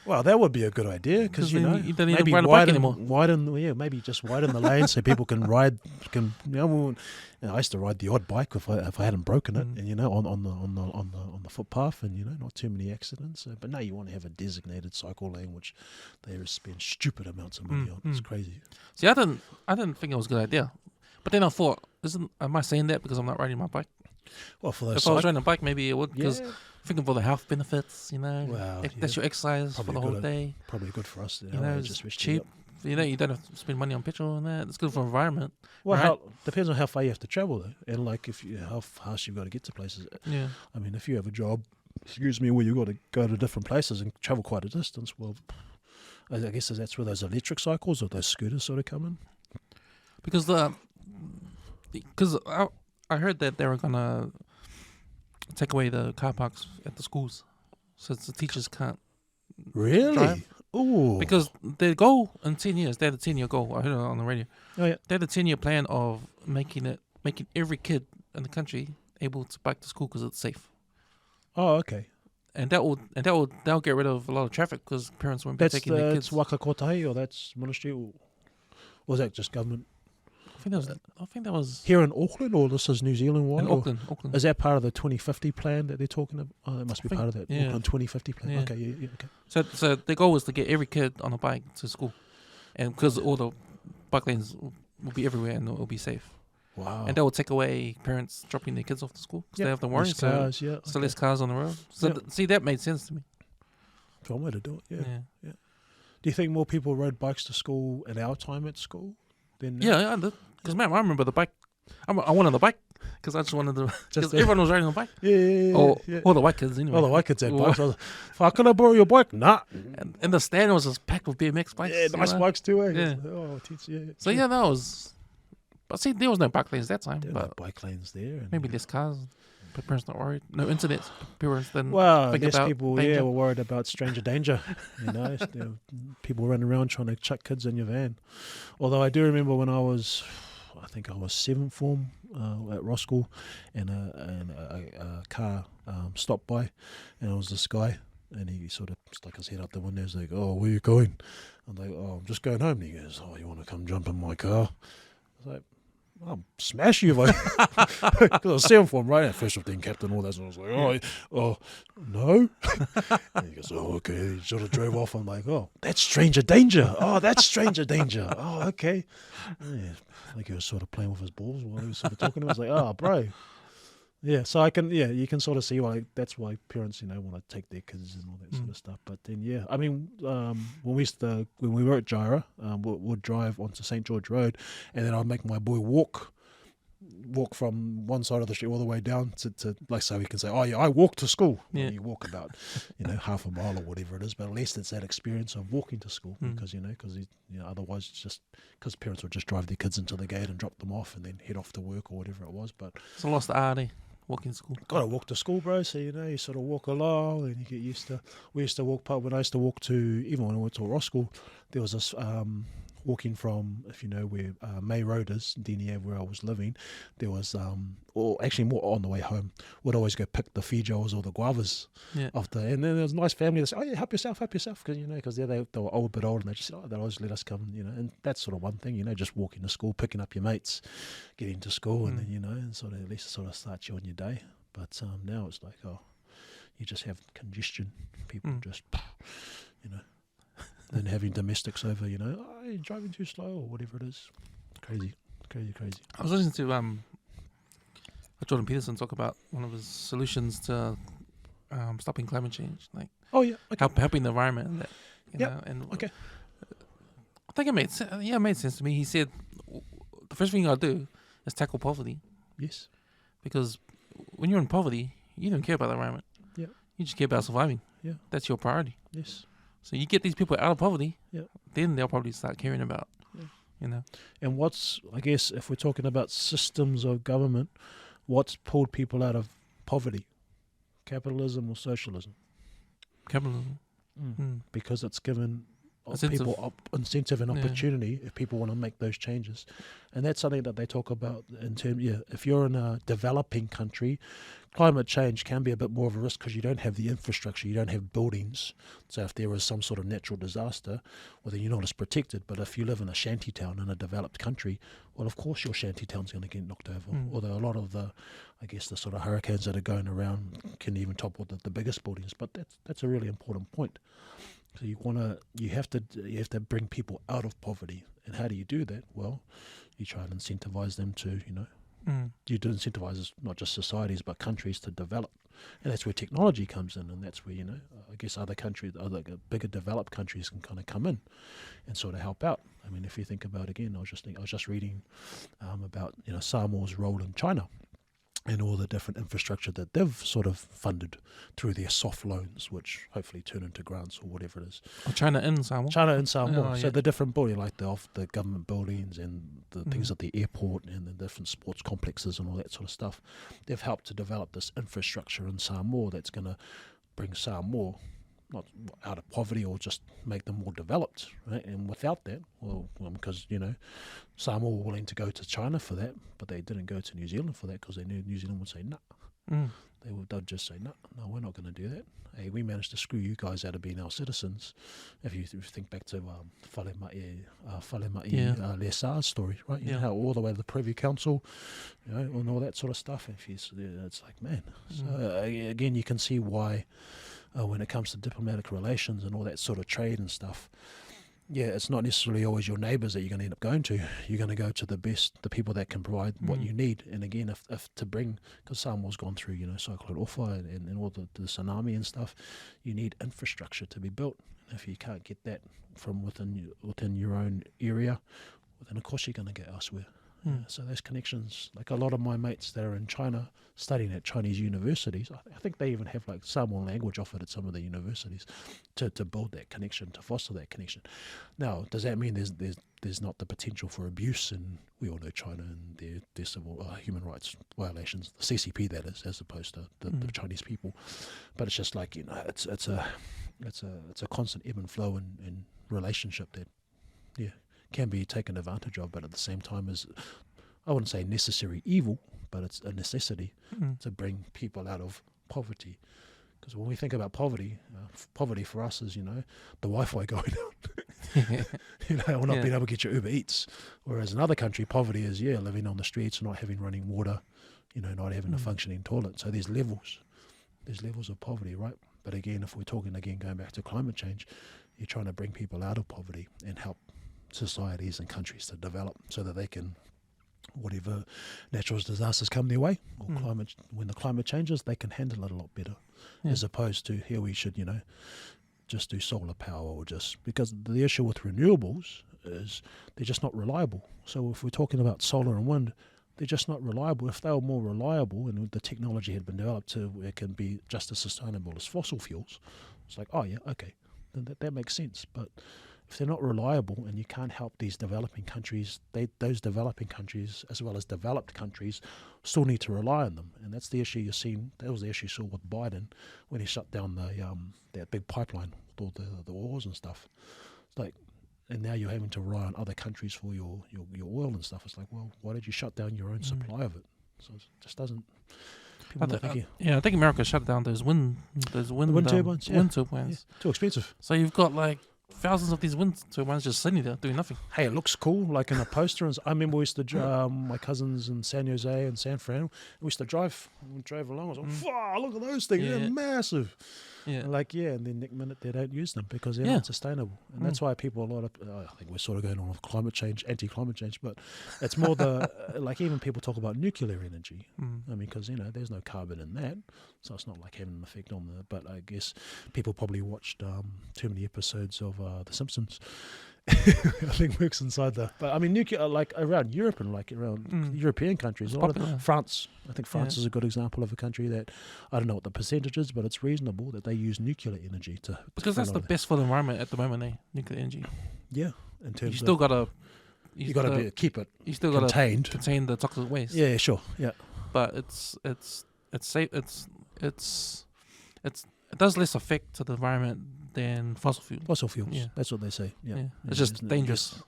Well, that would be a good idea because you don't need maybe to ride a bike anymore. Maybe just widen the lane so people can ride. I used to ride the odd bike if I hadn't broken it, and on the footpath, and not too many accidents. But now you want to have a designated cycle lane, which they spend stupid amounts of money on. It's crazy. See, I didn't think it was a good idea, but then I thought, am I saying that because I'm not riding my bike? Well, for those if I was riding a bike, maybe it would because. Thinking for the health benefits, well, that's your exercise for the whole day. Probably good for us. It's cheap. You don't have to spend money on petrol and that. It's good for the environment. Well, right? Depends on how far you have to travel though, and how fast you've got to get to places. Yeah. If you have a job, where you've got to go to different places and travel quite a distance, well, I guess that's where those electric cycles or those scooters sort of come in. Because I heard that they were gonna take away the car parks at the schools, so the teachers can't really drive. Ooh. Because their goal in 10 years, they had a 10-year goal. I heard it on the radio. Oh yeah. They had a 10-year plan of making every kid in the country able to bike to school because it's safe. Oh, okay. And that'll get rid of a lot of traffic because parents won't be taking their kids. That's Waka Kotahi, or that's ministry, or was that just government? I think that was Here in Auckland, or this is New Zealand wide? in Auckland. Is that part of the 2050 plan that they're talking about? Oh, that must be part of that yeah. Auckland 2050 plan. Yeah. Okay, yeah, okay. So the goal was to get every kid on a bike to school, and because all the bike lanes will be everywhere and it'll be safe. Wow. And that will take away parents dropping their kids off to school because they have to worry. Less cars, yeah. So less cars on the road. So see, that made sense to me. One way to do it, yeah. Yeah. Do you think more people rode bikes to school at our time at school than now? Yeah, because man, I remember the bike. I wanted the bike because I just wanted to. Because everyone was riding a bike. Yeah. All the white kids anyway. All the white kids had bikes. I was like, can I borrow your bike? Nah. And the stand was just packed with BMX bikes. Yeah, nice bikes too, eh? Yeah. Oh, yeah. So yeah, that was. But see, there was no bike lanes that time. There were But no bike lanes there. And maybe less cars. But parents not worried. No internet. Parents then think less about people, danger. were worried about stranger danger. You know, there were people running around trying to chuck kids in your van. Although I do remember when I think I was 7th form at Roskell, and a car stopped by, and it was this guy, and he sort of stuck his head out the window. He's like, "Oh, where you going?" I'm like, "Oh, I'm just going home." And he goes, "Oh, you want to come jump in my car?" I was like, I'll smash you, because I was 7th form, right? At first, then captain, all that. So I was like, oh, no. And he goes, "Oh, okay." He sort of drove off. I'm like, "Oh, that's stranger danger. Oh, that's stranger danger. Oh, okay." Yeah, like he was sort of playing with his balls while he was sort of talking to me. I was like, "Oh, bro." Yeah, so you can sort of see why that's why parents, want to take their kids and all that sort of stuff. But then, yeah, I mean, when we were at Jira, we'd drive onto St. George Road, and then I'd make my boy walk from one side of the street all the way down to like, so he can say, "Oh yeah, I walk to school." Yeah. And you walk about, half a mile or whatever it is, but at least it's that experience of walking to school because otherwise it's just because parents would just drive their kids into the gate and drop them off and then head off to work or whatever it was. But It's a lost art, eh? Walking to school. Got to walk to school, bro. So you sort of walk along, and you get used to. We used to walk. When I used to walk to, even when I went to Roskell, there was this walking from, if you know where May Road is, Denia, where I was living. There was, or actually more on the way home, would always go pick the feijoas or the guavas and then there was a nice family that said, "Oh yeah, help yourself," because they were a bit old, and they just said, "Oh, they'll always let us come," and that's sort of one thing, just walking to school, picking up your mates, getting to school, and then and sort of at least it sort of starts you on your day. But now it's like, you just have congestion, people just, then having domestics over, "Oh, you're driving too slow," or whatever it is. Crazy. I was listening to Jordan Peterson talk about one of his solutions to stopping climate change, like helping the environment and that. You know, and okay. I think it made sense. Yeah, it made sense to me. He said the first thing you gotta do is tackle poverty. Yes. Because when you're in poverty, you don't care about the environment. Yeah. You just care about surviving. Yeah. That's your priority. Yes. So you get these people out of poverty, then they'll probably start caring about, And what's, I guess, if we're talking about systems of government, what's pulled people out of poverty? Capitalism or socialism? Capitalism. Because it's given Incentive. people incentive and opportunity if people want to make those changes. And that's something that they talk about in terms, if you're in a developing country, climate change can be a bit more of a risk because you don't have the infrastructure, you don't have buildings. So if there is some sort of natural disaster, well, then you're not as protected. But if you live in a shanty town in a developed country, well, of course your shanty town's going to get knocked over. Although a lot of the sort of hurricanes that are going around can even topple the biggest buildings. But that's a really important point. So you have to bring people out of poverty. And how do you do that? Well, you try and incentivize them to, you do incentivize not just societies but countries to develop, and that's where technology comes in, and that's where I guess other bigger developed countries can kind of come in and sort of help out. I mean, if you think about I was just reading about Samoa's role in China and all the different infrastructure that they've sort of funded through their soft loans, which hopefully turn into grants or whatever it is. China and Samoa. So the different buildings, like the government buildings and the things at the airport and the different sports complexes and all that sort of stuff, they've helped to develop this infrastructure in Samoa that's going to bring Samoa not out of poverty or just make them more developed, right? And without that, well, because, you know, some were willing to go to China for that, but they didn't go to New Zealand for that because they knew New Zealand would say no. They'd just say, no, we're not going to do that. Hey, we managed to screw you guys out of being our citizens. If you think back to Whalemai Lesar's story, right? You know, how all the way to the Privy Council, you know, and all that sort of stuff. It's like, man. So again, you can see why when it comes to diplomatic relations and all that sort of trade and stuff, yeah, it's not necessarily always your neighbours that you're going to end up going to. You're going to go to the people that can provide what you need. And again, if to bring, because Samoa's gone through, you know, Cyclone Ofa and all the tsunami and stuff, you need infrastructure to be built. And if you can't get that from within your own area, well, then of course you're going to get elsewhere. So those connections, like a lot of my mates that are in China studying at Chinese universities, I think they even have like Samoan language offered at some of the universities to build that connection, to foster that connection. Now, does that mean there's not the potential for abuse? And we all know China and their civil human rights violations, the CCP that is, as opposed to the Chinese people. But it's just like, you know, it's a constant ebb and flow in relationship that, yeah, can be taken advantage of, but at the same time is, I wouldn't say necessary evil, but it's a necessity to bring people out of poverty. Because when we think about poverty for us is, you know, the Wi-Fi going out, you know, or not being able to get your Uber Eats. Whereas in other country, poverty is, living on the streets, not having running water, you know, not having a functioning toilet. So there's levels of poverty, right? But again, if we're talking going back to climate change, you're trying to bring people out of poverty and help societies and countries to develop so that they can, whatever natural disasters come their way, or when the climate changes, they can handle it a lot better, as opposed to here we should, you know, just do solar power, or just, because the issue with renewables is they're just not reliable. So if we're talking about solar and wind, they're just not reliable. If they were more reliable and the technology had been developed to where it can be just as sustainable as fossil fuels, it's like, oh yeah, okay, then that makes sense. But if they're not reliable and you can't help these developing countries, those developing countries as well as developed countries still need to rely on them. And that's the issue you're seeing. That was the issue you saw with Biden when he shut down that big pipeline with all the wars and stuff. It's like, and now you're having to rely on other countries for your oil and stuff. It's like, well, why did you shut down your own supply of it? So it just doesn't. I think America shut down those wind turbines. Wind turbines. Too expensive. So you've got like thousands of these wind turbines just sitting there doing nothing. Hey, it looks cool, like in a poster. And I remember we used to, my cousins in San Jose and San Fran, we used to drive along. I was like, wow, look at those things, they're massive. Yeah. And then next minute they don't use them because they're not sustainable. And that's why people, I think we're sort of going on with climate change, anti-climate change, but it's more like even people talk about nuclear energy. I mean, because, you know, there's no carbon in that. So it's not like having an effect on but I guess people probably watched too many episodes of The Simpsons. I think works inside but I mean nuclear, like around Europe and like around European countries, France. I think France is a good example of a country that, I don't know what the percentage is, but it's reasonable that they use nuclear energy because that's the best for the environment at the moment, nuclear energy. Yeah, in terms you still gotta keep it. You still contained. Gotta contain the toxic waste. Yeah, sure. Yeah, but it's safe. It does less effect to the environment than fossil fuels. Fossil fuels. Yeah. That's what they say. Yeah. It's just dangerous.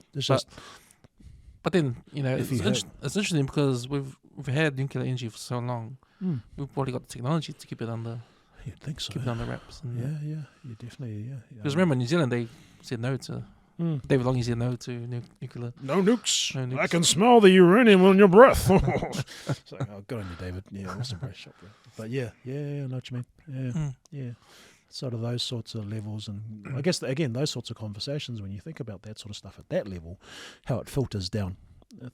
But then, you know, it's interesting because we've had nuclear energy for so long. We've probably got the technology to keep it under. You'd think so. Keep it under wraps. You definitely. Because remember, New Zealand, they said no to. David Long said no to nuclear. No nukes. I can smell the uranium on your breath. So, good on you, David. Yeah, awesome, great shot, bro. But I know what you mean. Yeah. Sort of those sorts of levels, and I guess again those sorts of conversations, when you think about that sort of stuff at that level, how it filters down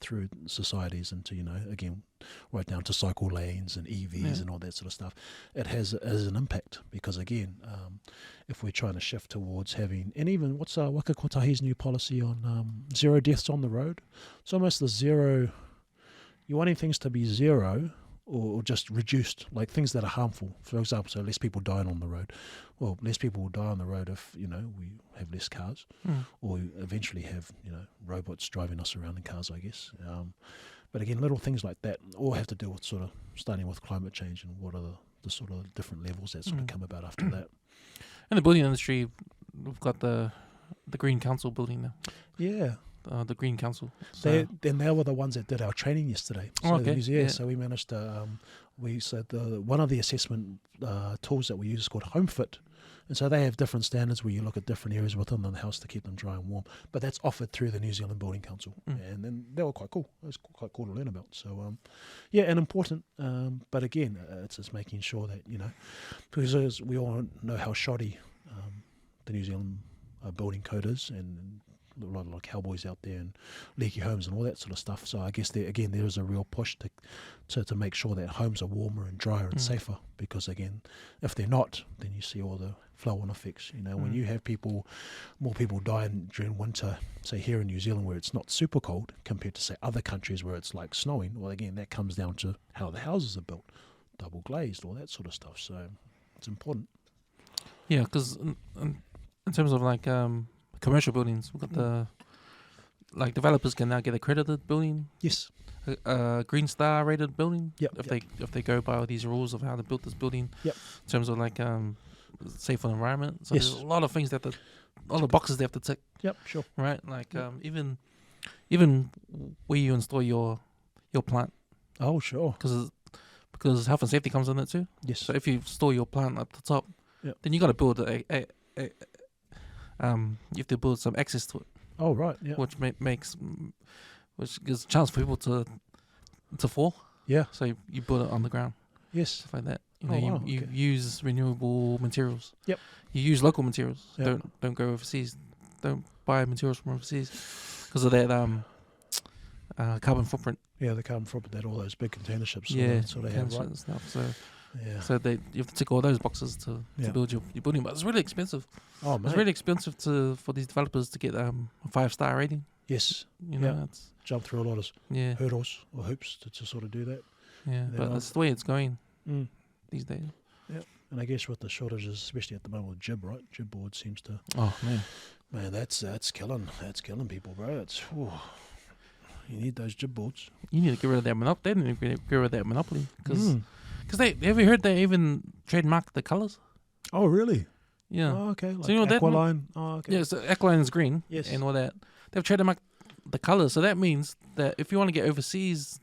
through societies into, you know, again right down to cycle lanes and EVs and all that sort of stuff, it has an impact. Because again, if we're trying to shift towards having, and even what's Waka Kotahi's new policy on 0 deaths on the road, it's almost the zero. You're wanting things to be zero, or just reduced, like things that are harmful. For example, so less people dying on the road. Well, less people will die on the road if, you know, we have less cars, or eventually have, you know, robots driving us around in cars, I guess. But again, little things like that all have to do with sort of starting with climate change and what are the sort of different levels that sort of come about after that. In the building industry, we've got the Green Council building now. Yeah. The Green Council. So They were the ones that did our training yesterday. So okay. So we managed to one of the assessment tools that we use is called HomeFit, and so they have different standards where you look at different areas within the house to keep them dry and warm. But that's offered through the New Zealand Building Council, and then they were quite cool. It was quite cool to learn about. So and important. But again, it's just making sure that because we all know how shoddy the New Zealand building code is, and a lot of cowboys out there and leaky homes and all that sort of stuff. So I guess there is a real push to make sure that homes are warmer and drier and safer, because again, if they're not, then you see all the flow-on effects. When you have more people dying during winter, say here in New Zealand where it's not super cold compared to say other countries where it's like snowing, well again that comes down to how the houses are built, double glazed, all that sort of stuff. So it's important. Yeah, because in terms of like commercial buildings, we've got developers can now get accredited building. Yes. Green Star rated building. Yep. If they go by these rules of how to build this building. Yep. In terms of like safe for the environment. So yes. there's a lot of things all the boxes they have to tick. Yep. Sure. Right. Like even where you install your plant. Oh sure. Because health and safety comes in it too. Yes. So if you store your plant at the top, then you got to build you have to build some access to it. Oh right, yeah. Which which gives a chance for people to fall. Yeah. So you build it on the ground. Yes. Stuff like that. You You use renewable materials. Yep. You use local materials. Yep. Don't go overseas. Don't buy materials from overseas because of that carbon footprint. Yeah, the carbon footprint that all those big container ships. Sort of have, right? And stuff. So. Yeah. So you have to tick all those boxes to build your building, but it's really expensive. Oh man. It's really expensive for these developers to get a 5-star rating. Yes. It's jump through a lot of hurdles or hoops to sort of do that. Yeah, but that's the way it's going these days. Yeah. And I guess with the shortages, especially at the moment with jib, right? Jib board seems to. Oh man, that's killing people, bro. You need those jib boards. You need to get rid of that monopoly. They need to get rid of that monopoly because have you heard they even trademarked the colors? Oh really? Yeah. Oh, okay. Like so you know Aqualine. That? Oh okay. Yeah, so Aqualine is green. Yes. And all that. They've trademarked the colors, so that means that if you want to get overseas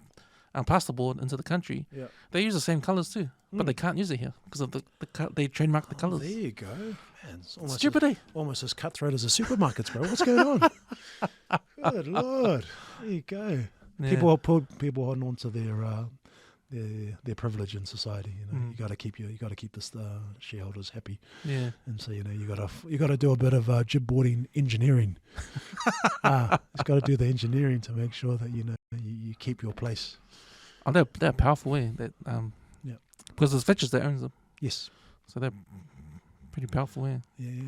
plasterboard into the country, they use the same colors too, but they can't use it here because of they trademarked the colors. There you go. Man, it's almost stupid. Almost as cutthroat as the supermarkets, bro. What's going on? Good Lord. There you go. Yeah. People holding on to their privilege in society. You got to keep the shareholders happy. Yeah. And so you got to do a bit of jib boarding engineering. It's got to do the engineering to make sure that you keep your place. Oh, they're a powerful way that because it's Fetchers that owns them. Yes. So they're pretty powerful way. Yeah.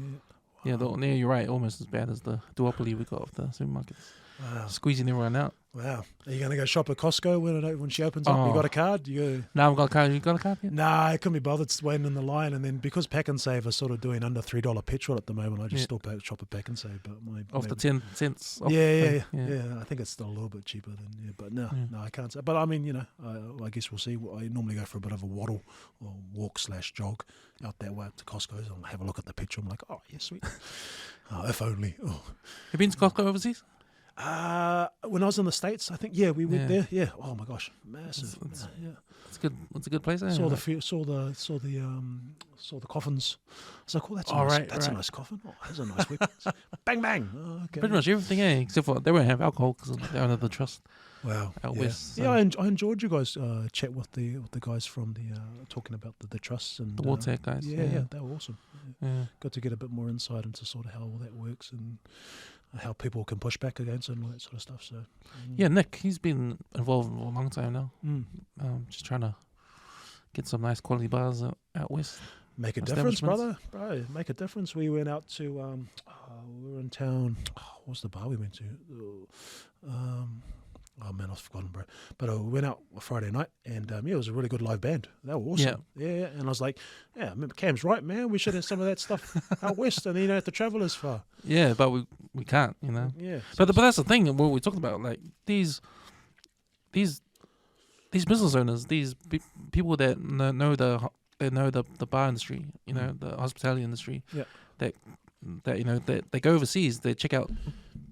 Wow. Yeah, you're right. Almost as bad as the duopoly we got of the supermarkets. Wow. Squeezing everyone out. Wow. Are you going to go shop at Costco when she opens up? You got a card? No, I've got a card. You got a card yet? Nah, I couldn't be bothered waiting in the line. And then because Pack and Save are sort of doing under $3 petrol at the moment, I just still shop at Pack and Save. But off the 10 cents. Off yeah. I think it's still a little bit cheaper than But no, I can't say. But I mean, I guess we'll see. I normally go for a bit of a waddle or walk/jog out that way up to Costco's. I'll have a look at the petrol. I'm like, oh yeah, sweet. If only. Oh. Have you been to Costco overseas? When I was in the States, I think we went there. Yeah. Oh my gosh, massive. It's good. It's a good place. Saw the coffins. I was like, oh, that's a nice coffin. Oh, that's a nice weapon. Bang bang. Oh, okay. Pretty much everything, except for they won't have alcohol because they don't have the trust. Wow. Out west. So. Yeah, I enjoyed you guys chat with the guys from the talking about the trusts and the water guys. Yeah, they were awesome. Yeah. Got to get a bit more insight into sort of how all that works and how people can push back against it and all that sort of stuff. So Nick, he's been involved for a long time now. Just trying to get some nice quality bars out west. Make a difference, brother. Bro, make a difference. We went out to we were in town. What's the bar we went to? Oh man, I've forgotten, bro. But we went out Friday night, and it was a really good live band. They were awesome. Yeah. And I was like, I remember Cam's right, man. We should have some of that stuff out west, and then you don't have to travel as far. Yeah, but we can't, Yeah. But that's the thing. What we talked about, like these business owners, these people that know the know the bar industry, you know, the hospitality industry. Yeah. That you know they go overseas, they check out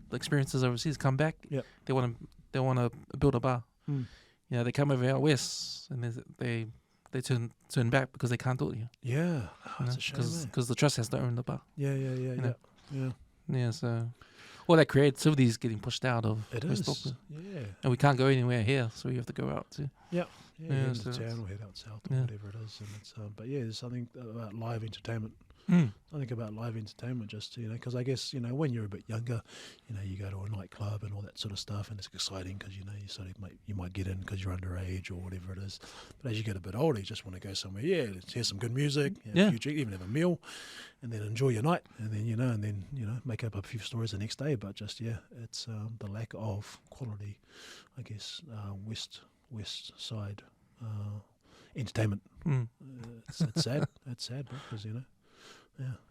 the experiences overseas, come back. Yeah. They want to build a bar. Mm. You know, they come over out west and they turn back because they can't do it here. Yeah. Oh, it's a shame. Because the trust has to own the bar. Yeah. know? Yeah. Yeah, so all that creativity is getting pushed out of It West is. Auckland. Yeah. And we can't go anywhere here, so we have to go out too. Yeah, Yeah, head so into it's- town or head out south or yeah. whatever it is. And it's but yeah, there's something about live entertainment. Mm. I think about live entertainment just, you know, because I guess, you know, when you're a bit younger, you know, you go to a nightclub and all that sort of stuff, and it's exciting because, you know, you might get in because you're underage or whatever it is. But as you get a bit older, you just want to go somewhere. Yeah, let's hear some good music, Yeah. even have a meal, and then enjoy your night, and then make up a few stories the next day. But just it's the lack of quality, I guess, west side entertainment. Mm. It's sad. It's sad, bro, because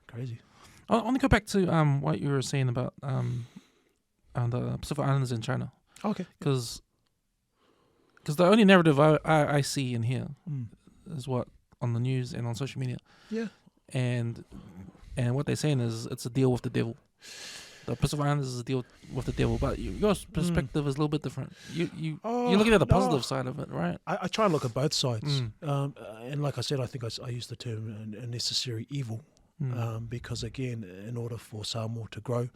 crazy. I want to go back to what you were saying about the Pacific Islands in China, Okay. because the only narrative I see in here is what on the news and on social media, Yeah. and what they're saying is it's a deal with the devil. The Pacific Islands is a deal with the devil, but your perspective is a little bit different. You're looking at the positive side of it, right? I try and look at both sides. Mm. And like I said, I think I used the term a necessary evil. Because again, in order for Samoa to grow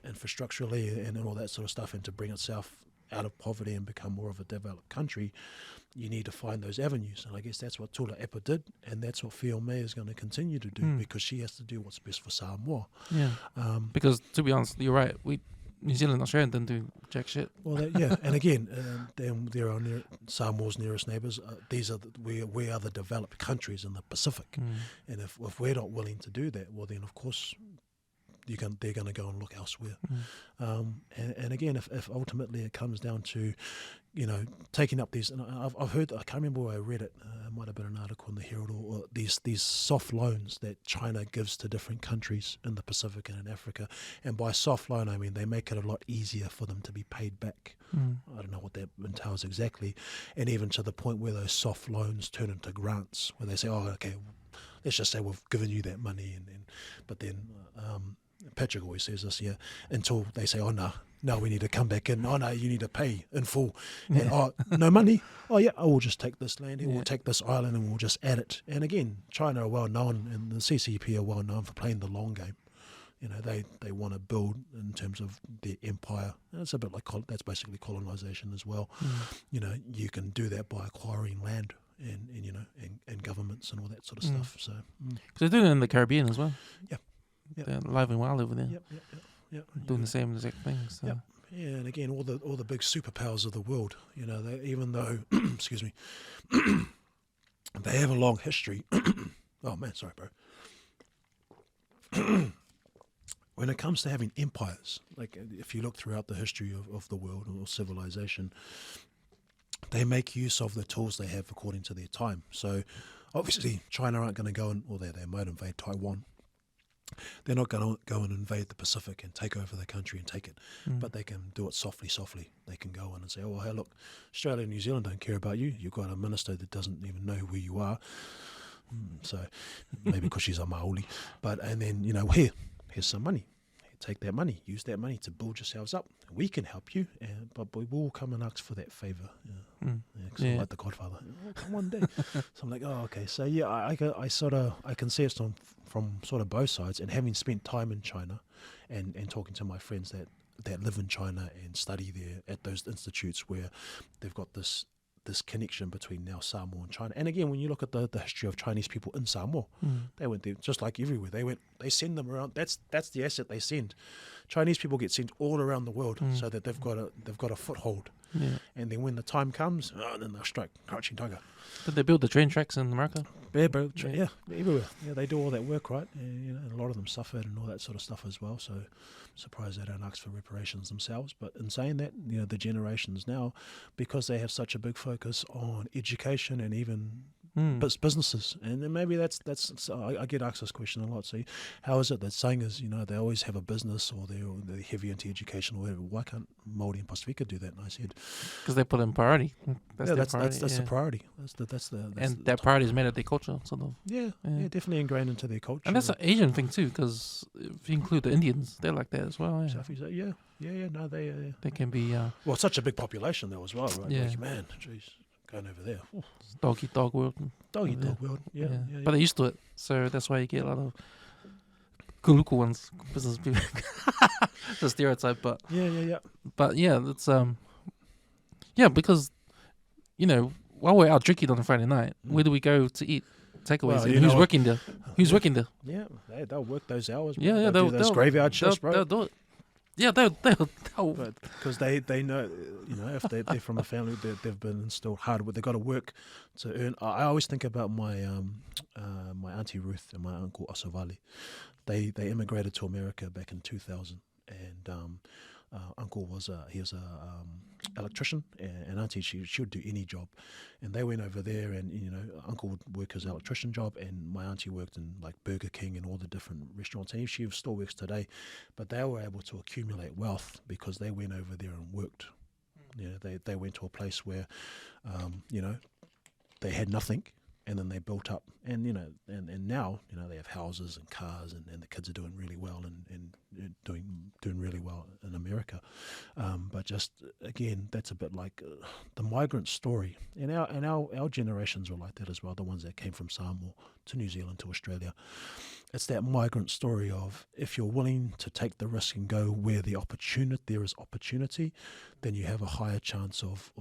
infrastructurally and all that sort of stuff, and to bring itself out of poverty and become more of a developed country, you need to find those avenues. And I guess that's what Tula Epa did, and that's what Fiome is going to continue to do, because she has to do what's best for Samoa. Yeah. Because to be honest, you're right. New Zealand and Australia didn't do jack shit. Well, and again, there are Samoa's nearest neighbours. We are the developed countries in the Pacific, and if we're not willing to do that, well, then of course they're going to go and look elsewhere. And again, if ultimately it comes down to, you know, taking up these, and I've heard, I can't remember where I read it. It might have been an article in the Herald, or these soft loans that China gives to different countries in the Pacific and in Africa. And by soft loan, I mean they make it a lot easier for them to be paid back. I don't know what that entails exactly, and even to the point where those soft loans turn into grants, where they say, oh, okay, let's just say we've given you that money, but then Patrick always says this, until they say, oh, no, we need to come back in. Oh, no, you need to pay in full. And, oh, no money? Oh, yeah, we'll just take this land here, we'll take this island, and we'll just add it. And again, China are well known, and the CCP are well known for playing the long game. You know, they want to build in terms of their empire. And it's a bit like, that's basically colonization as well. You know, you can do that by acquiring land and governments and all that sort of stuff. So, because they're doing it in the Caribbean as well. Yep. They're alive and well over there. Yep. Doing the same exact thing. So. Yep. Yeah, and again, all the big superpowers of the world, you know, even though, excuse me, they have a long history. Oh man, sorry, bro. When it comes to having empires, like if you look throughout the history of the world or civilization, they make use of the tools they have according to their time. So obviously China aren't going to go they might invade Taiwan. They're not going to go and invade the Pacific and take over the country and take it, but they can do it softly. They can go in and say, oh, hey, look, Australia and New Zealand don't care about you. You've got a minister that doesn't even know who you are. So maybe because she's a Maoli. And then, you know, here's some money. Take that money, use that money to build yourselves up. We can help you, but we will come and ask for that favour. I'm like the Godfather. One day. So I'm like, oh, okay. So yeah, I can see it from sort of both sides. And having spent time in China, and talking to my friends that live in China and study there at those institutes where they've got this connection between now Samoa and China. And again, when you look at the history of Chinese people in Samoa, they went there just like everywhere. They send them around. That's the asset they send. Chinese people get sent all around the world so that they've got a foothold. Yeah. And then when the time comes, then they'll strike Crouching Tiger. Did they build the train tracks in America? Yeah, bro. Yeah, everywhere. Yeah, they do all that work, right? And a lot of them suffered and all that sort of stuff as well. So surprised they don't ask for reparations themselves. But in saying that, the generations now, because they have such a big focus on education and even businesses, and then maybe that's I get asked this question a lot. See, how is it that singers, they always have a business or they're heavy into education or whatever? Why can't Māori and Pasifika do that? And I said, because they put in priority. That's the priority. That's that priority is made at their culture, sort of. Yeah, definitely ingrained into their culture. And that's an Asian thing too, because if you include the Indians, they're like that as well. Yeah. Southeast, no, they can be. Well, it's such a big population though as well, right? Yeah. Like, man, jeez. Going over there. Ooh. Dog eat dog world. Dog eat dog world. Yeah. But they're used to it, so that's why you get a lot of kuluku ones, business people. The stereotype, but yeah. But yeah, it's because while we're out drinking on a Friday night, where do we go to eat? Takeaways. Well, who's working there? Who's working there? Yeah, they'll work those hours. Yeah, they'll do those graveyard shifts, bro. They'll do it. Yeah, they'll because they know, if they're from a family that they've been instilled hard work, they've got to work to earn. I always think about my my auntie Ruth and my uncle Asovali. They immigrated to America back in 2000, and uncle was a electrician, and auntie she would do any job, and they went over there, and uncle would work his electrician job, and my auntie worked in like Burger King and all the different restaurants, and she still works today, but they were able to accumulate wealth because they went over there and worked. They went to a place where they had nothing, and then they built up, and now they have houses and cars, and the kids are doing really well and doing really well in America. But just again, that's a bit like the migrant story, and our generations were like that as well. The ones that came from Samoa to New Zealand to Australia. It's that migrant story of, if you're willing to take the risk and go where there is opportunity, then you have a higher chance of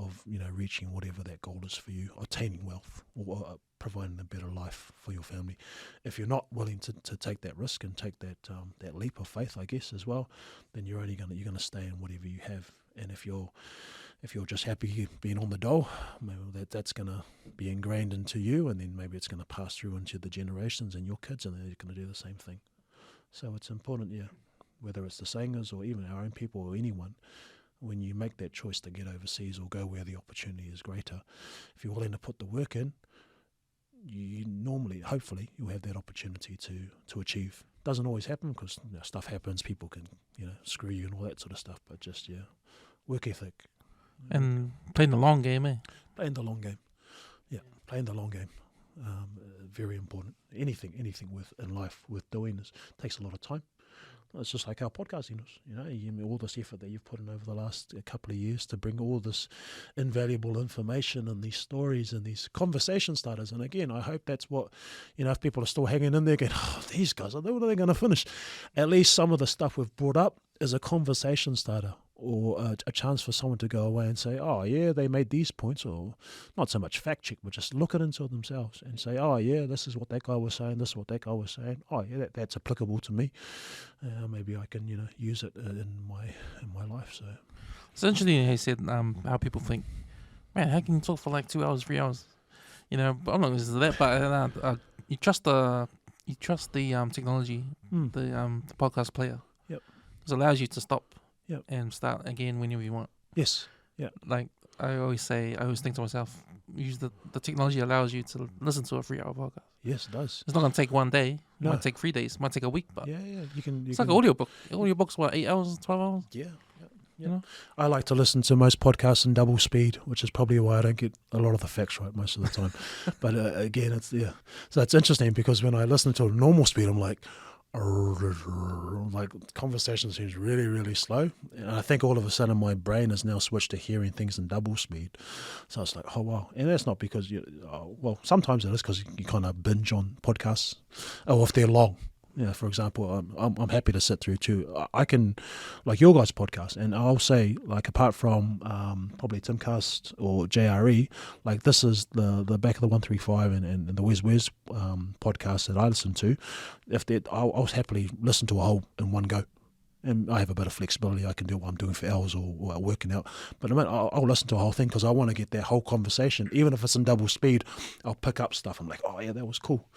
reaching whatever that goal is for you, attaining wealth or providing a better life for your family. If you're not willing to take that risk and take that leap of faith, I guess, as well, then you're gonna stay in whatever you have. And if you're just happy being on the dole, maybe that's going to be ingrained into you, and then maybe it's going to pass through into the generations and your kids, and they're going to do the same thing. So it's important, whether it's the singers or even our own people or anyone, when you make that choice to get overseas or go where the opportunity is greater, if you're willing to put the work in, you normally, hopefully, you'll have that opportunity to achieve. Doesn't always happen because stuff happens, people can screw you and all that sort of stuff, but just work ethic. And playing the long game, eh? Playing the long game. Yeah, playing the long game. Very important. Anything in life worth doing takes a lot of time. It's just like our podcasting is. All this effort that you've put in over the last couple of years to bring all this invaluable information and these stories and these conversation starters. And again, I hope that's what, if people are still hanging in there going, these guys, when are they going to finish? At least some of the stuff we've brought up is a conversation starter, or a chance for someone to go away and say, oh yeah, they made these points, or not so much fact check, but just look it into themselves and say, oh yeah, this is what that guy was saying, this is what that guy was saying, oh yeah, that's applicable to me. Maybe I can use it in my life. So it's interesting how you said how people think, man, how can you talk for like 2 hours, 3 hours? But I'm not going to say that, but you trust the technology, the podcast player. Yep. It allows you to stop. Yep. And start again whenever you want. Yes. Yeah. Like I always think to myself, use the technology allows you to listen to a 3-hour podcast. Yes, it does. It's not going to take one day. No. It might take 3 days. It might take a week. But yeah, you can. It's like an audiobook. Audiobook's what, 8 hours, 12 hours? Yeah. I like to listen to most podcasts in double speed, which is probably why I don't get a lot of the facts right most of the time. But again, it's So it's interesting because when I listen to a normal speed, I'm like conversation seems really, really slow, and I think all of a sudden my brain has now switched to hearing things in double speed. So it's like, oh wow. And that's not because sometimes it is because you kind of binge on podcasts, or if they're long. For example, I'm happy to sit through too. I can, like your guys' podcast, and I'll say, like, apart from probably Timcast or JRE, like this is the Back of the 135 and the Where's podcast that I listen to. I'll happily listen to a whole in one go. And I have a bit of flexibility. I can do what I'm doing for hours or working out. But I'll listen to a whole thing because I want to get that whole conversation. Even if it's in double speed, I'll pick up stuff. I'm like, oh yeah, that was cool.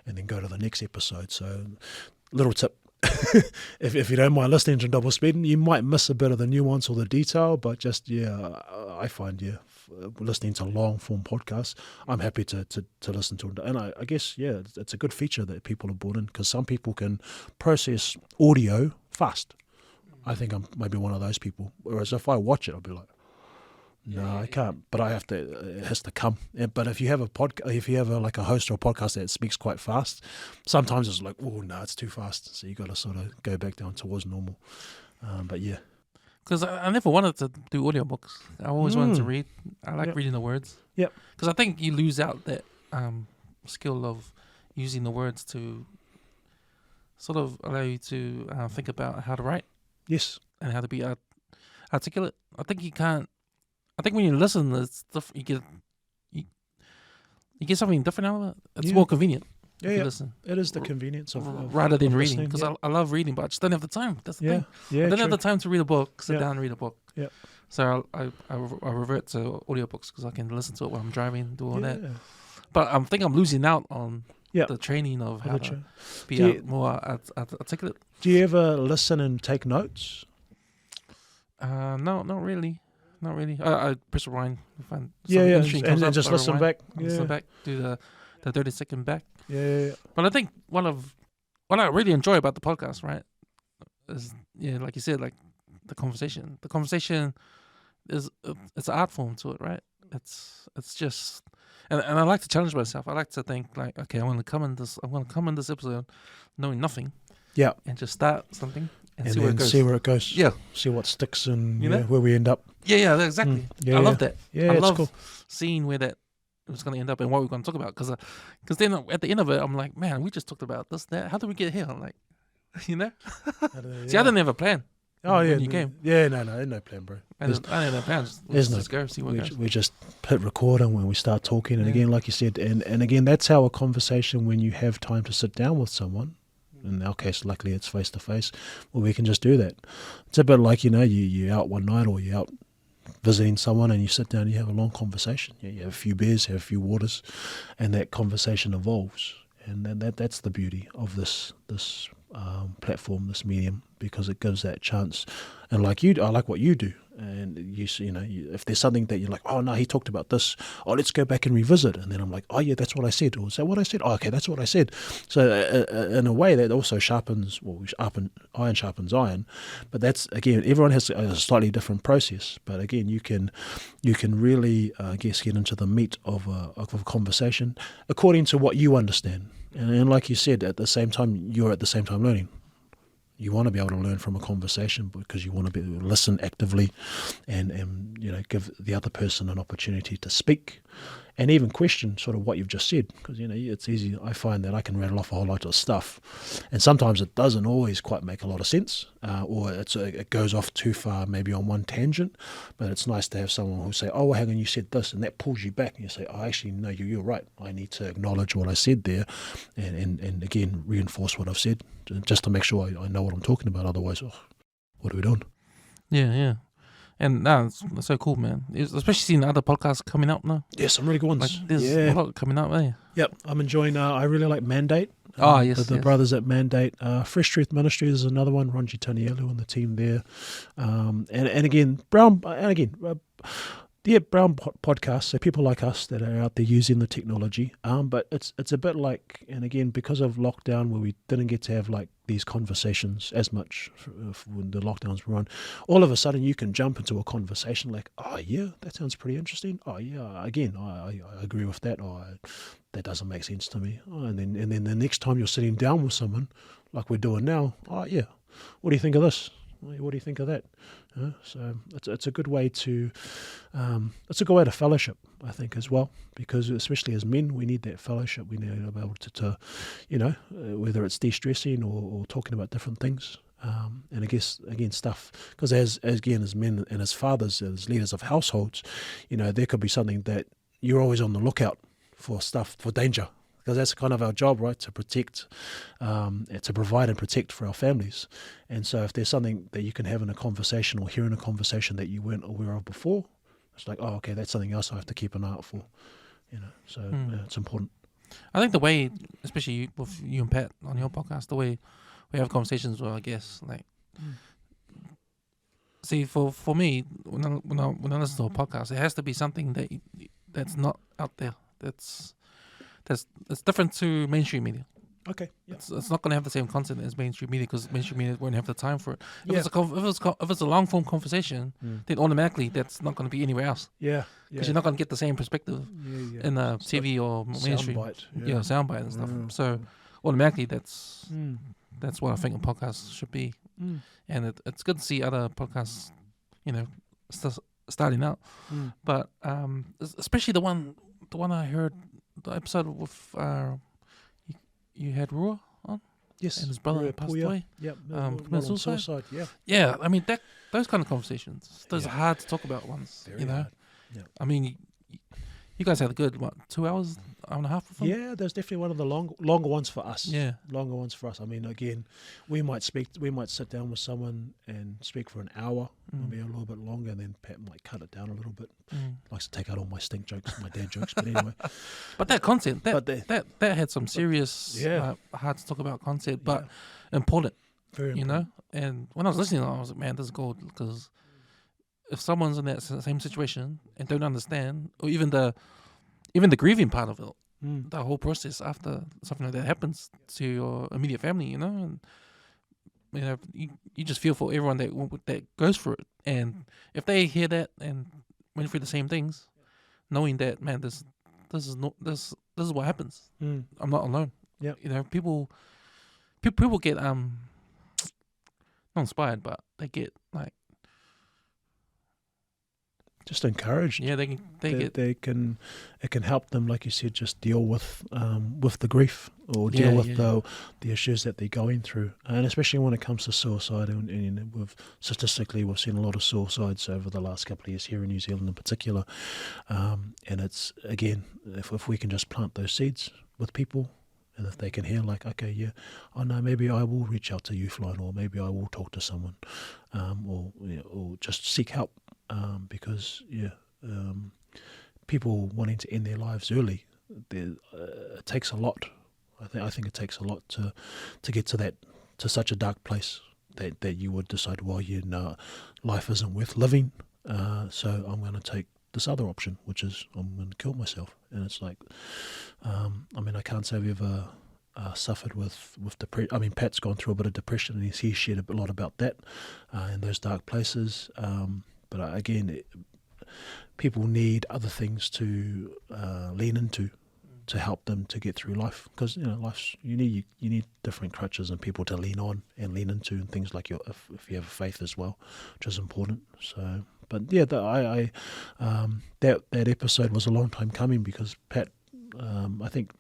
And then go to the next episode. So little tip, if you don't mind listening to double speed, you might miss a bit of the nuance or the detail. But just, I find, listening to long form podcasts, I'm happy to listen to it. And I guess, yeah, it's a good feature that people have brought in, because some people can process audio fast. I think I'm maybe one of those people. Whereas if I watch it, I'll be like, no, I can't. But I have to. It has to come. But if you have like a host or a podcast that speaks quite fast, sometimes it's like, oh no, it's too fast. So you got to sort of go back down towards normal. But yeah, because I never wanted to do audiobooks. I always wanted to read. I like reading the words. Yep. Because I think you lose out that skill of using the words to sort of allow you to think about how to write. Yes. And how to be articulate. I think you can't. I think when you listen, you get something different out of it. It's more convenient. Yeah, if you listen. It is the convenient of rather than of reading, listening, because I love reading, but I just don't have the time. That's the thing. Yeah, I don't have the time to read a book, sit down and read a book. Yeah. So I revert to audiobooks because I can listen to it while I'm driving, do all that. But I think I'm losing out on the training of how to be more articulate. Do you ever listen and take notes? No, not really. Not really. I press rewind. And just listen back. Listen back. Do the 30-second back. Yeah. But I think what I really enjoy about the podcast, right, is like you said, like the conversation. The conversation is it's an art form to it, right? It's just, and I like to challenge myself. I like to think like, okay, I'm gonna come in this episode knowing nothing. Yeah. And just start something. And see where it goes. Yeah. See what sticks and where we end up. Yeah, exactly. I love that. Yeah, I love cool. seeing where that was going to end up and what we're going to talk about. Because then at the end of it, I'm like, man, we just talked about this, that. How did we get here? I'm like, See, I didn't have a plan. Oh, yeah. When you came. Yeah, no plan, bro. I didn't have a plan. Just go, see what goes. We just hit record and when we start talking. And again, like you said, and again, that's how a conversation, when you have time to sit down with someone, in our case, luckily it's face to face, well, we can just do that. It's a bit like, you're out one night or you're out visiting someone and you sit down and you have a long conversation. You have a few beers, have a few waters, and that conversation evolves. And then that's the beauty of this platform, this medium, because it gives that chance. And like you, I like what you do. And if there's something that you're like, oh no, he talked about this, oh let's go back and revisit, and then I'm like, oh yeah, that's what I said, or is that what I said? Oh, okay, that's what I said. So in a way that also sharpens, iron sharpens iron. But that's, again, everyone has a slightly different process. But again, you can really, get into the meat of a conversation according to what you understand. And like you said, at the same time, you're at the same time learning. You want to be able to learn from a conversation because you want to be able to listen actively and give the other person an opportunity to speak and even question sort of what you've just said, because it's easy. I find that I can rattle off a whole lot of stuff, and sometimes it doesn't always quite make a lot of sense, or it goes off too far, maybe on one tangent. But it's nice to have someone who say, oh well, hang on, you said this, and that pulls you back, and you say, oh actually no, you're right, I need to acknowledge what I said there, and again reinforce what I've said, just to make sure I know what I'm talking about. Otherwise, what are we doing? Yeah. And it's so cool, man. Especially seeing other podcasts coming up now. Yeah, some really good ones. Like, there's a lot coming up there. Yep, I'm enjoying. I really like Mandate. Yes, the brothers at Mandate. Fresh Truth Ministries is another one. Ronji Tanielu and the team there. And again, Brown. And again. Brown podcasts, so people like us that are out there using the technology. But it's a bit like, and again, because of lockdown, where we didn't get to have like these conversations as much when the lockdowns were on, all of a sudden you can jump into a conversation like, oh yeah, that sounds pretty interesting. Oh yeah, again, I agree with that. Oh, that doesn't make sense to me. Oh, and then the next time you're sitting down with someone like we're doing now, oh yeah, what do you think of this? What do you think of that? So it's a good way to fellowship, I think, as well, because especially as men, we need that fellowship. We need to be able to whether it's de-stressing or talking about different things. And I guess, again, stuff, because as men and as fathers, as leaders of households, there could be something that you're always on the lookout for danger. Because that's kind of our job, right? To protect, to provide and protect for our families. And so if there's something that you can have in a conversation or hear in a conversation that you weren't aware of before, it's like, oh, okay, that's something else I have to keep an eye out for. So it's important. I think the way, especially with you and Pat on your podcast, the way we have conversations, well, I guess, like, See, for me, when I listen to a podcast, it has to be something that's not out there. That's different to mainstream media. Okay. Yeah. It's not going to have the same content as mainstream media because mainstream media won't have the time for it. If Yeah. it's a long form conversation, then automatically that's not going to be anywhere else Yeah. because you're not going to get the same perspective Yeah. in a TV or mainstream. Soundbite. Soundbite and stuff. So automatically that's what I think a podcast should be. And it's good to see other podcasts, starting out. But especially the one I heard, the episode with you had Rua on, Yes. and his brother passed away. Yep. Committed suicide. Yeah. Yeah, I mean those kind of conversations, those are hard to talk about ones. Very hard. Yeah. I mean, you guys had a good 2 hours, hour and a half with them? Yeah, there's definitely one of the longer ones for us. Yeah. Longer ones for us. I mean, again, we might sit down with someone and speak for an hour, maybe a little bit longer, and then Pat might cut it down a little bit. Likes to take out all my stink jokes, my dad jokes, but anyway. But that content, that had some serious, hard to talk about content, but important. Very important. And when I was listening, I was like, man, this is gold, because if someone's in that same situation and don't understand, or even the grieving part of it, the whole process after something like that happens to your immediate family, and you just feel for everyone that goes through it. And if they hear that and went through the same things, knowing that, man, this is what happens. I'm not alone. Yeah. People get not inspired, but they get like. Just encouraged. Yeah, it can help them, like you said, just deal with the grief or deal with the issues that they're going through, and especially when it comes to suicide. And statistically, we've seen a lot of suicides over the last couple of years here in New Zealand, in particular. And it's, again, if we can just plant those seeds with people, and if they can hear, like, okay, yeah, I know, maybe I will reach out to Youthline, or maybe I will talk to someone, or just seek help. Because people wanting to end their lives early, it takes a lot. I think it takes a lot to get to such a dark place that you would decide, well, life isn't worth living, so I'm going to take this other option, which is I'm going to kill myself. And it's like, I can't say I've ever suffered with depression. I mean, Pat's gone through a bit of depression, and he shared a lot about that in those dark places. But again, people need other things to lean into to help them to get through life, because you need different crutches and people to lean on and lean into, and things like if you have a faith as well, which is important. So, but yeah, that episode was a long time coming, because Pat, I think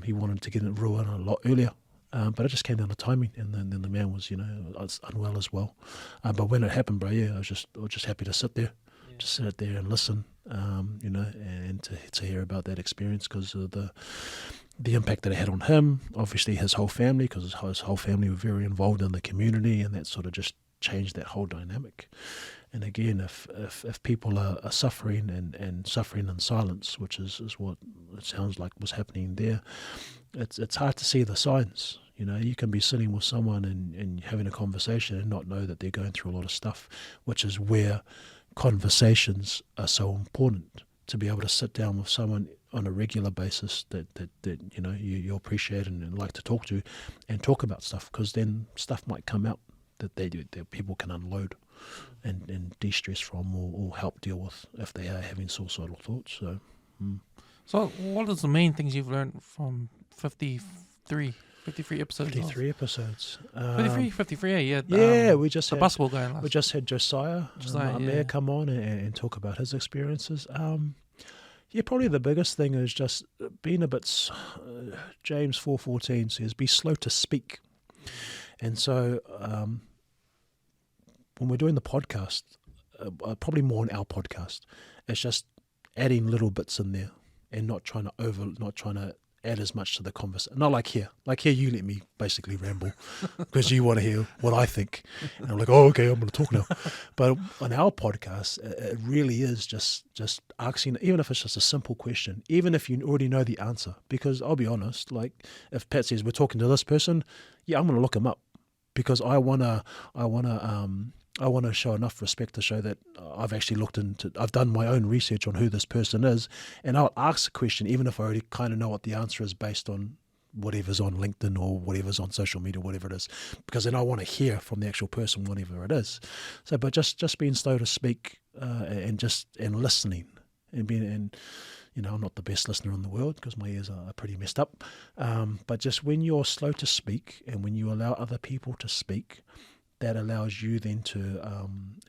he wanted to get it ruined a lot earlier. But it just came down to timing, and then the man was, unwell as well. But when it happened, bro, I was just happy to sit there, just sit there and listen, and to hear about that experience, because of the impact that it had on him. Obviously, his whole family, because his whole family were very involved in the community, and that sort of just changed that whole dynamic. And again, if people are suffering and suffering in silence, which is what it sounds like was happening there, it's hard to see the signs. You can be sitting with someone and having a conversation and not know that they're going through a lot of stuff, which is where conversations are so important, to be able to sit down with someone on a regular basis that you appreciate and like to talk to, and talk about stuff, because then stuff might come out that people can unload and de-stress from, or help deal with if they are having suicidal thoughts. So what are the main things you've learned from 53 episodes? 53 episodes. 53, yeah. Yeah, we just the had basketball guy last. We just had Josiah Mayor come on and talk about his experiences. Probably the biggest thing is just being a bit. James 4:14 says, "Be slow to speak," and so when we're doing the podcast, probably more on our podcast, it's just adding little bits in there and not trying to add as much to the conversation. Not like here. Like here, you let me basically ramble because you want to hear what I think. And I'm like, oh, okay, I'm going to talk now. But on our podcast, it really is just asking, even if it's just a simple question, even if you already know the answer. Because I'll be honest, like if Pat says we're talking to this person, I'm going to look him up, because I wanna I want to show enough respect to show that I've actually I've done my own research on who this person is, and I'll ask a question even if I already kind of know what the answer is based on whatever's on LinkedIn or whatever's on social media, whatever it is, because then I want to hear from the actual person, whatever it is. So, but just being slow to speak and listening and I'm not the best listener in the world because my ears are pretty messed up. But just when you're slow to speak and when you allow other people to speak, that allows you then to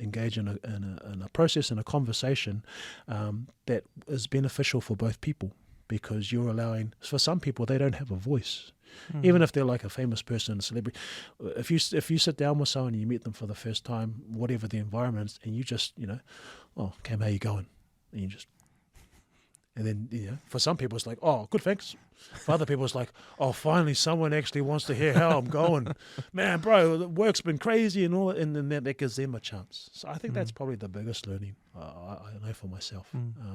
engage in a process, in a conversation that is beneficial for both people, because you're allowing, for some people, they don't have a voice. Even if they're like a famous person, a celebrity. If you sit down with someone and you meet them for the first time, whatever the environment is, and you just, oh, Cam, how you going? And you just, and then, for some people it's like, oh, good, thanks. For other people it's like, oh, finally someone actually wants to hear how I'm going. Man, bro, the work's been crazy and all, and then that gives them a chance. So I think that's probably the biggest learning I know for myself.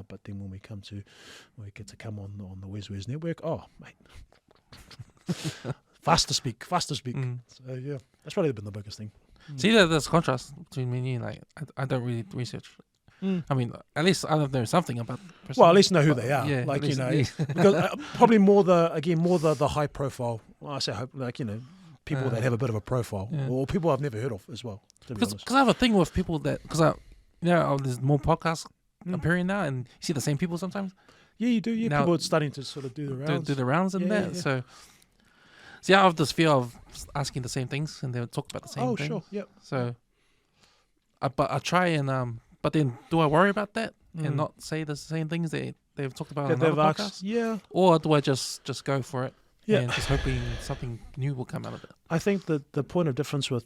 But then when we get to come on the Wes network, oh, mate, fast to speak. So yeah, that's probably been the biggest thing. See, there's a contrast between me and you. Like, I don't really research. I mean, at least I know something about the person. Well, at least know who they are. Yeah, like, least, because probably more the high profile. Well, I say people that have a bit of a profile, or people I've never heard of as well. Because I have a thing with people that, there's more podcasts appearing now, and you see the same people sometimes. Yeah, you do. Yeah, now, people are starting to sort of do the rounds. Do the rounds and that. Yeah. So, I have this fear of asking the same things, and they'll talk about the same things. Oh, sure, yep. So, but I try and but then do I worry about that and not say the same things they've talked about on other podcasts? Yeah. Or do I just go for it and just hoping something new will come out of it? I think that the point of difference with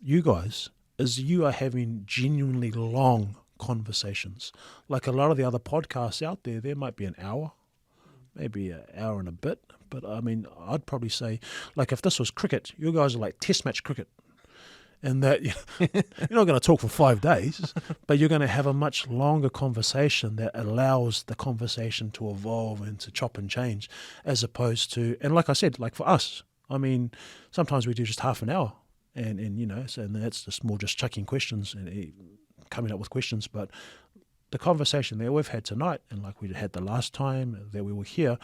you guys is you are having genuinely long conversations. Like a lot of the other podcasts out there might be an hour, maybe an hour and a bit. But I mean, I'd probably say, like, if this was cricket, you guys are like test match cricket. And that you're not going to talk for 5 days, but you're going to have a much longer conversation that allows the conversation to evolve and to chop and change, as opposed to, and like I said, like for us, I mean, sometimes we do just half an hour, and that's just more just chucking questions and coming up with questions. But the conversation that we've had tonight, and like we had the last time that we were here,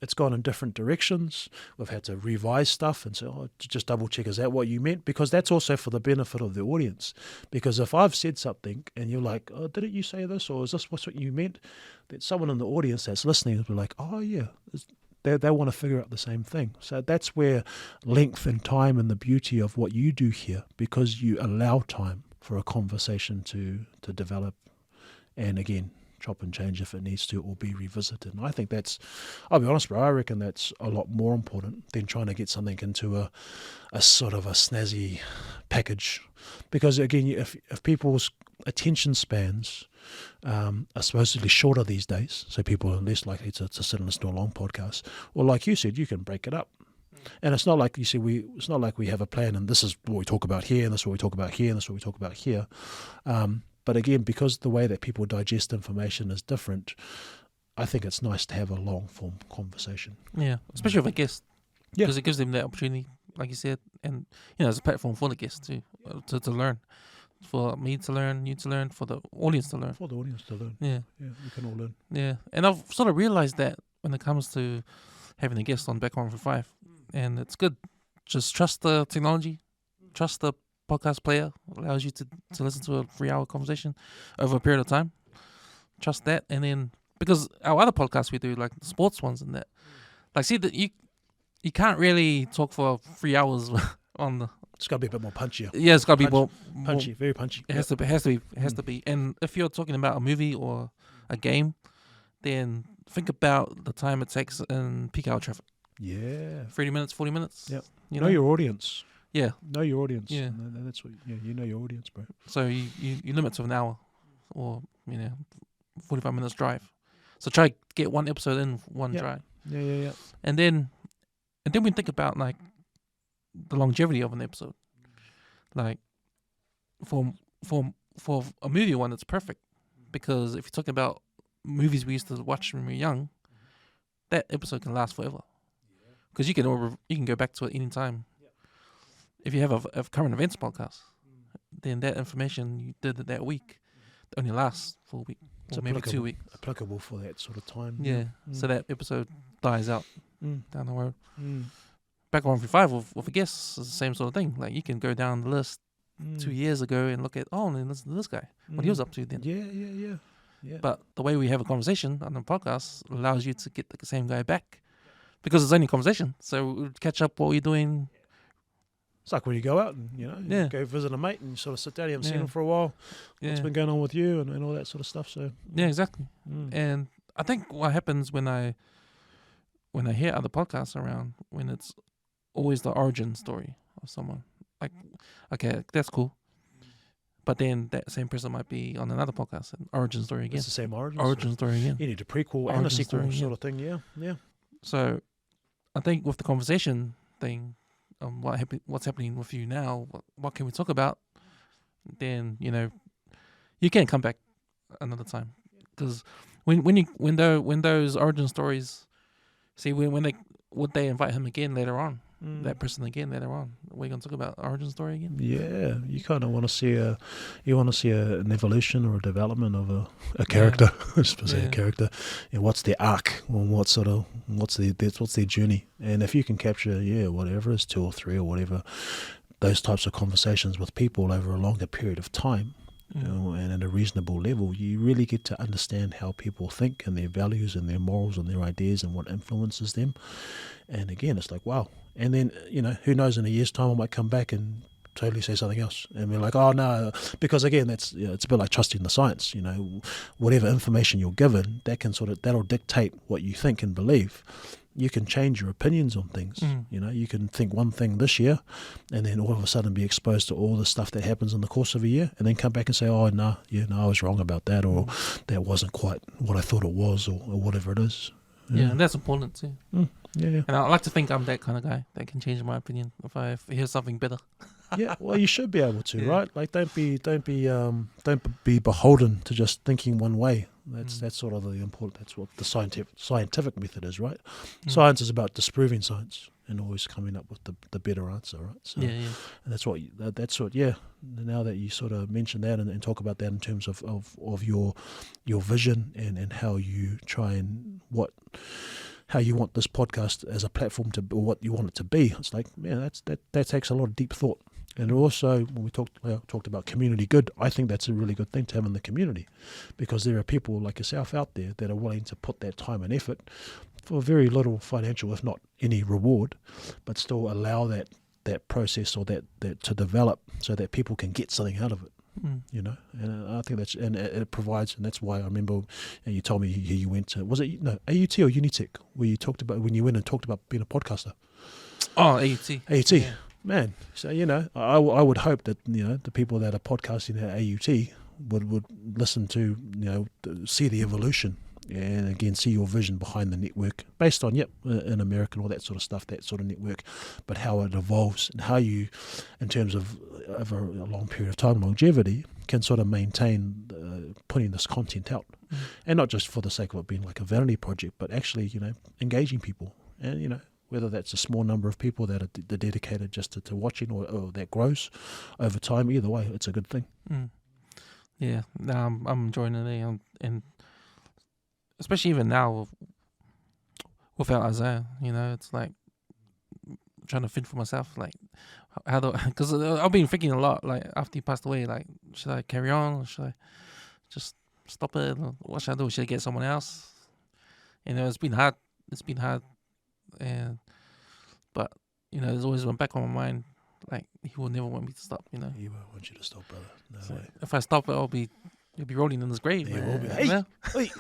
it's gone in different directions. We've had to revise stuff and say, just double check, is that what you meant? Because that's also for the benefit of the audience. Because if I've said something and you're like, oh, didn't you say this? Or is this what you meant? That someone in the audience that's listening will be like, oh, yeah. They want to figure out the same thing. So that's where length and time and the beauty of what you do here, because you allow time for a conversation to develop and, again, chop and change if it needs to, or be revisited. And I think I'll be honest, bro, I reckon that's a lot more important than trying to get something into a sort of a snazzy package. Because again, if people's attention spans are supposedly shorter these days, so people are less likely to sit and listen to a long podcast, or like you said, you can break it up. And it's not like it's not like we have a plan and this is what we talk about here, and this is what we talk about here, and this is what we talk about here. But again, because the way that people digest information is different, I think it's nice to have a long-form conversation. Yeah, especially with a guest. Yeah. Because it gives them that opportunity, like you said, and, it's a platform for the guests to learn. For me to learn, you to learn, for the audience to learn. For the audience to learn. Yeah. Yeah, we can all learn. Yeah, and I've sort of realised that when it comes to having a guest on Back 145, and it's good. Just trust the technology, trust the podcast player, allows you to listen to a 3-hour conversation over a period of time. Trust that, and then, because our other podcasts we do, like the sports ones and that, like, see that you can't really talk for 3 hours on the. It's got to be a bit more punchier. Yeah, it's got to be more punchy, very punchy. It has to be. And if you're talking about a movie or a game, then think about the time it takes in peak hour traffic. Yeah, 30 minutes, 40 minutes. Yep. Know your audience. Yeah. Know your audience. Yeah. And that's what. Yeah, you know your audience, bro. So you limit to an hour, or 45 minutes drive. So try to get one episode in one drive. Yeah. And then we think about like the longevity of an episode. Like for a movie one, it's perfect, because if you're talking about movies we used to watch when we were young, that episode can last forever, because you can go back to it any time. If you have a current events podcast, then that information you did it that week only lasts for a week or maybe 2 weeks. Applicable for that sort of time. Yeah. So that episode dies out down the road. Mm. Back on 135 with a guest is the same sort of thing. Like you can go down the list 2 years ago and look at, and listen to this guy, what he was up to then. Yeah. But the way we have a conversation on the podcast allows you to get the same guy back because it's only conversation. So we'll catch up what we're doing. It's like when you go out and, you go visit a mate and you sort of sit down, you haven't seen him for a while. What's been going on with you and all that sort of stuff. So yeah, exactly. And I think what happens when I hear other podcasts around, when it's always the origin story of someone, like, okay, that's cool. But then that same person might be on another podcast, an origin story again. It's the same origin story again. You need a prequel and a sequel sort of thing, yeah. So I think with the conversation thing, what's happening with you now, what can we talk about, then, you can come back another time. Because when those origin stories, see, would they invite him again later on? That person again later on. We're going to talk about origin story again. Yeah, you kind of want to see an evolution or a development of a character, a specific character. What's their arc, or what's their journey? And if you can capture, whatever is 2 or 3 or whatever, those types of conversations with people over a longer period of time. And at a reasonable level, you really get to understand how people think and their values and their morals and their ideas and what influences them. And again, it's like, wow. And then, who knows, in a year's time, I might come back and totally say something else. And we're like, oh, no. Because again, that's it's a bit like trusting the science. Whatever information you're given, that'll dictate what you think and believe. You can change your opinions on things. You can think one thing this year and then all of a sudden be exposed to all the stuff that happens in the course of a year and then come back and say, oh, no, I was wrong about that, or that wasn't quite what I thought it was, or whatever it is. Yeah, and that's important too. Yeah. And I like to think I'm that kind of guy that can change my opinion if I hear something better. Yeah, well, you should be able to, right? Like, don't be beholden to just thinking one way. That's sort of the important. That's what the scientific method is, right? Science is about disproving science and always coming up with the better answer, right? So, yeah. And that's what. Now that you sort of mention that and talk about that in terms of your vision and how you try and how you want this podcast as a platform to, or what you want it to be. It's like, that takes a lot of deep thought. And also, when we talked about community good, I think that's a really good thing to have in the community, because there are people like yourself out there that are willing to put that time and effort for very little financial, if not any reward, but still allow that process or that to develop so that people can get something out of it. And I think and it provides, and that's why I remember you told me you went to, was it AUT or Unitech, where you talked about when you went and talked about being a podcaster? Oh, AUT. Yeah. Man, so I would hope that the people that are podcasting at AUT would listen to see the evolution, and again see your vision behind the network based on in America and all that sort of stuff, that sort of network, but how it evolves and how you, in terms of over a long period of time, longevity, can sort of maintain putting this content out, and not just for the sake of it being like a vanity project, but actually engaging people, and whether that's a small number of people that are dedicated just to watching, or that grows over time. Either way, it's a good thing. Yeah, I'm enjoying it, and especially even now without Isaiah, it's like trying to think for myself, like how do, because I've been thinking a lot, like after he passed away, like should I carry on, or should I just stop it, or what should I do? Should I get someone else? It's been hard. But there's always one back on my mind, like he will never want me to stop. He won't want you to stop, brother. No way. If I stop, he'll be rolling in his grave. He will be. Hey.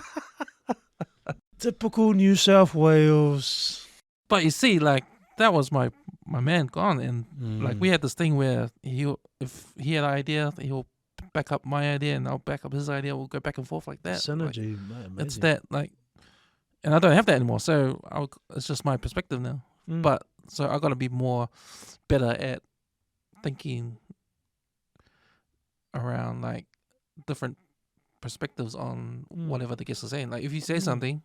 Typical New South Wales. But you see, like that was my man gone, and like we had this thing where if he had an idea, he'll back up my idea, and I'll back up his idea. We'll go back and forth like that. Synergy, like, it's that like. And I don't have that anymore, so it's just my perspective now. But so I got to be better at thinking around like different perspectives on whatever the guest is saying. Like if you say something,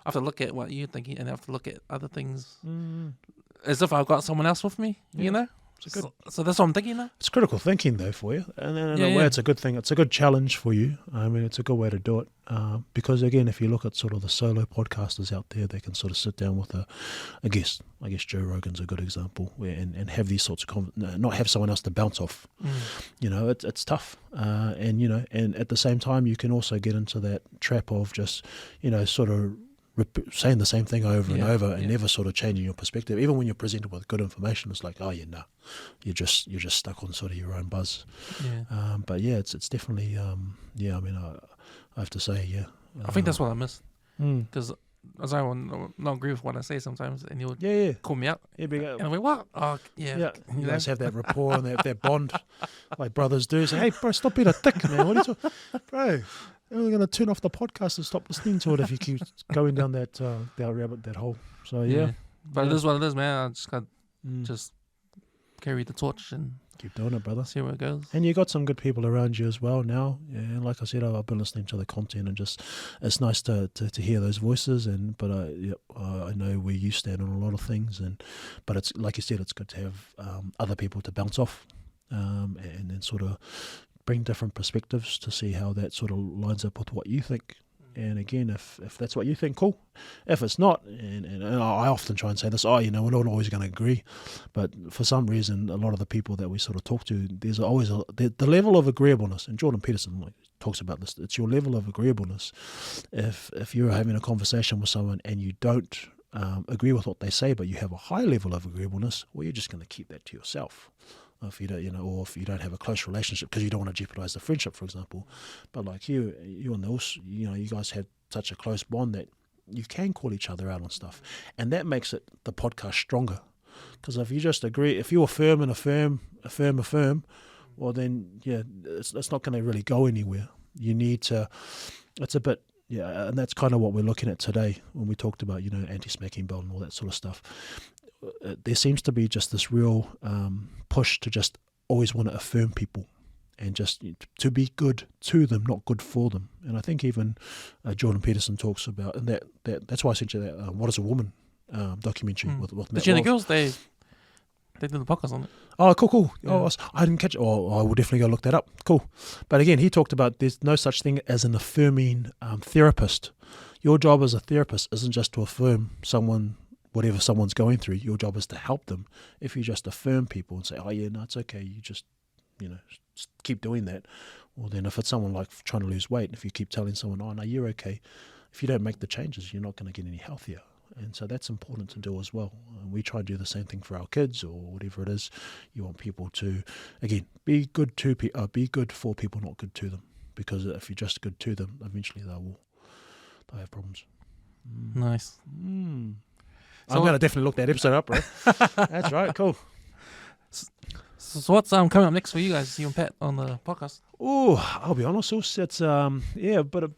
I have to look at what you're thinking, and I have to look at other things as if I've got someone else with me. So that's what I'm thinking now. It's critical thinking though for you, and then in a way yeah. it's a good thing. It's a good challenge for you. I mean, it's a good way to do it because again, if you look at sort of the solo podcasters out there, they can sort of sit down with a guest. I guess Joe Rogan's a good example, and have these sorts of not have someone else to bounce off. You know, it's tough, and you know, and at the same time, you can also get into that trap of just sort of saying the same thing over and over and never sort of changing your perspective. Even when you're presented with good information, it's like, oh yeah, no, you're just stuck on sort of your own buzz. But yeah, it's definitely I mean, I have to say, I think that's what I missed because as I will not agree with what I say sometimes, and you'll call me out. And I'm like, what? Oh, yeah. You guys have that rapport and that bond like brothers do. Say, hey, bro, stop being a dick, man. What are you talking? Bro, we're going to turn off the podcast and stop listening to it if you keep going down that hole. So, yeah. But it is what it is, man. I just got just carry the torch and keep doing it, brother. See where it goes. And you got some good people around you as well now. Yeah, and like I said, I've been listening to the content and just it's nice to hear those voices. But I know where you stand on a lot of things. But it's like you said, it's good to have other people to bounce off and then sort of bring different perspectives to see how that sort of lines up with what you think. And again, if that's what you think, cool. If it's not, and I often try and say this, we're not always going to agree. But for some reason, a lot of the people that we sort of talk to, there's always the level of agreeableness. And Jordan Peterson talks about this. It's your level of agreeableness. If you're having a conversation with someone and you don't agree with what they say, but you have a high level of agreeableness, well, you're just going to keep that to yourself. If you don't, or if you don't have a close relationship because you don't want to jeopardize the friendship, for example. But like you and Nils, you guys have such a close bond that you can call each other out on stuff, and that makes the podcast stronger. Because if you just agree, if you affirm and affirm, well then it's not going to really go anywhere. You need to. It's a bit. Yeah, and that's kind of what we're looking at today when we talked about anti-smacking belt and all that sort of stuff. There seems to be just this real push to just always want to affirm people and just to be good to them, not good for them. And I think even Jordan Peterson talks about, and that's why I sent you that What is a Woman documentary with Matt The Gender Walsh. Girls, they did the podcast on it. Oh, cool. Yeah. Oh, I didn't catch it. Oh, I will definitely go look that up. Cool. But again, he talked about there's no such thing as an affirming therapist. Your job as a therapist isn't just to affirm someone, whatever someone's going through. Your job is to help them. If you just affirm people and say, oh yeah, no, it's okay, you just keep doing that. Well then, if it's someone like trying to lose weight, if you keep telling someone, oh no, you're okay, if you don't make the changes, you're not going to get any healthier. And so that's important to do as well. We try and do the same thing for our kids or whatever it is. You want people to, again, be good for people, not good to them. Because if you're just good to them, eventually they'll have problems. Nice. So I'm going to definitely look that episode up, bro. That's right, cool. So what's coming up next for you guys, you and Pat, on the podcast? Oh, I'll be honest, it's a bit of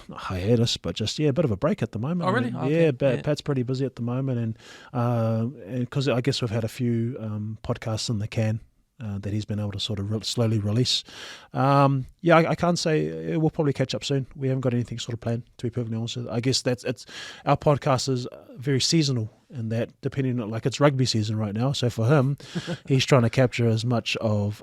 not hiatus, but just a bit of a break at the moment. Oh, really? Okay. Pat's pretty busy at the moment, and because I guess we've had a few podcasts in the can that he's been able to sort of slowly release. I can't say we'll probably catch up soon. We haven't got anything sort of planned, to be perfectly honest. I guess it's our podcast is very seasonal. And that, depending on, it's rugby season right now. So for him, he's trying to capture as much of,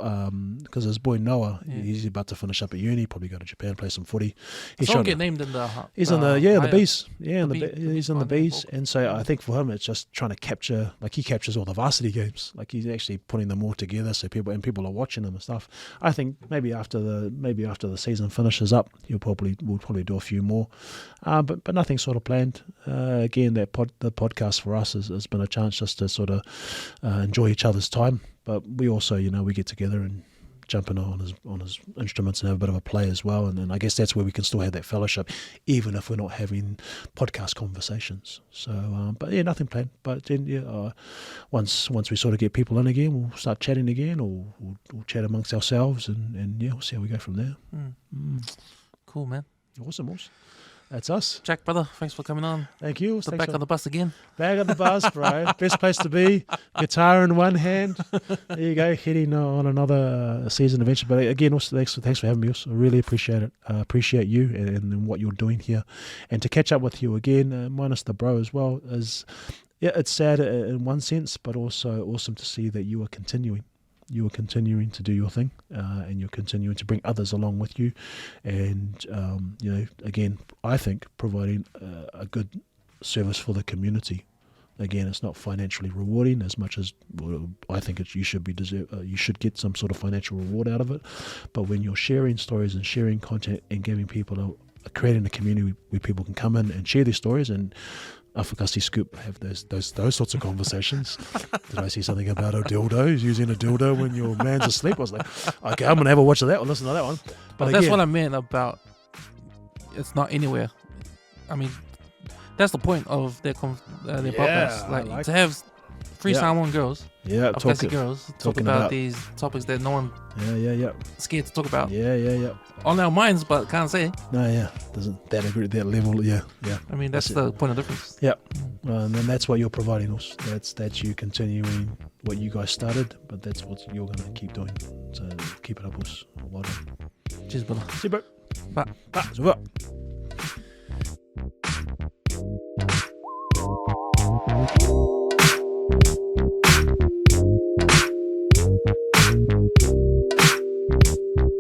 because his boy Noah, he's about to finish up at uni, probably go to Japan, play some footy. He's trying to get named in the. He's in the bees. Yeah, he's in the bees. And so I think for him, it's just trying to capture, he captures all the varsity games. He's actually putting them all together, so people are watching them and stuff. I think maybe after the season finishes up, we'll probably do a few more, but nothing sort of planned. Again, the podcast for us has been a chance just to sort of enjoy each other's time, but we also we get together and jump in on his instruments and have a bit of a play as well, and I guess that's where we can still have that fellowship even if we're not having podcast conversations. So but nothing planned, but then once we sort of get people in again, we'll start chatting again, or we'll chat amongst ourselves, and we'll see how we go from there. Cool, man. Awesome. That's us. Jack, brother, thanks for coming on. Thank you. Back on the bus again. Back on the bus, bro. Best place to be. Guitar in one hand. There you go, heading on another season adventure. But again, also thanks for having me. I really appreciate it. Appreciate you and what you're doing here. And to catch up with you again, minus the bro as well, is yeah, it's sad in one sense, but also awesome to see that you are continuing. You are continuing to do your thing, and you're continuing to bring others along with you. And, again, I think providing a good service for the community. Again, it's not financially rewarding as much as I think you should you should get some sort of financial reward out of it. But when you're sharing stories and sharing content and giving people creating a community where people can come in and share their stories, and Afakasi Scoop have those sorts of conversations. Did I see something about a dildo? He's using a dildo when your man's asleep. I was like, okay, I'm gonna have a watch of that one, listen to that one. But that's what I meant about it's not anywhere. I mean, that's the point of their podcast, like to have three Samoan girls, talk about these topics that no one scared to talk about. On our minds, but can't say. No, doesn't that agree that level? Yeah. I mean, that's the point of difference. Yeah, and then that's what you're providing us. That's you continuing what you guys started, but that's what you're gonna keep doing. So keep it up, us. Well done. Cheers, brother. See you, bro. Bye. Bye.